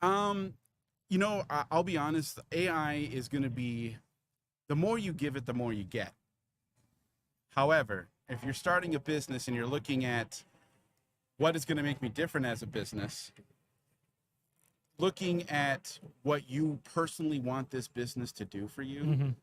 You know, I'll be honest, AI is going to be, the more you give it, the more you get. However, if you're starting a business and you're looking at what is going to make me different as a business, looking at what you personally want this business to do for you,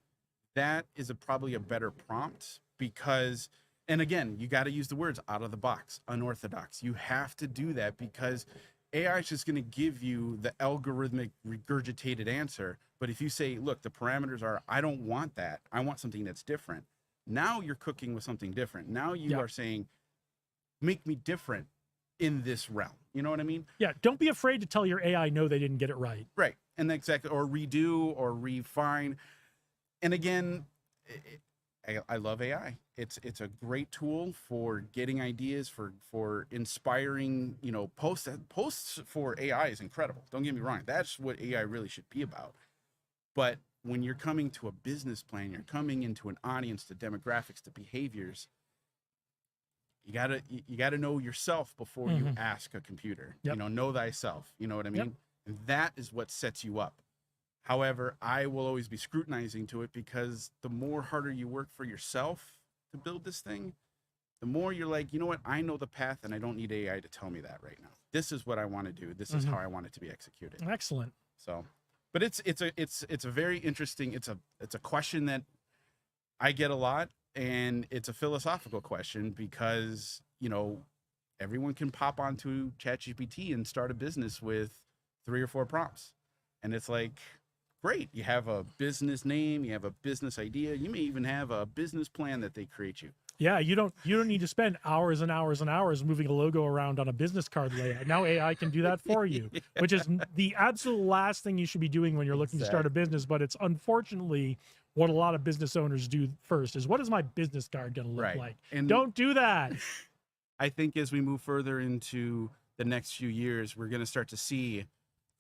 that is probably a better prompt. Because, and again, you got to use the words out of the box, unorthodox. You have to do that because AI is just going to give you the algorithmic regurgitated answer. But if you say, look, the parameters are, I don't want that. I want something that's different. Now you're cooking with something different. Now you are saying, make me different in this realm. You know what I mean? Yeah. Don't be afraid to tell your AI, no, they didn't get it right. Right. And exactly, or redo or refine. And again, I love AI. It's a great tool for getting ideas, for inspiring, you know, posts for AI is incredible. Don't get me wrong. That's what AI really should be about. But when you're coming to a business plan, you're coming into an audience, to demographics, to behaviors, you gotta know yourself before you ask a computer. You know thyself. You know what I mean? And that is what sets you up. However, I will always be scrutinizing to it because the more harder you work for yourself to build this thing, the more you're like, you know what? I know the path and I don't need AI to tell me that right now. This is what I want to do. This is how I want it to be executed. Excellent. So, but it's a very interesting, it's a question that I get a lot, and it's a philosophical question because, you know, everyone can pop onto ChatGPT and start a business with 3 or 4 prompts. And it's like, great. You have a business name, you have a business idea, you may even have a business plan that they create you. Yeah, you don't need to spend hours and hours and hours moving a logo around on a business card layout. Now AI can do that for you, which is the absolute last thing you should be doing when you're looking to start a business. But it's unfortunately what a lot of business owners do first is, what is my business card going to look like? And don't do that. I think as we move further into the next few years, we're going to start to see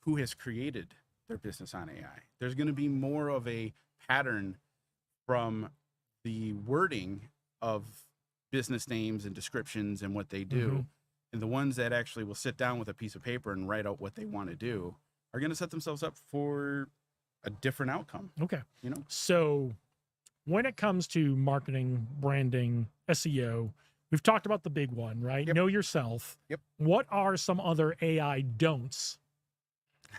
who has created their business on AI. There's going to be more of a pattern from the wording of business names and descriptions and what they do. And the ones that actually will sit down with a piece of paper and write out what they want to do are going to set themselves up for a different outcome. Okay. You know, so when it comes to marketing, branding, SEO, we've talked about the big one, right? Know yourself. What are some other AI don'ts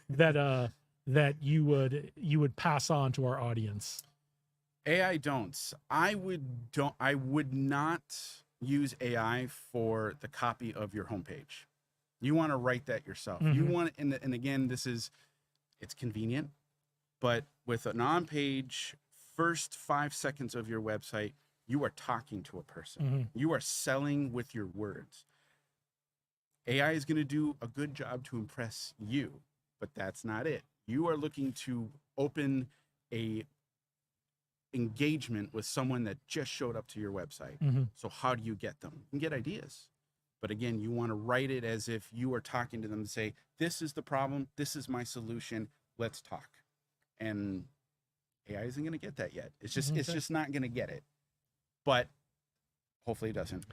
that that you would pass on to our audience? AI don'ts. I would not use AI for the copy of your homepage. You want to write that yourself. You want, and again, it's convenient, but with an on-page first 5 seconds of your website, you are talking to a person. You are selling with your words. AI is going to do a good job to impress you, but that's not it. You are looking to open a engagement with someone that just showed up to your website. So how do you get them? You can get ideas. But again, you want to write it as if you are talking to them and say, this is the problem. This is my solution. Let's talk. And AI isn't going to get that yet. It's just not going to get it. But hopefully it doesn't.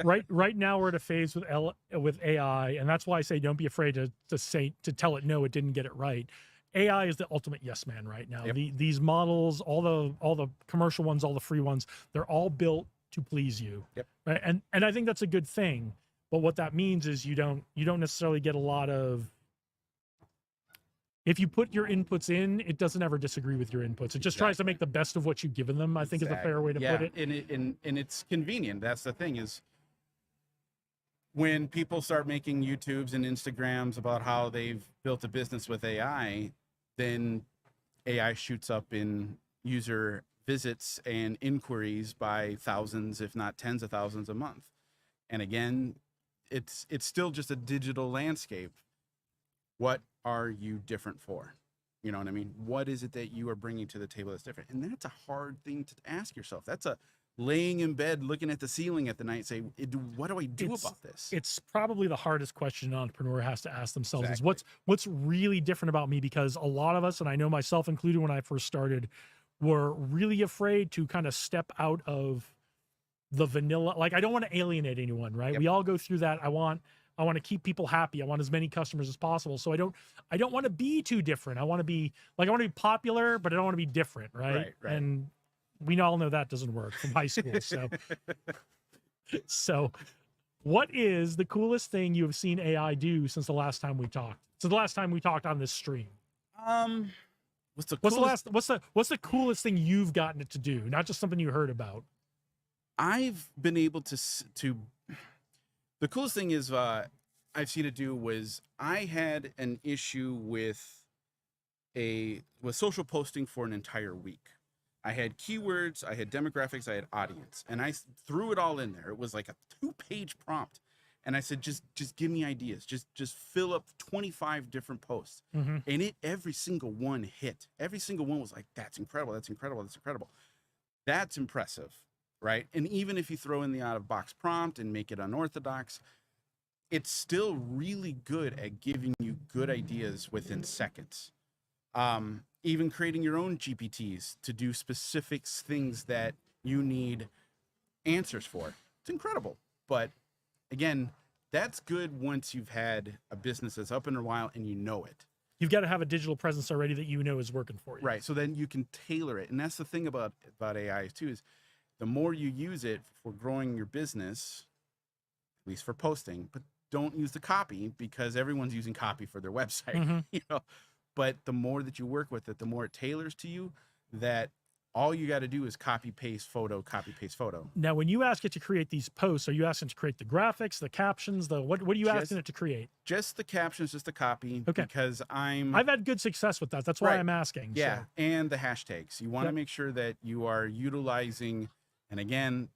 Right now we're at a phase with AI, and that's why I say don't be afraid to tell it no, it didn't get it right. AI is the ultimate yes man right now. Yep. These models, all the commercial ones, all the free ones, they're all built to please you. Yep. Right? And I think that's a good thing. But what that means is you don't necessarily get a lot of. If you put your inputs in, it doesn't ever disagree with your inputs. It just tries to make the best of what you've given them, I think is a fair way to put it. And it's convenient. That's the thing is when people start making YouTubes and Instagrams about how they've built a business with AI, then AI shoots up in user visits and inquiries by thousands, if not tens of thousands a month. And again, it's still just a digital landscape. What are you different for? You know what I mean? What is it that you are bringing to the table that's different? And that's a hard thing to ask yourself. That's a laying in bed, looking at the ceiling at the night, say, what do I do about this? It's probably the hardest question an entrepreneur has to ask themselves Exactly. is what's really different about me? Because a lot of us, and I know myself included when I first started, were really afraid to kind of step out of the vanilla. Like, I don't want to alienate anyone, right? Yep. We all go through that. I want to keep people happy. I want as many customers as possible. So I don't want to be too different. I want to be popular, but I don't want to be different, right? Right. And we all know that doesn't work from high school. So what is the coolest thing you have seen AI do since the last time we talked? So the last time we talked on this stream. What's the coolest thing you've gotten it to do? Not just something you heard about. I've been able to the coolest thing is I've seen it do was I had an issue with social posting for an entire week. I had keywords, I had demographics, I had audience, and I threw it all in there. It was like a 2-page prompt. And I said, just give me ideas. Just fill up 25 different posts. And every single one hit. Every single one was like, that's incredible, that's incredible, that's incredible. That's impressive, right? And even if you throw in the out-of-box prompt and make it unorthodox, it's still really good at giving you good ideas within seconds. Even creating your own GPTs to do specific things that you need answers for. It's incredible. But again, that's good once you've had a business that's up in a while and you know it. You've got to have a digital presence already that you know is working for you. Right. So then you can tailor it. And that's the thing about AI too, is the more you use it for growing your business, at least for posting, but don't use the copy because everyone's using copy for their website, you know. But the more that you work with it, the more it tailors to you, that all you got to do is copy, paste photo. Now, when you ask it to create these posts, are you asking it to create the graphics, the captions, what are you asking it to create? Just the captions, just the copy. Okay. Because I've had good success with that. That's why I'm asking. Yeah. So. And the hashtags. You want to make sure that you are utilizing, and again,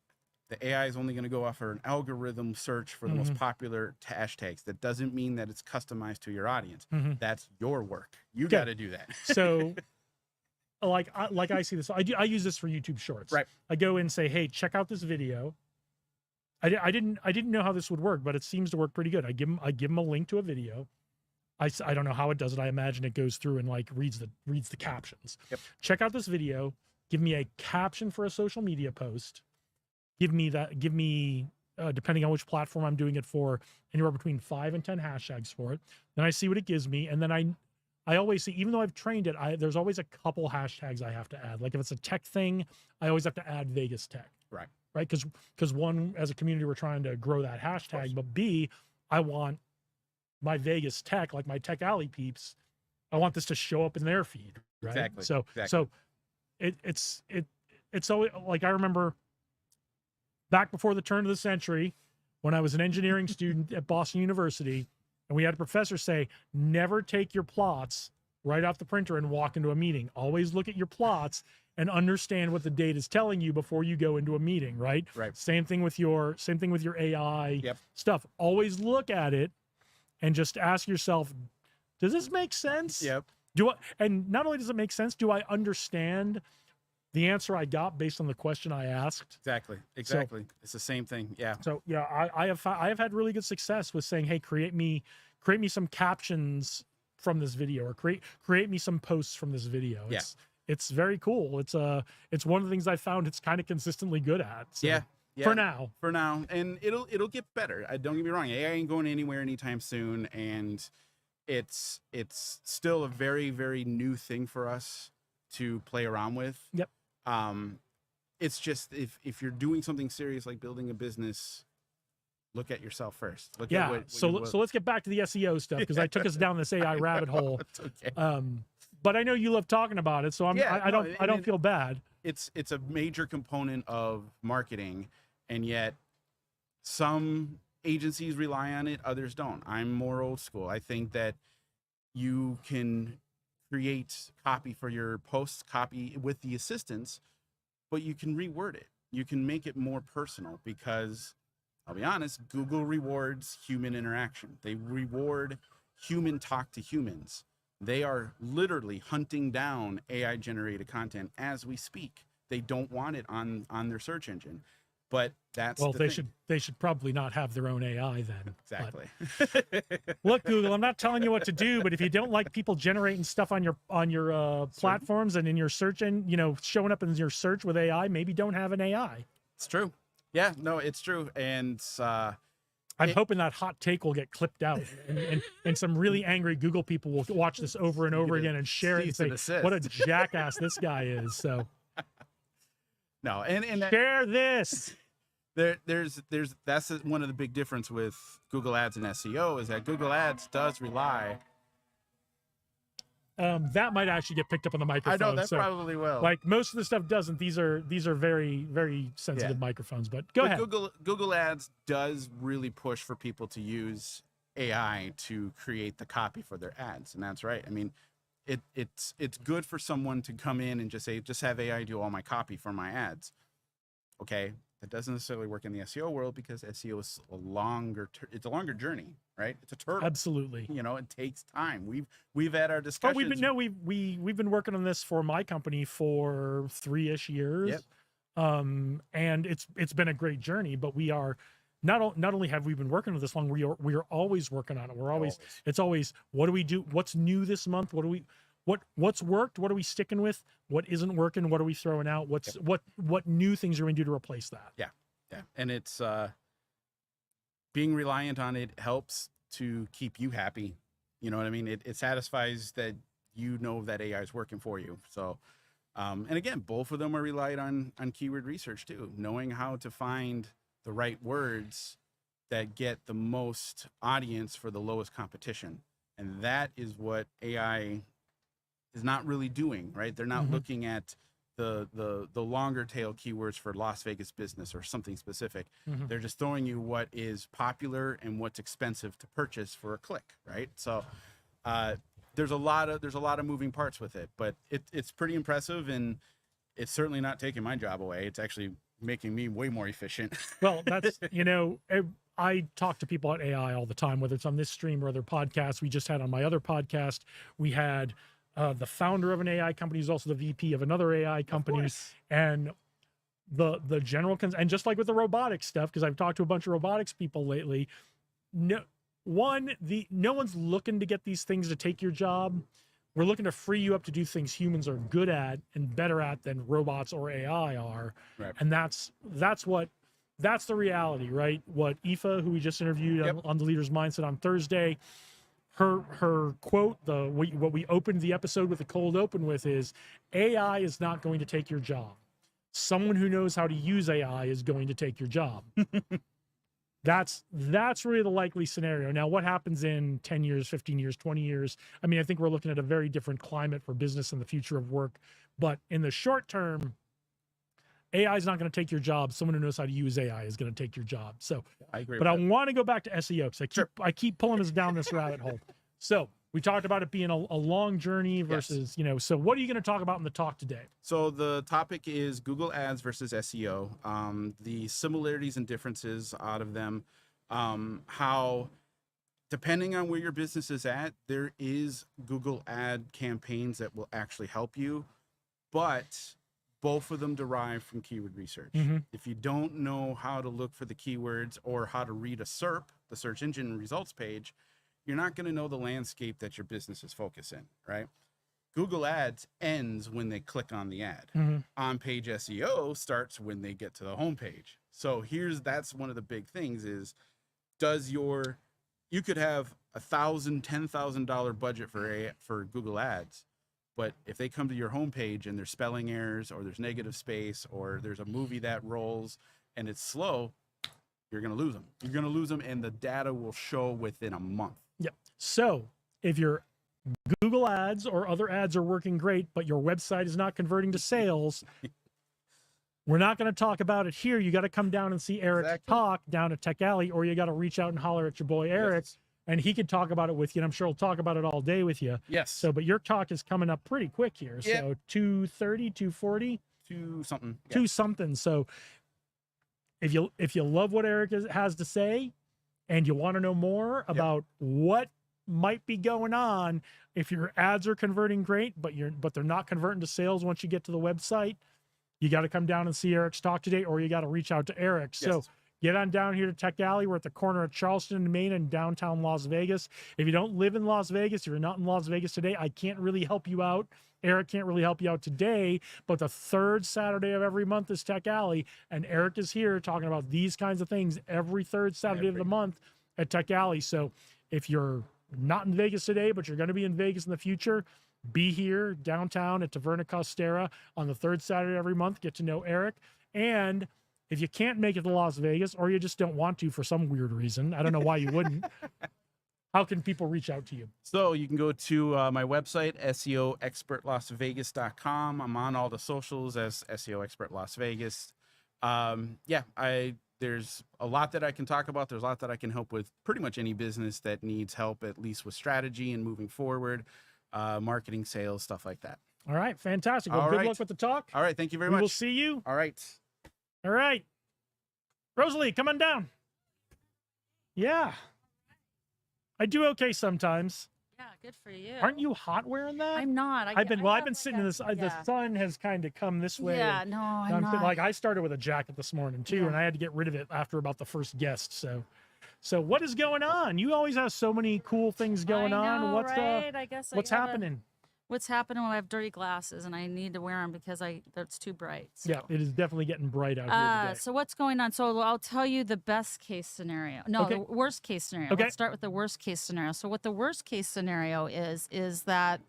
the AI is only going to go off for an algorithm search for the most popular hashtags. That doesn't mean that it's customized to your audience. That's your work. You got to do that. So, like I see this. I use this for YouTube Shorts. Right. I go in and say, hey, check out this video. I didn't know how this would work, but it seems to work pretty good. I give them a link to a video. I don't know how it does it. I imagine it goes through and like reads the captions. Yep. Check out this video. Give me a caption for a social media post. Give me depending on which platform I'm doing it for, anywhere between 5 and 10 hashtags for it. Then I see what it gives me. And then I always see, even though I've trained it, there's always a couple hashtags I have to add. Like if it's a tech thing, I always have to add Vegas Tech. Right. Right. Because one, as a community, we're trying to grow that hashtag, but B, I want my Vegas Tech, like my Tech Alley peeps, I want this to show up in their feed. Right. Exactly. So it's always like, I remember back before the turn of the century, when I was an engineering student at Boston University, and we had a professor say, never take your plots right off the printer and walk into a meeting. Always look at your plots and understand what the data is telling you before you go into a meeting, right? Right. Same thing with your AI Yep. stuff. Always look at it and just ask yourself, does this make sense? Yep. And not only does it make sense, do I understand the answer I got based on the question I asked? Exactly. It's the same thing. Yeah. So yeah, I have had really good success with saying, hey, create me some captions from this video, or create me some posts from this video. Yeah. It's very cool. It's one of the things I found it's kind of consistently good at. So, Yeah. For now. And it'll get better. Don't get me wrong. AI ain't going anywhere anytime soon, and it's still a very, very new thing for us to play around with. Yep. It's just if you're doing something serious like building a business, look at yourself first. Look Yeah. at what So let's get back to the SEO stuff, because I took us down this AI rabbit hole. It's okay. But I know you love talking about it, so I don't feel bad. It's a major component of marketing, and yet some agencies rely on it, others don't. I'm more old school. I think that you can create copy for your posts, copy with the assistance, but you can reword it. You can make it more personal, because I'll be honest, Google rewards human interaction. They reward human talk to humans. They are literally hunting down AI generated content as we speak. They don't want it on their search engine. But that's Well, the they thing. should probably not have their own AI then. Exactly. But look, Google, I'm not telling you what to do, but if you don't like people generating stuff on your platforms and in your search, and showing up in your search with AI, maybe don't have an AI. It's true. Yeah, no, it's true. And I'm hoping that hot take will get clipped out, and some really angry Google people will watch this over and over again and share it and cease and say, desist. "What a jackass this guy is." So no, and share this. there's that's one of the big difference with Google Ads and SEO, is that Google Ads does rely. That might actually get picked up on the I microphone. know that so, probably will. like most of the stuff doesn't. These are very, very sensitive microphones. But go ahead. Google Ads does really push for people to use AI to create the copy for their ads, and that's right. I mean, it's good for someone to come in and just say, just have AI do all my copy for my ads. Okay, that doesn't necessarily work in the SEO world, because SEO is a longer journey, right? It's a turtle. Absolutely. It takes time. We've had our Oh, discussions. we've been working on this for my company for 3-ish years. Yep. And it's been a great journey, but we are not only have we been working on this long, we are always working on it. It's always, what do we do? What's new this month? What's worked? What are we sticking with? What isn't working? What are we throwing out? What new things are we going to do to replace that? Yeah. And it's being reliant on it helps to keep you happy. You know what I mean? It satisfies that that AI is working for you. So, and again, both of them are relied on keyword research too, knowing how to find the right words that get the most audience for the lowest competition. And that is what AI is not really doing, right? They're not looking at the longer tail keywords for Las Vegas business or something specific. They're just throwing you what is popular and what's expensive to purchase for a click, right? So there's a lot of moving parts with it, but it's pretty impressive, and it's certainly not taking my job away. It's actually making me way more efficient. Well, that's, I talk to people at AI all the time, whether it's on this stream or other podcasts. We just had on my other podcast, we had the founder of an AI company who's also the VP of another AI company, and the general and just like with the robotics stuff, because I've talked to a bunch of robotics people lately. No one's looking to get these things to take your job. We're looking to free you up to do things humans are good at and better at than robots or AI are. Right. And that's the reality, right? What Aoife, who we just interviewed on the Leader's Mindset on Thursday, her quote, what we opened the episode with the cold open with is, AI is not going to take your job. Someone who knows how to use AI is going to take your job. That's really the likely scenario. Now, what happens in 10 years, 15 years, 20 years? I mean, I think we're looking at a very different climate for business and the future of work. But in the short term, AI is not going to take your job. Someone who knows how to use AI is going to take your job. So, I agree. but I want to go back to SEO, because I keep pulling us down this rabbit hole. So We talked about it being a long journey versus, you know, so what are you going to talk about in the talk today? So the topic is Google Ads versus SEO, the similarities and differences out of them, how depending on where your business is at, there is Google ad campaigns that will actually help you, but both of them derive from keyword research. If you don't know how to look for the keywords or how to read a SERP, the search engine results page, you're not going to know the landscape that your business is focused in, right? Google Ads ends when they click on the ad. On-page SEO starts when they get to the homepage. So that's one of the big things is, you could have $1,000, $10,000 budget for Google Ads, but if they come to your homepage and there's spelling errors or there's negative space or there's a movie that rolls and it's slow, you're going to lose them. You're going to lose them, and the data will show within a month. Yep. So if your Google ads or other ads are working great, but your website is not converting to sales, we're not going to talk about it here. You got to come down and see Eric talk down at Tech Alley, or you got to reach out and holler at your boy Eric, and he could talk about it with you. And I'm sure he'll talk about it all day with you. Yes. So, but your talk is coming up pretty quick here. Yep. So 2:30, 2:40, 2 something. Yeah. 2 something. So if you love what Eric has to say, and you want to know more about what might be going on if your ads are converting great, but they're not converting to sales once you get to the website, you got to come down and see Eric's talk today, or you got to reach out to Eric. So get on down here to Tech Alley. We're at the corner of Charleston and Main in downtown Las Vegas. If you don't live in Las Vegas, if you're not in Las Vegas today, I can't really help you out. Eric can't really help you out today, but the third Saturday of every month is Tech Alley, and Eric is here talking about these kinds of things every third Saturday of the month at Tech Alley. So if you're not in Vegas today, but you're going to be in Vegas in the future, be here downtown at Taverna Costera on the third Saturday every month. Get to know Eric. And if you can't make it to Las Vegas, or you just don't want to for some weird reason, I don't know why you wouldn't, how can people reach out to you? So you can go to my website, SEOexpertlasvegas.com. I'm on all the socials as SEO Expert Las Vegas. There's a lot that I can talk about. There's a lot that I can help with pretty much any business that needs help, at least with strategy and moving forward, marketing, sales, stuff like that. All right. Fantastic. Well, good luck with the talk. All right. Thank you very much. We will see you. All right. All right. Rosalie, come on down. Yeah. I do okay sometimes. Yeah, good for you. Aren't you hot wearing that? I'm not. I've been sitting in this. The sun has kind of come this way. Yeah, no, I'm not. Like I started with a jacket this morning too, and I had to get rid of it after about the first guest. So what is going on? You always have so many cool things going on. What's right? I guess what's happening? What's happening when I have dirty glasses and I need to wear them because it's too bright. So. Yeah, it is definitely getting bright out here today. So what's going on? So I'll tell you the best case scenario. No, the worst case scenario. Okay. Let's start with the worst case scenario. So what the worst case scenario is that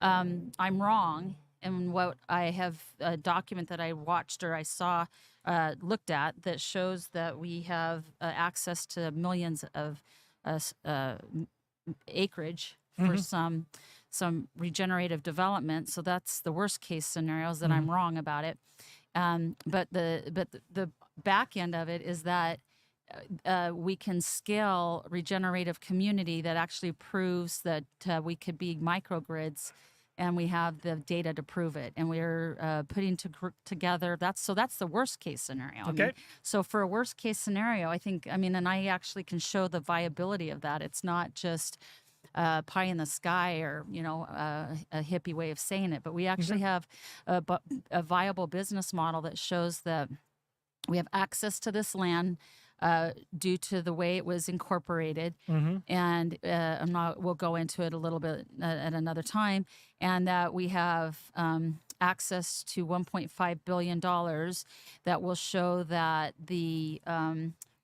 I'm wrong in what I have a document that I watched or I saw looked at that shows that we have access to millions of acreage for some regenerative development. So that's the worst case scenarios that I'm wrong about it. But the back end of it is that we can scale regenerative community that actually proves that we could be microgrids, and we have the data to prove it. And we're putting together that's the worst case scenario. Okay. I mean, so for a worst case scenario, and I actually can show the viability of that. It's not just pie in the sky or a hippie way of saying it, but we actually have a viable business model that shows that we have access to this land due to the way it was incorporated, and we'll go into it a little bit at another time, and that we have access to $1.5 billion that will show that the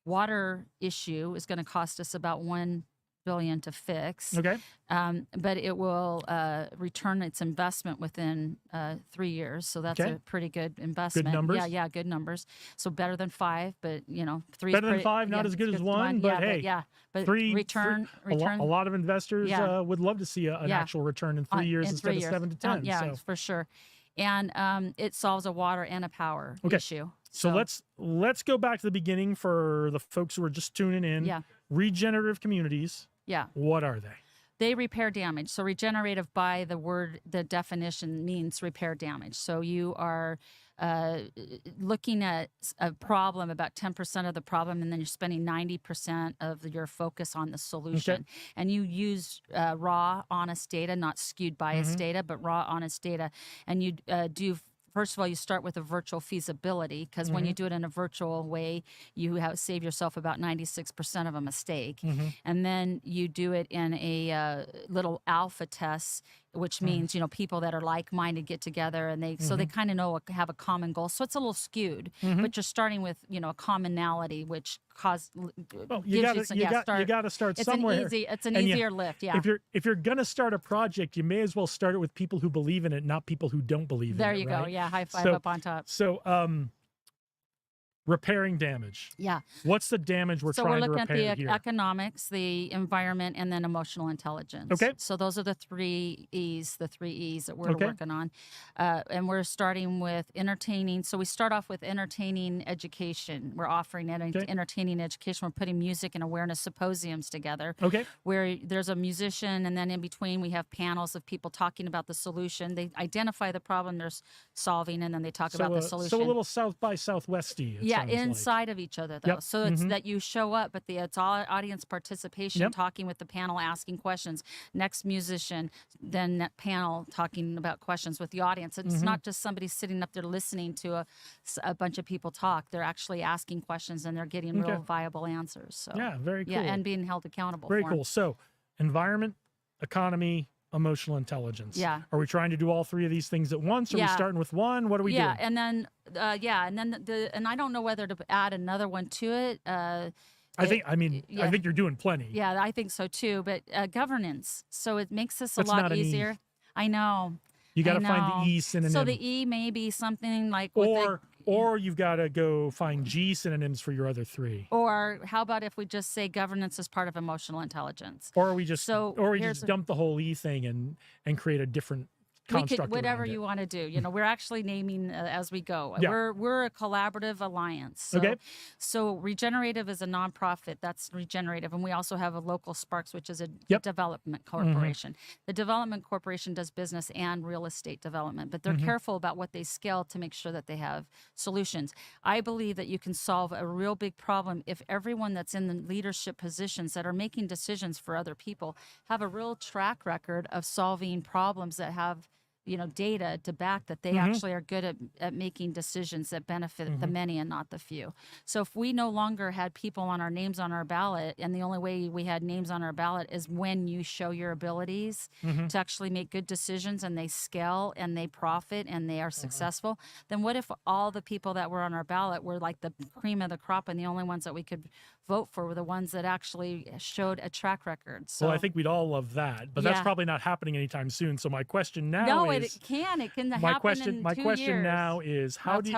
water issue is going to cost us about $1 billion to fix. Okay. But it will return its investment within 3 years. So that's a pretty good investment. Good numbers. Yeah, good numbers. So better than 5, but 3 better than 5, not as good as 1, but hey, but 3 return. A lot of investors would love to see an actual return in 3 years instead of 7 to 10. Yeah, for sure. And it solves a water and a power issue. So let's go back to the beginning for the folks who are just tuning in. Yeah. Regenerative communities. Yeah. What are they? They repair damage. So regenerative, by the definition, means repair damage. So you are looking at a problem, about 10% of the problem, and then you're spending 90% of your focus on the solution. And you use raw, honest data, not skewed bias data, but raw, honest data. And you first of all, you start with a virtual feasibility, because when you do it in a virtual way, you save yourself about 96% of a mistake. And then you do it in a little alpha test, which means, people that are like-minded get together, and they kind of have a common goal. So it's a little skewed, but you're starting with, a commonality, which you got to start somewhere. It's an easier lift. Yeah. If you're gonna start a project, you may as well start it with people who believe in it, not people who don't believe in it. There you go. Yeah. High five up on top. So, repairing damage. Yeah. What's the damage we're trying to repair here? So we're looking at the economics, the environment, and then emotional intelligence. Okay. So those are the three E's that we're working on. And we're starting with entertaining. So we start off with entertaining education. We're offering entertaining education. We're putting music and awareness symposiums together. Okay. Where there's a musician, and then in between we have panels of people talking about the solution. They identify the problem they're solving, and then they talk about the solution. So a little South by Southwesty. Yeah, inside of each other, though. So it's that you show up, but it's all audience participation, talking with the panel, asking questions. Next musician, then that panel talking about questions with the audience. It's not just somebody sitting up there listening to a bunch of people talk. They're actually asking questions, and they're getting real viable answers. So very cool. Yeah, and being held accountable. Very cool. So environment, economy, emotional intelligence. Yeah. Are we trying to do all three of these things at once? Are we starting with one? What are we doing? And then and I don't know whether to add another one to it. I think you're doing plenty. Yeah, I think so too. But governance, so it makes this That's a lot not an E. easier. I know. You got to find the E synonym. So the E may be something like or you've got to go find G synonyms for your other three. Or how about if we just say governance is part of emotional intelligence? Or we just dump the whole E thing and create a different construct. Whatever you want to do. We're actually naming as we go. We're a collaborative alliance. So Regenerative is a nonprofit. That's Regenerative, and we also have a local Sparks, which is a development corporation. The development corporation does business and real estate development, but they're careful about what they scale to make sure that they have solutions. I believe that you can solve a real big problem if everyone that's in the leadership positions that are making decisions for other people have a real track record of solving problems that have data to back that they actually are good at making decisions that benefit the many and not the few. So if we no longer had people on our names on our ballot, and the only way we had names on our ballot is when you show your abilities to actually make good decisions, and they scale and they profit and they are successful, then what if all the people that were on our ballot were like the cream of the crop, and the only ones that we could vote for were the ones that actually showed a track record? So well, I think we'd all love that, but that's probably not happening anytime soon. So my question now is, it can happen in 2 my question years. now is how do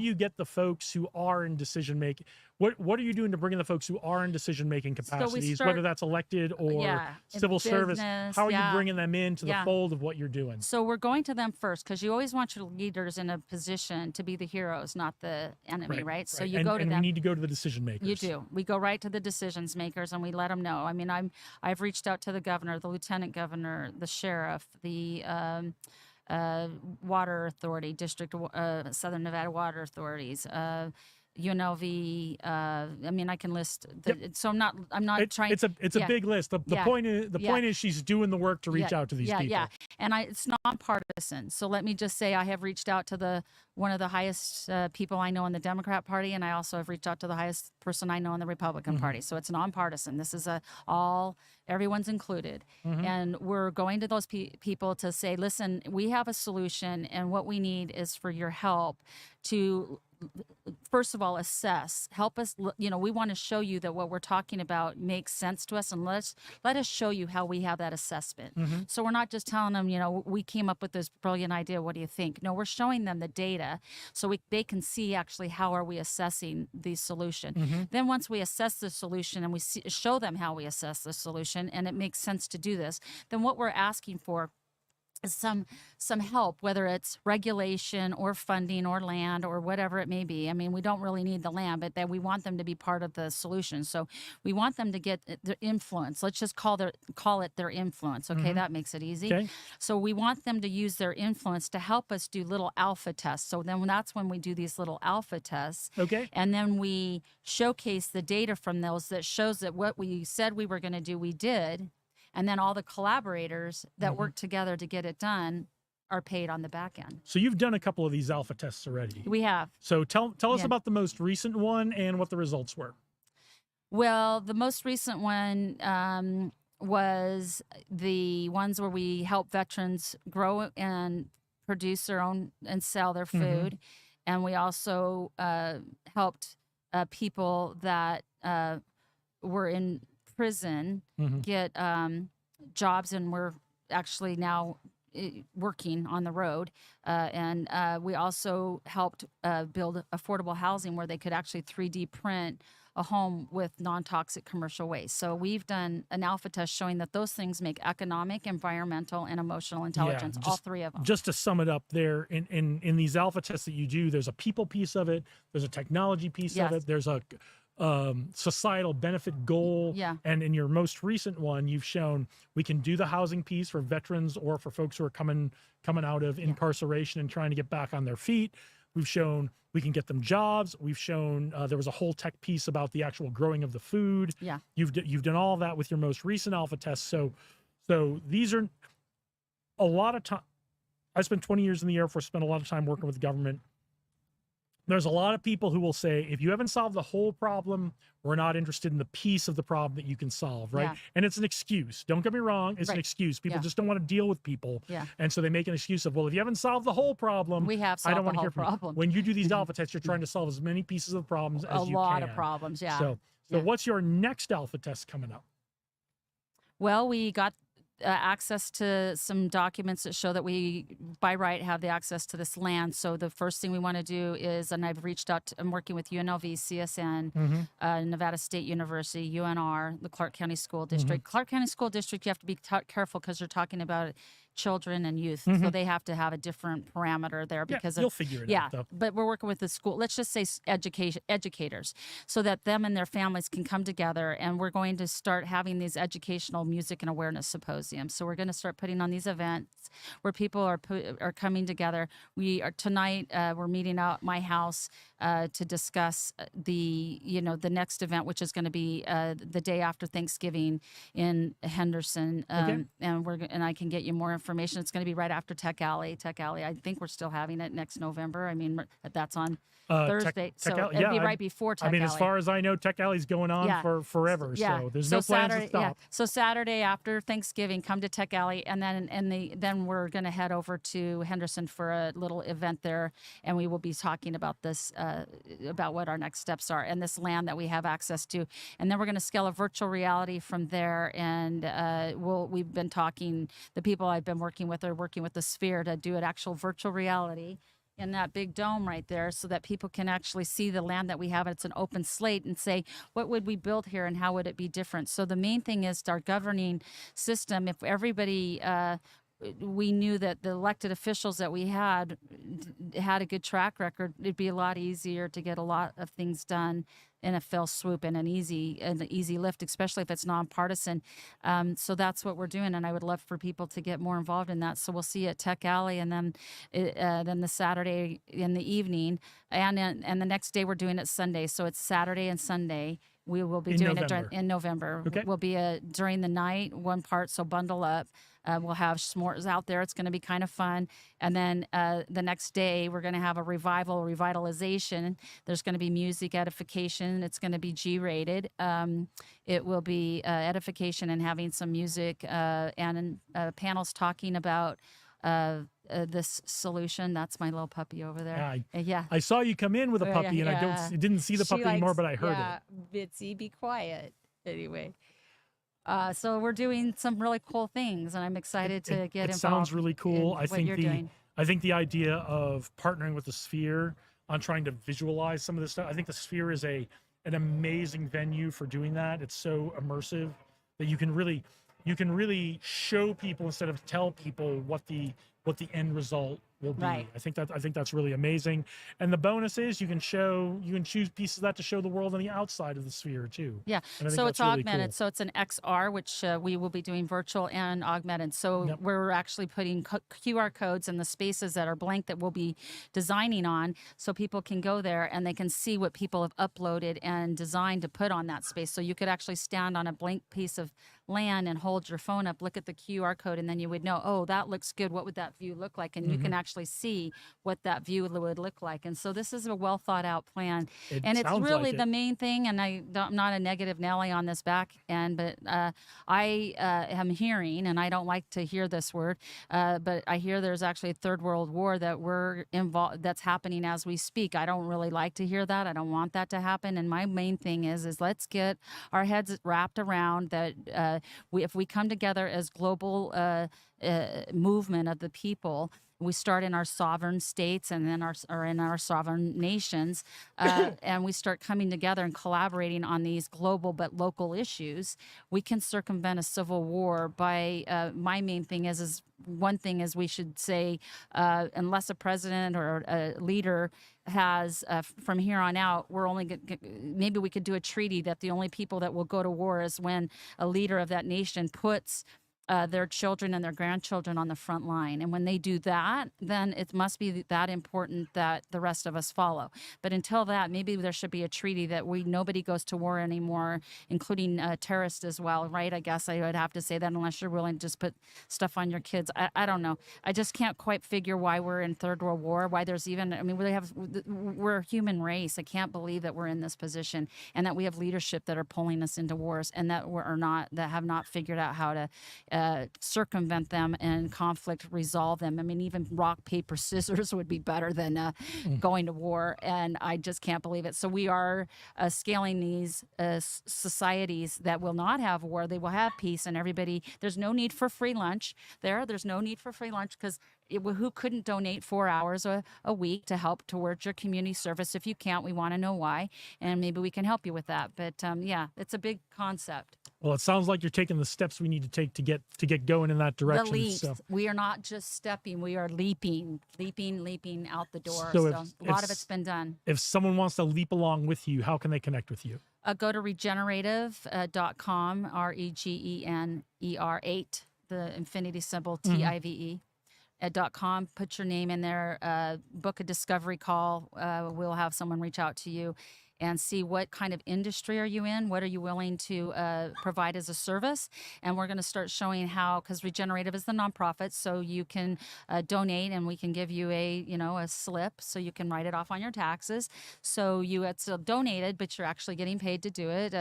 you get the folks who are in decision making? What are you doing to bring in the folks who are in decision making capacities, whether that's elected or civil service? How are you bringing them into the fold of what you're doing? So we're going to them first, because you always want your leaders in a position to be the heroes, not the enemy, right? So you go to them. And we need to go to the decision makers. You do. We go right to the decisions makers, and we let them know. I mean, I've reached out to the governor, the lieutenant governor, the sheriff, the water authority, Southern Nevada Water Authorities, UNLV. I mean, I can list. So I'm not trying. It's a big list. The point is she's doing the work to reach out to these people. Yeah, and it's nonpartisan. So let me just say, I have reached out to one of the highest people I know in the Democrat Party, and I also have reached out to the highest person I know in the Republican Party. So it's nonpartisan. This is everyone's included, and we're going to those people to say, listen, we have a solution, and what we need is for your help to, first of all, help us. We want to show you that what we're talking about makes sense to us, and let us show you how we have that assessment. So we're not just telling them, we came up with this brilliant idea. What do you think? No, we're showing them the data so they can see actually how are we assessing the solution. Then once we assess the solution and we show them how we assess the solution, and it makes sense to do this, then what we're asking for some help, whether it's regulation or funding or land or whatever it may be. I mean, we don't really need the land, but that we want them to be part of the solution. So we want them to get the influence. Let's just call it their influence. Okay, that makes it easy. Okay. So we want them to use their influence to help us do little alpha tests. So then that's when we do these little alpha tests. Okay. And then we showcase the data from those that shows that what we said we were going to do, we did. And then all the collaborators that work together to get it done are paid on the back end. So you've done a couple of these alpha tests already. We have. So tell us Yeah. about the most recent one and what the results were. Well, the most recent one was the ones where we help veterans grow and produce their own and sell their food. And we also helped people that were in prison get jobs, and we're actually now working on the road. And we also helped build affordable housing where they could actually 3D print a home with non-toxic commercial waste. So we've done an alpha test showing that those things make economic, environmental, and emotional intelligence, all three of them. Just to sum it up, there in these alpha tests that you do, there's a people piece of it, there's a technology piece of Yes. it, there's a societal benefit goal. Yeah. And in your most recent one, you've shown we can do the housing piece for veterans or for folks who are coming out of incarceration and trying to get back on their feet. We've shown we can get them jobs. We've shown there was a whole tech piece about the actual growing of the food. Yeah. You've done all that with your most recent alpha test. So these are a lot of time. I spent 20 years in the Air Force, spent a lot of time working with the government. There's a lot of people who will say, if you haven't solved the whole problem, we're not interested in the piece of the problem that you can solve, right? Yeah. And it's an excuse. Don't get me wrong. It's an Right. excuse. People Yeah. just don't want to deal with people. Yeah. And so they make an excuse of, well, if you haven't solved the whole problem, We have I solved don't the want to whole hear from you. problem. When you do these alpha tests, you're trying to solve as many pieces of the problems A as you lot can. of problems, yeah. So Yeah. what's your next alpha test coming up? Well, we got access to some documents that show that we, by right, have the access to this land. So the first thing we want to do is, and I've reached out, I'm working with UNLV, CSN, Nevada State University, UNR, the Clark County School District. Clark County School District, you have to be careful because you're talking about children and youth. So they have to have a different parameter there Yeah, because you'll figure it out, though. but we're working with the school, let's just say educators, so that them and their families can come together, and we're going to start having these educational music and awareness symposiums. So we're going to start putting on these events where people are coming together. We are tonight, we're meeting out at my house to discuss the next event, which is going to be the day after Thanksgiving in Henderson. And I can get you more information. It's going to be right after Tech Alley. I think we're still having it next November. I mean, that's on Thursday. Tech So Alley- it'll be yeah, right before Tech I mean, Alley. as far as I know, Tech Alley's going on Yeah. for forever. Yeah. So there's no plans Saturday, to stop. So Saturday after Thanksgiving, come to Tech Alley, and then we're going to head over to Henderson for a little event there, and we will be talking about this, about what our next steps are, and this land that we have access to, and then we're going to scale a virtual reality from there, and we've been talking. The people I've been working with are working with the Sphere to do an actual virtual reality in that big dome right there so that people can actually see the land that we have. It's an open slate and say, what would we build here and how would it be different? So the main thing is our governing system. If everybody, we knew that the elected officials that we had a good track record, it'd be a lot easier to get a lot of things done in a fell swoop and an easy lift, especially if it's nonpartisan. So that's what we're doing, and I would love for people to get more involved in that. So we'll see you at Tech Alley, and then the Saturday in the evening, and the next day we're doing it Sunday. So it's Saturday and Sunday. We will be doing it in November. Okay. We'll be during the night, one part, so bundle up. We'll have s'mores out there. It's going to be kind of fun. And then the next day, we're going to have a revitalization. There's going to be music edification. It's going to be G-rated. It will be edification and having some music and panels talking about this solution. That's my little puppy over there. Yeah. I saw you come in with a Yeah, puppy, and yeah. I didn't see the She puppy anymore, likes- but I heard yeah, it. Bitsy, be quiet. Anyway. So we're doing some really cool things, and I'm excited to get it involved. sounds really cool. in I what think you're doing. I think the idea of partnering with the Sphere on trying to visualize some of this stuff. I think the Sphere is an amazing venue for doing that. It's so immersive that you can really you can really show people instead of tell people what the end result will be. Right. I think that's really amazing. And the bonus is you can choose pieces of that to show the world on the outside of the sphere too. Yeah. And I think So that's it's really augmented. cool. So it's an XR, which we will be doing virtual and augmented. So Yep. we're actually putting QR codes in the spaces that are blank that we'll be designing on, so people can go there and they can see what people have uploaded and designed to put on that space. So you could actually stand on a blank piece of land and hold your phone up, look at the QR code, and then you would know, oh, that looks good. What would that view look like? And you can actually see what that view would look like. And so this is a well thought out plan. And it's sounds really like the it. main thing. And I'm not a negative Nelly on this back end, but I am hearing, and I don't like to hear this word, but I hear there's actually a third world war that we're involved, that's happening as we speak. I don't really like to hear that. I don't want that to happen. And my main thing is let's get our heads wrapped around that. If we come together as global movement of the people, we start in our sovereign states and then in our sovereign nations, and we start coming together and collaborating on these global but local issues, we can circumvent a civil war by, my main thing is one thing is we should say, unless a president or a leader has, from here on out, we're only maybe we could do a treaty that the only people that will go to war is when a leader of that nation puts their children and their grandchildren on the front line. And when they do that, then it must be that important that the rest of us follow. But until that, maybe there should be a treaty that nobody goes to war anymore, including terrorists as well, right? I guess I would have to say that, unless you're willing to just put stuff on your kids. I don't know. I just can't quite figure why we're in Third World War, why there's even, I mean, we're a human race. I can't believe that we're in this position and that we have leadership that are pulling us into wars and that have not figured out how to circumvent them and conflict resolve them. I mean, even rock, paper, scissors would be better than going to war. And I just can't believe it. So we are scaling these societies that will not have war. They will have peace, and everybody, there's no need for free lunch there. There's no need for free lunch because who couldn't donate 4 hours a week to help towards your community service? If you can't, we want to know why, and maybe we can help you with that. But yeah, it's a big concept. Well, it sounds like you're taking the steps we need to take to get going in that direction. The leaps. So. We are not just stepping; we are leaping out the door. So So, a lot of it's been done. If someone wants to leap along with you, how can they connect with you? Go to regenerative.com, REGENER8, the infinity symbol TIVE. .com, put your name in there, book a discovery call. We'll have someone reach out to you and see what kind of industry are you in, what are you willing to provide as a service. And we're going to start showing how, because Regenerative is the nonprofit, so you can donate and we can give you a slip so you can write it off on your taxes. So it's still donated, but you're actually getting paid to do it,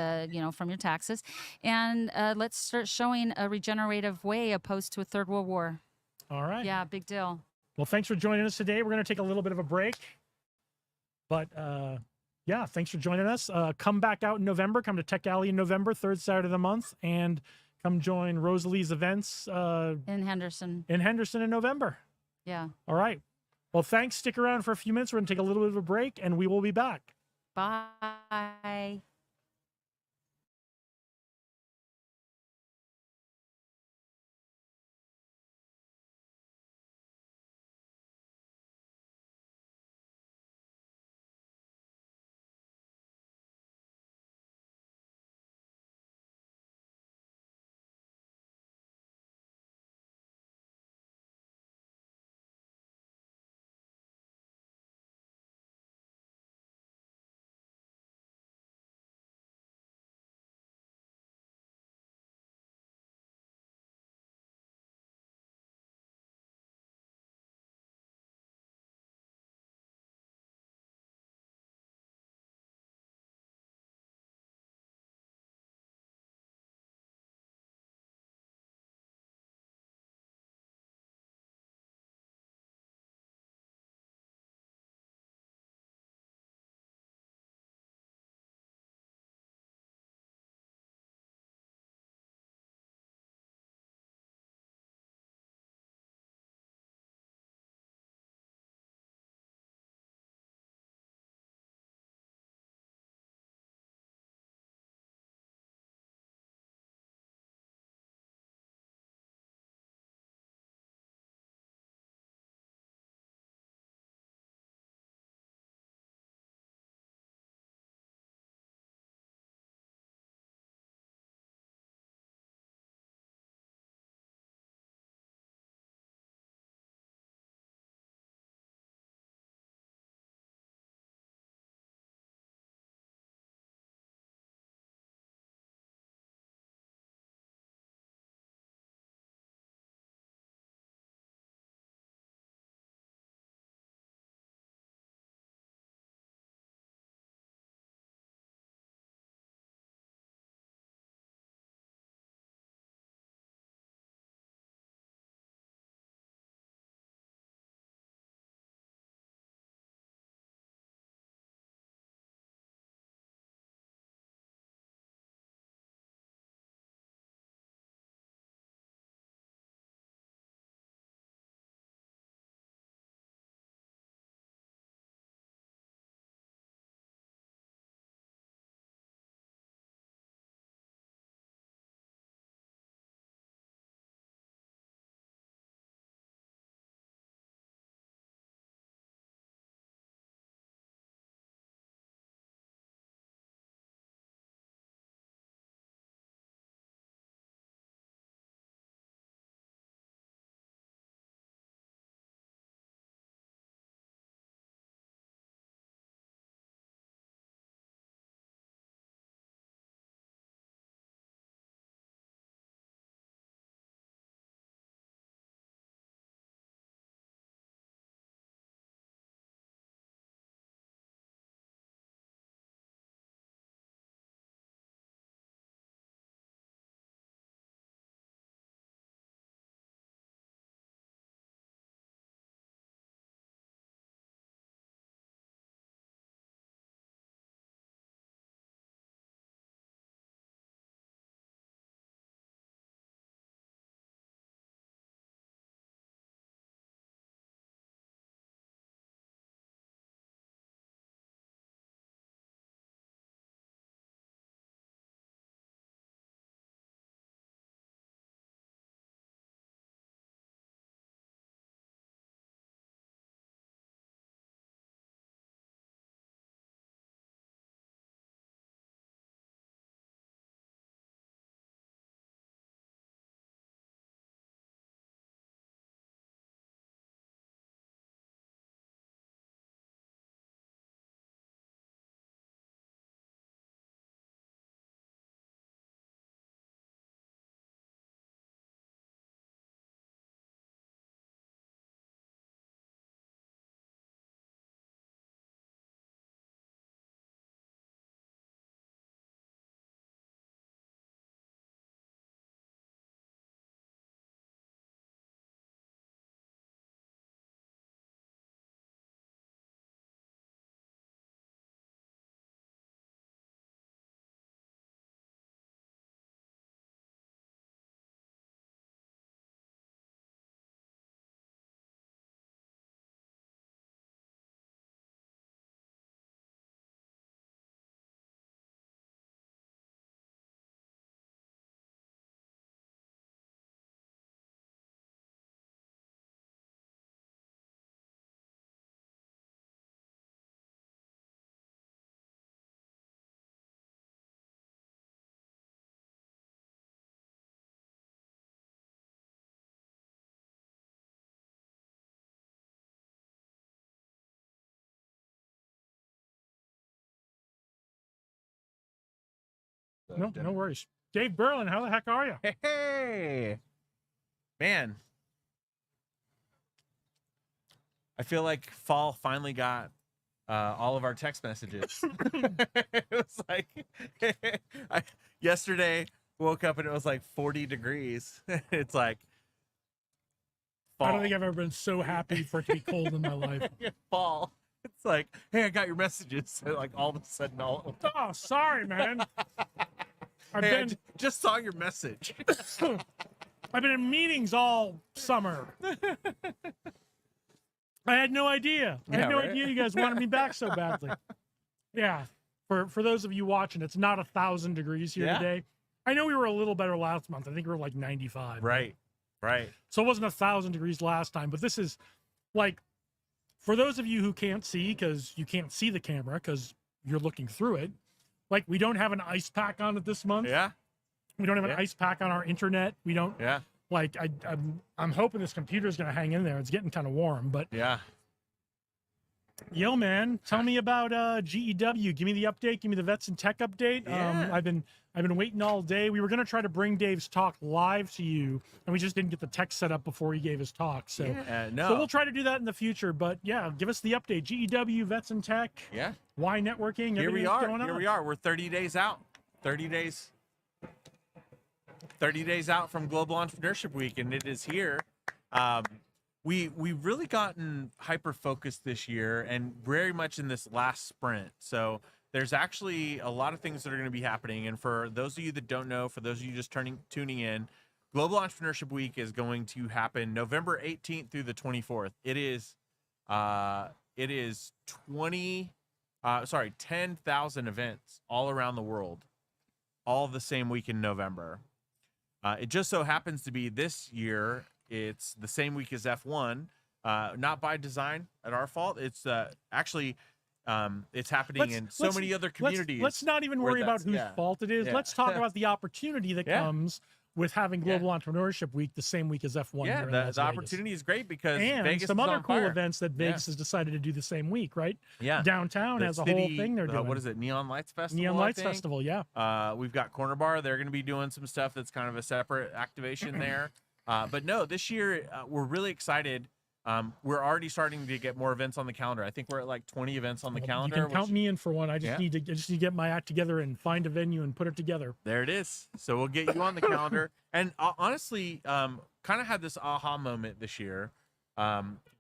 from your taxes. And let's start showing a regenerative way opposed to a third world war. All right. Yeah, big deal. Well, thanks for joining us today. We're going to take a little bit of a break. But yeah, thanks for joining us. Come back out in November. Come to Tech Alley in November, third Saturday of the month. And come join Rosalie's events in Henderson. In November. Yeah. All right. Well, thanks. Stick around for a few minutes. We're going to take a little bit of a break, and we will be back. Bye. No, dinner. no worries. Dave Berlin, how the heck are you? Hey, man. I feel like fall finally got all of our text messages. It was like yesterday woke up and it was like 40 degrees. It's like fall. I don't think I've ever been so happy for it to be cold in my life. Fall. It's like, hey, I got your messages. And like all of a sudden, all Oh, sorry, man. I've hey, been just saw your message. I've been in meetings all summer. I had no idea. I Yeah, had no right? idea you guys wanted me back so badly. Yeah. For those of you watching, it's not 1,000 degrees here Yeah. today. I know we were a little better last month. I think we were like 95. Right. So it wasn't 1,000 degrees last time, but this is like, for those of you who can't see, because you can't see the camera because you're looking through it, like we don't have an ice pack on it this month. Yeah. We don't have an Yeah. ice pack on our internet. We don't. Yeah. Like I'm hoping this computer is going to hang in there. It's getting kind of warm, but Yeah. yo, man, tell me about GEW. Give me the update. Give me the Vets and Tech update. Yeah. I've been waiting all day. We were going to try to bring Dave's talk live to you, and we just didn't get the tech set up before he gave his talk. So, No. so we'll try to do that in the future. But yeah, give us the update. GEW, Vets and Tech, Yeah. Y Networking. Here we everything that's are. going on. Here we are. We're 30 days out. 30 days out from Global Entrepreneurship Week, and it is here. We've really gotten hyper focused this year, and very much in this last sprint. So there's actually a lot of things that are going to be happening. And for those of you that don't know, for those of you just tuning in, Global Entrepreneurship Week is going to happen November 18th through the 24th. It is 10,000 events all around the world, all the same week in November. It just so happens to be this year, it's the same week as F1, not by design at our fault. It's actually, it's happening in so many other communities. Let's not even where worry about that's- whose fault it is. Yeah. Let's talk about the opportunity that Yeah. comes with having Global Entrepreneurship Week the same week as F1. Yeah, here in the Las Vegas. opportunity is great because And Vegas some is other on cool fire. events that Yeah. Vegas has decided to do the same week, right? Yeah. Downtown The has a whole city- thing they're doing. What is it? Neon Lights Festival. Neon I Lights think? Festival, yeah. We've got Corner Bar. They're going to be doing some stuff that's kind of a separate activation there. But no, this year we're really excited. We're already starting to get more events on the calendar. I think we're at like 20 events on the calendar. You can count which- me in for one. I just Yeah. need to get my act together and find a venue and put it together. There it is. So we'll get you on the calendar. And honestly, kind of had this aha moment this year.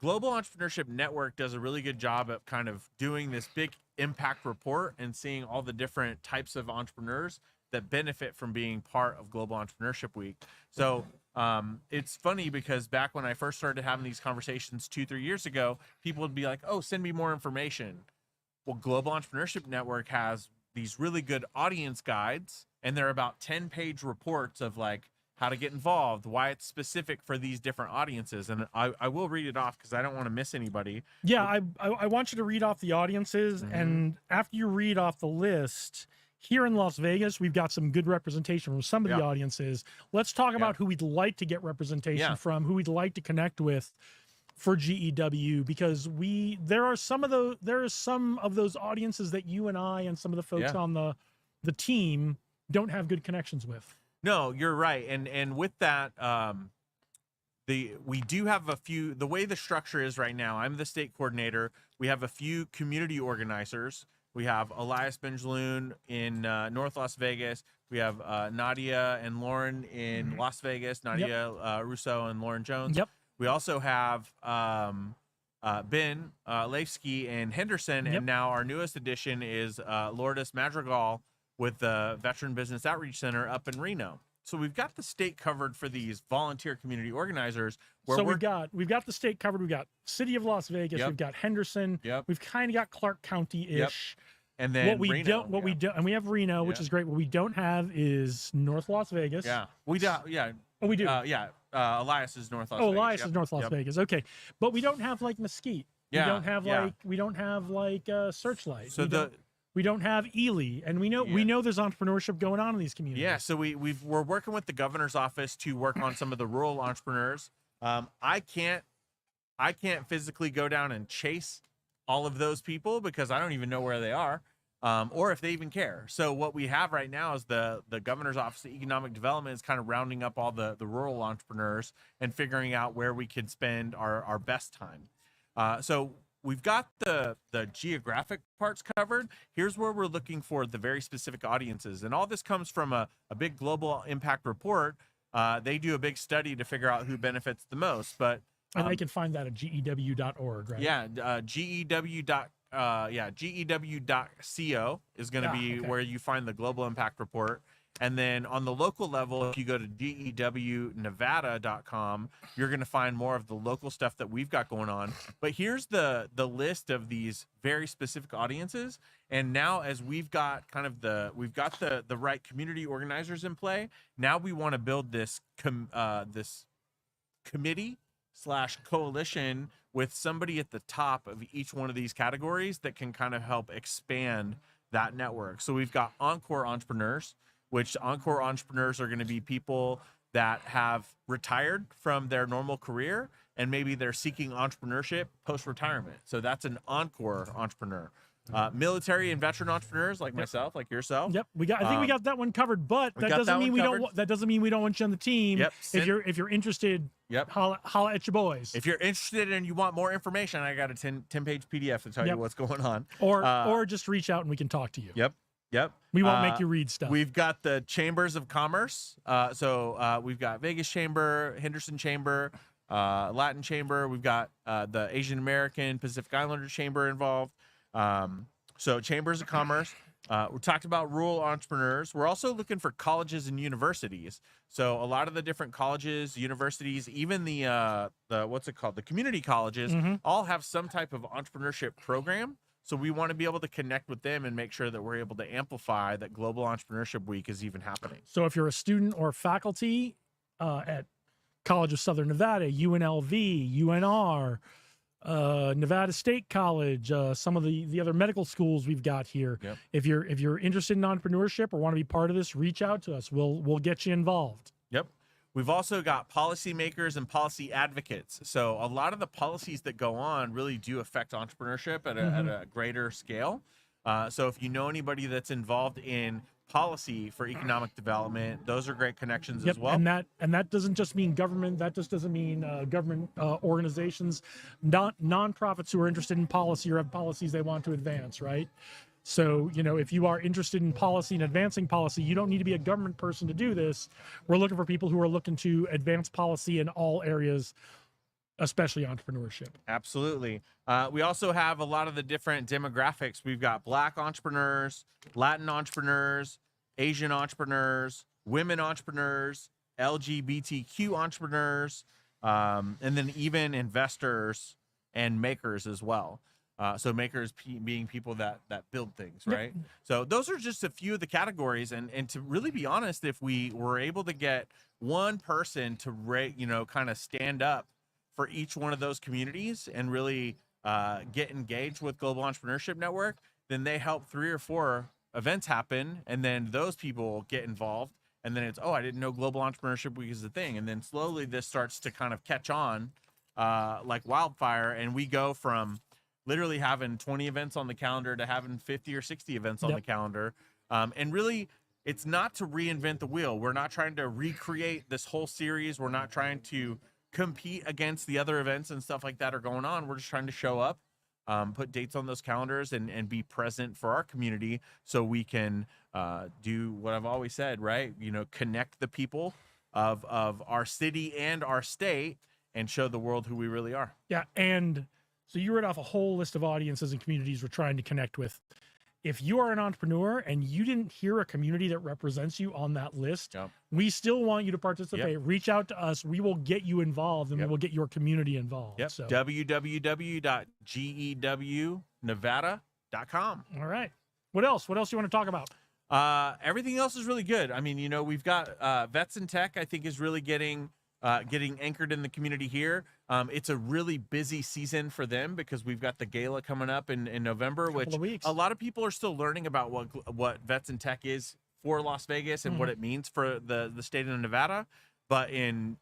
Global Entrepreneurship Network does a really good job of kind of doing this big impact report and seeing all the different types of entrepreneurs that benefit from being part of Global Entrepreneurship Week. So it's funny because back when I first started having these conversations 2-3 years ago, people would be like, oh, send me more information. Well, Global Entrepreneurship Network has these really good audience guides, and they're about 10-page reports of like how to get involved, why it's specific for these different audiences. And I will read it off because I don't want to miss anybody. Yeah, I want you to read off the audiences, Mm-hmm. and after you read off the list, here in Las Vegas, we've got some good representation from some of the Yeah. audiences. Let's talk about who we'd like to get representation Yeah. from, who we'd like to connect with for GEW, because there are some of those audiences that you and I and some of the folks Yeah. on the team don't have good connections with. No, you're right. And with that, we do have a few. The way the structure is right now, I'm the state coordinator. We have a few community organizers. We have Elias Benjaloon in North Las Vegas. We have Nadia and Lauren in Las Vegas. Nadia Russo and Lauren Jones. Yep. We also have Ben Leifsky and Henderson, Yep. and now our newest addition is Lourdes Madrigal with the Veteran Business Outreach Center up in Reno. So we've got the state covered for these volunteer community organizers. Where So we're, we've got the state covered. We've got City of Las Vegas. Yep. We've got Henderson. Yep. We've kind of got Clark County-ish. and then What we Reno, don't, yeah. and we have Reno, which Yeah. is great. What we don't have is North Las Vegas. Yeah, we do. Yeah, Oh, we do. Elias is North Las Oh, Vegas. Elias Yep. is North Las Yep. Vegas. Okay, but we don't have like Mesquite. Yeah, We don't have yeah. Searchlight. So we don't have Ely, and we know there's entrepreneurship going on in these communities. Yeah, so we're working with the governor's office to work on some of the rural entrepreneurs. I can't physically go down and chase all of those people because I don't even know where they are. or if they even care. So what we have right now is the Governor's Office of Economic Development is kind of rounding up all the rural entrepreneurs and figuring out where we can spend our best time. So we've got the geographic parts covered. Here's where we're looking for the very specific audiences. And all this comes from a big global impact report. They do a big study to figure out who benefits the most. But And they can find that at gew.org, right? yeah, gew.co is going to be where you find the global impact report. And then on the local level, if you go to gewnevada.com, you're going to find more of the local stuff that we've got going on. But here's the list of these very specific audiences. And now, as we've got the right community organizers in play, now we want to build this this committee/coalition with somebody at the top of each one of these categories that can kind of help expand that network. So we've got Encore Entrepreneurs, which Encore Entrepreneurs are going to be people that have retired from their normal career and maybe they're seeking entrepreneurship post-retirement. So that's an Encore Entrepreneur. Military and veteran entrepreneurs like myself, like yourself. Yep, I think we got that one covered, but that doesn't mean we don't. That doesn't mean we don't want you on the team. Yep. If you're interested, holla at your boys. If you're interested and you want more information, I got a 10-page PDF to tell you what's going on. Or just reach out and we can talk to you. Yep. We won't make you read stuff. We've got the chambers of commerce. So we've got Vegas Chamber, Henderson Chamber, Latin Chamber. We've got the Asian American Pacific Islander Chamber involved. So chambers of commerce. We talked about rural entrepreneurs. We're also looking for colleges and universities. So a lot of the different colleges, universities, even the what's it called? The community colleges all have some type of entrepreneurship program. So we want to be able to connect with them and make sure that we're able to amplify that Global Entrepreneurship Week is even happening. So if you're a student or faculty at College of Southern Nevada, UNLV, UNR, Nevada State College, some of the other medical schools we've got here. Yep. If you're interested in entrepreneurship or want to be part of this, reach out to us. We'll get you involved. Yep. We've also got policymakers and policy advocates. So a lot of the policies that go on really do affect entrepreneurship at a greater scale. So if you know anybody that's involved in policy for economic development, those are great connections as well. And that doesn't just mean government. That just doesn't mean government organizations, nonprofits who are interested in policy or have policies they want to advance, right? So, if you are interested in policy and advancing policy, you don't need to be a government person to do this. We're looking for people who are looking to advance policy in all areas, especially entrepreneurship. Absolutely. We also have a lot of the different demographics. We've got Black entrepreneurs, Latin entrepreneurs, Asian entrepreneurs, women entrepreneurs, LGBTQ entrepreneurs, and then even investors and makers as well. So makers being people that build things, right? Yep. So those are just a few of the categories. And to really be honest, if we were able to get one person to kind of stand up for each one of those communities and really get engaged with Global Entrepreneurship Network, then they help 3 or 4 events happen. And then those people get involved. And then it's, I didn't know Global Entrepreneurship Week is a thing. And then slowly this starts to kind of catch on like wildfire. And we go from literally having 20 events on the calendar to having 50 or 60 events on the calendar. And really, it's not to reinvent the wheel. We're not trying to recreate this whole series. We're not trying to compete against the other events and stuff like that are going on. We're just trying to show up, put dates on those calendars and be present for our community so we can do what I've always said, right? Connect the people of our city and our state and show the world who we really are. Yeah, and so you read off a whole list of audiences and communities we're trying to connect with. If you are an entrepreneur and you didn't hear a community that represents you on that list, we still want you to participate. Yep. Reach out to us. We will get you involved and we will get your community involved. Yep. So. www.gewnevada.com. All right. What else? What else you want to talk about? Everything else is really good. I mean, we've got Vets in Tech, I think, is really getting anchored in the community here. It's a really busy season for them because we've got the gala coming up in November, which a lot of people are still learning about what Vets in Tech is for Las Vegas and what it means for the state of Nevada. But in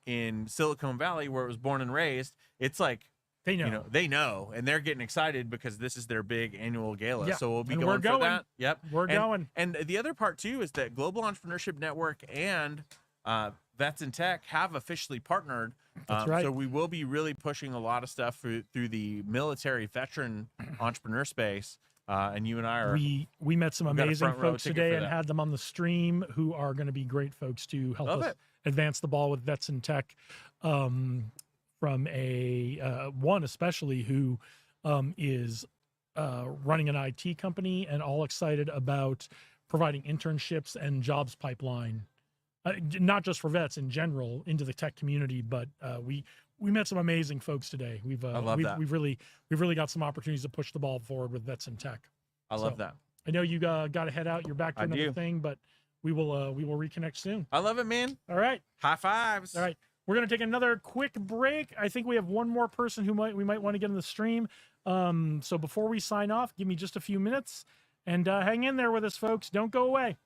Silicon Valley, where it was born and raised, it's like They know. You know, they know, and they're getting excited because this is their big annual gala. Yeah, So we'll be and going we're going. for that. Yep, We're and, going. And the other part too is that Global Entrepreneurship Network and Vets in Tech have officially partnered. That's right. So we will be really pushing a lot of stuff through the military veteran entrepreneur space. And you and I are. We met some we've got a amazing front row folks ticket today for and that. had them on the stream who are going to be great folks to help Love us it. advance the ball with Vets in Tech. From one especially who is running an IT company and all excited about providing internships and jobs pipeline, not just for vets in general into the tech community, but we met some amazing folks today. I love that. We've really got some opportunities to push the ball forward with Vets in Tech. I love that. I know you got to head out. You're back to I another do. thing, but we will reconnect soon. I love it, man. All right. High fives. All right. We're going to take another quick break. I think we have one more person who we might want to get in the stream. So before we sign off, give me just a few minutes and hang in there with us, folks. Don't go away.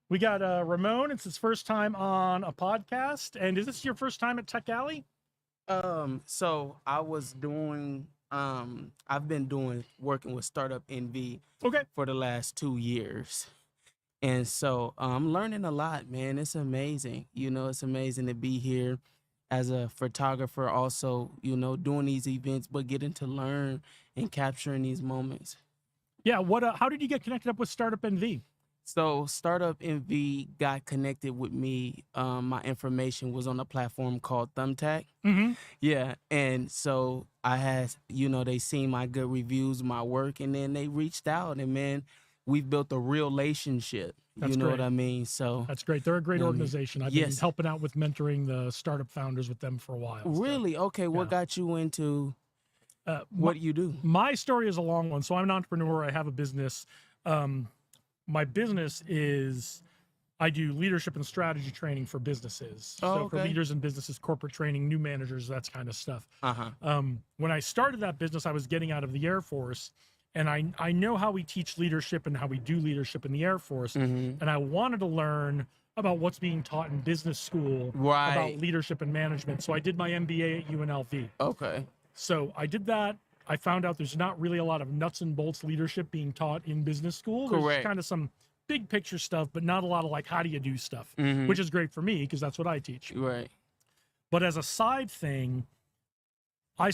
We got Ramon. It's his first time on a podcast. And is this your first time at Tech Alley? So I was doing I've been working with Startup NV for the last 2 years. And so I'm learning a lot, man. It's amazing. You know, it's amazing to be here as a photographer, also, you know, doing these events, but getting to learn and capturing these moments. Yeah. How did you get connected up with Startup NV? So Startup NV got connected with me. My information was on a platform called Thumbtack. Mm-hmm. Yeah, and so I had, they seen my good reviews, my work, and then they reached out, and man, we've built a real relationship. That's you know great. what I mean? So That's great. They're a great You know what I mean? organization. I've been Yes. helping out with mentoring the startup founders with them for a while. so, really, okay. What yeah. got you into my, what do you do? my story is a long one. So I'm an entrepreneur. I have a business. My business is I do leadership and strategy training for businesses. Oh, So for okay. leaders in businesses, corporate training, new managers, that's kind of stuff. Uh-huh. When I started that business, I was getting out of the Air Force, and I know how we teach leadership and how we do leadership in the Air Force, Mhm. and I wanted to learn about what's being taught in business school Right. about leadership and management. So I did my MBA at UNLV. Okay. So I did that. I found out there's not really a lot of nuts and bolts leadership being taught in business school. There's Correct. kind of some big picture stuff, but not a lot of like, how do you do stuff, Mhm. which is great for me because that's what I teach. Right. But as a side thing, I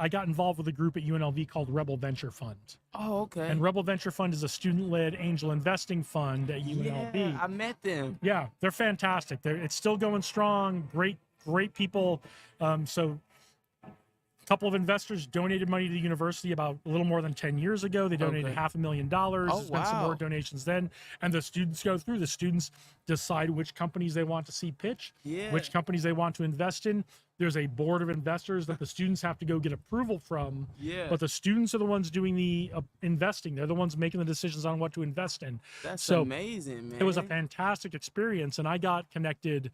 got involved with a group at UNLV called Rebel Venture Fund. Oh, okay. And Rebel Venture Fund is a student-led angel investing fund at UNLV. Yeah, I met them. Yeah, they're fantastic. It's still going strong. Great people. So a couple of investors donated money to the university about a little more than 10 years ago. They donated Okay. $500,000. Oh, There's been some more wow. donations then. And the students go through. The students decide which companies they want to see pitch, Yeah. which companies they want to invest in. There's a board of investors that the students have to go get approval from. Yeah. But the students are the ones doing the investing. They're the ones making the decisions on what to invest in. That's So amazing, man. it was a fantastic experience, and I got connected.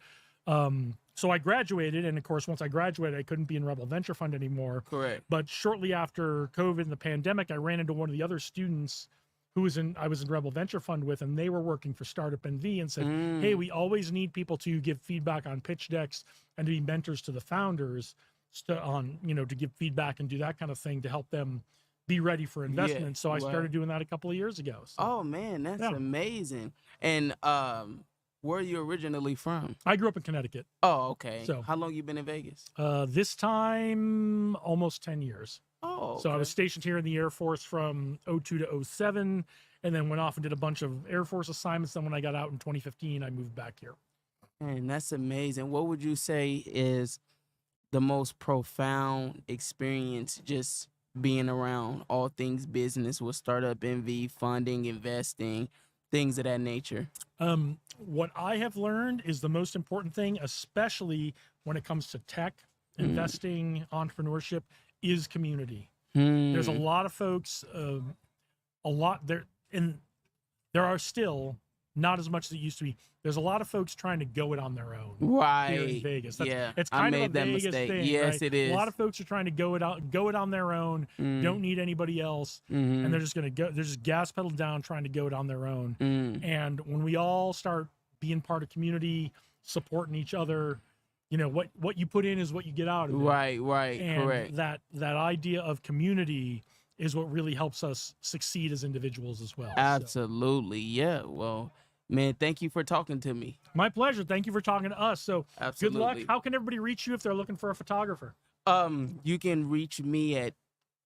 So I graduated, and of course, once I graduated, I couldn't be in Rebel Venture Fund anymore. Correct. But shortly after COVID and the pandemic, I ran into one of the other students who I was in Rebel Venture Fund with, and they were working for Startup NV and said, "Hey, we always need people to give feedback on pitch decks and to be mentors to the founders, to give feedback and do that kind of thing to help them be ready for investment." So I right. started doing that a couple of years ago. So Oh man, that's Yeah. amazing. And where are you originally from? I grew up in Connecticut. Oh, okay. So- how long you been in Vegas? This time, almost 10 years. Oh, So I was stationed here in the Air Force from 02 to 07, and then went off and did a bunch of Air Force assignments. Then when I got out in 2015, I moved back here. Man, that's amazing. What would you say is the most profound experience just being around all things business with Startup NV, funding, investing, things of that nature? What I have learned is the most important thing, especially when it comes to tech, investing, entrepreneurship, is community. There's a lot of folks, there are still not as much as it used to be. There's a lot of folks trying to go it on their own here in Right. Vegas. Yeah, It's I kind of made a that Vegas mistake. thing. Yes, right? it is. A lot of folks are trying to go it on their own. Don't need anybody else, and they're just going to go. They're just gas pedal down, trying to go it on their own. And when we all start being part of community, supporting each other, what you put in is what you get out of it. Right, And correct. that idea of community is what really helps us succeed as individuals as well. So, Absolutely. Yeah. Well, man, thank you for talking to me. my pleasure. Thank you for talking to us. So Absolutely. good luck. How can everybody reach you if they're looking for a photographer? You can reach me at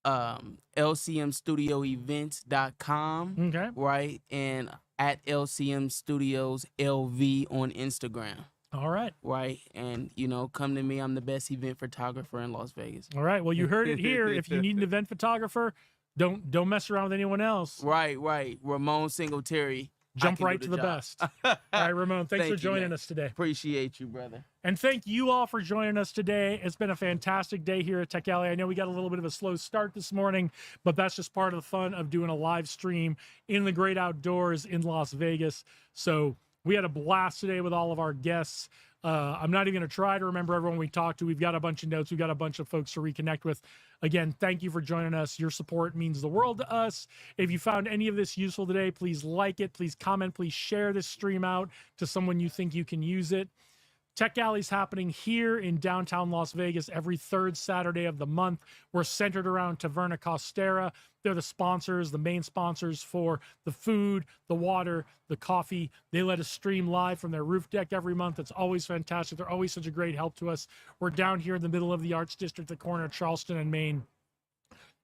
lcmstudioevents.com. Okay. Right. And at LCM Studios LV on Instagram. All right. Right. And, come to me. I'm the best event photographer in Las Vegas. All right. Well, you heard it here. If you need an event photographer, don't mess around with anyone else. Right. Ramon Singletary. Jump right to the best. All right, Ramon, thanks Thank for you, joining man. us today. Appreciate you, brother. And thank you all for joining us today. It's been a fantastic day here at Tech Alley. I know we got a little bit of a slow start this morning, but that's just part of the fun of doing a live stream in the great outdoors in Las Vegas. So we had a blast today with all of our guests. I'm not even going to try to remember everyone we talked to. We've got a bunch of notes. We've got a bunch of folks to reconnect with. Again, thank you for joining us. Your support means the world to us. If you found any of this useful today, please like it, please comment, please share this stream out to someone you think you can use it. Tech Alley's happening here in downtown Las Vegas every third Saturday of the month. We're centered around Taverna Costera. They're the sponsors, the main sponsors for the food, the water, the coffee. They let us stream live from their roof deck every month. It's always fantastic. They're always such a great help to us. We're down here in the middle of the Arts District, the corner of Charleston and Main.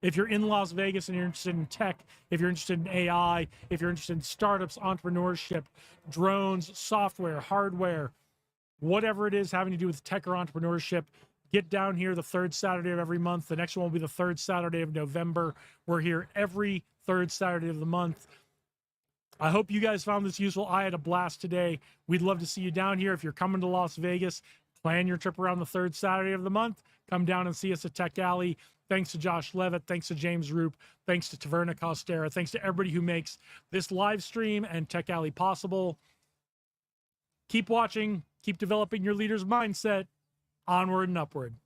If you're in Las Vegas and you're interested in tech, if you're interested in AI, if you're interested in startups, entrepreneurship, drones, software, hardware, whatever it is having to do with tech or entrepreneurship, get down here the third Saturday of every month. The next one will be the third Saturday of November. We're here every third Saturday of the month. I hope you guys found this useful. I had a blast today. We'd love to see you down here. If you're coming to Las Vegas, plan your trip around the third Saturday of the month. Come down and see us at Tech Alley. Thanks to Josh Levitt. Thanks to James Roop. Thanks to Taverna Costera. Thanks to everybody who makes this live stream and Tech Alley possible. Keep watching. Keep developing your leader's mindset. Onward and upward.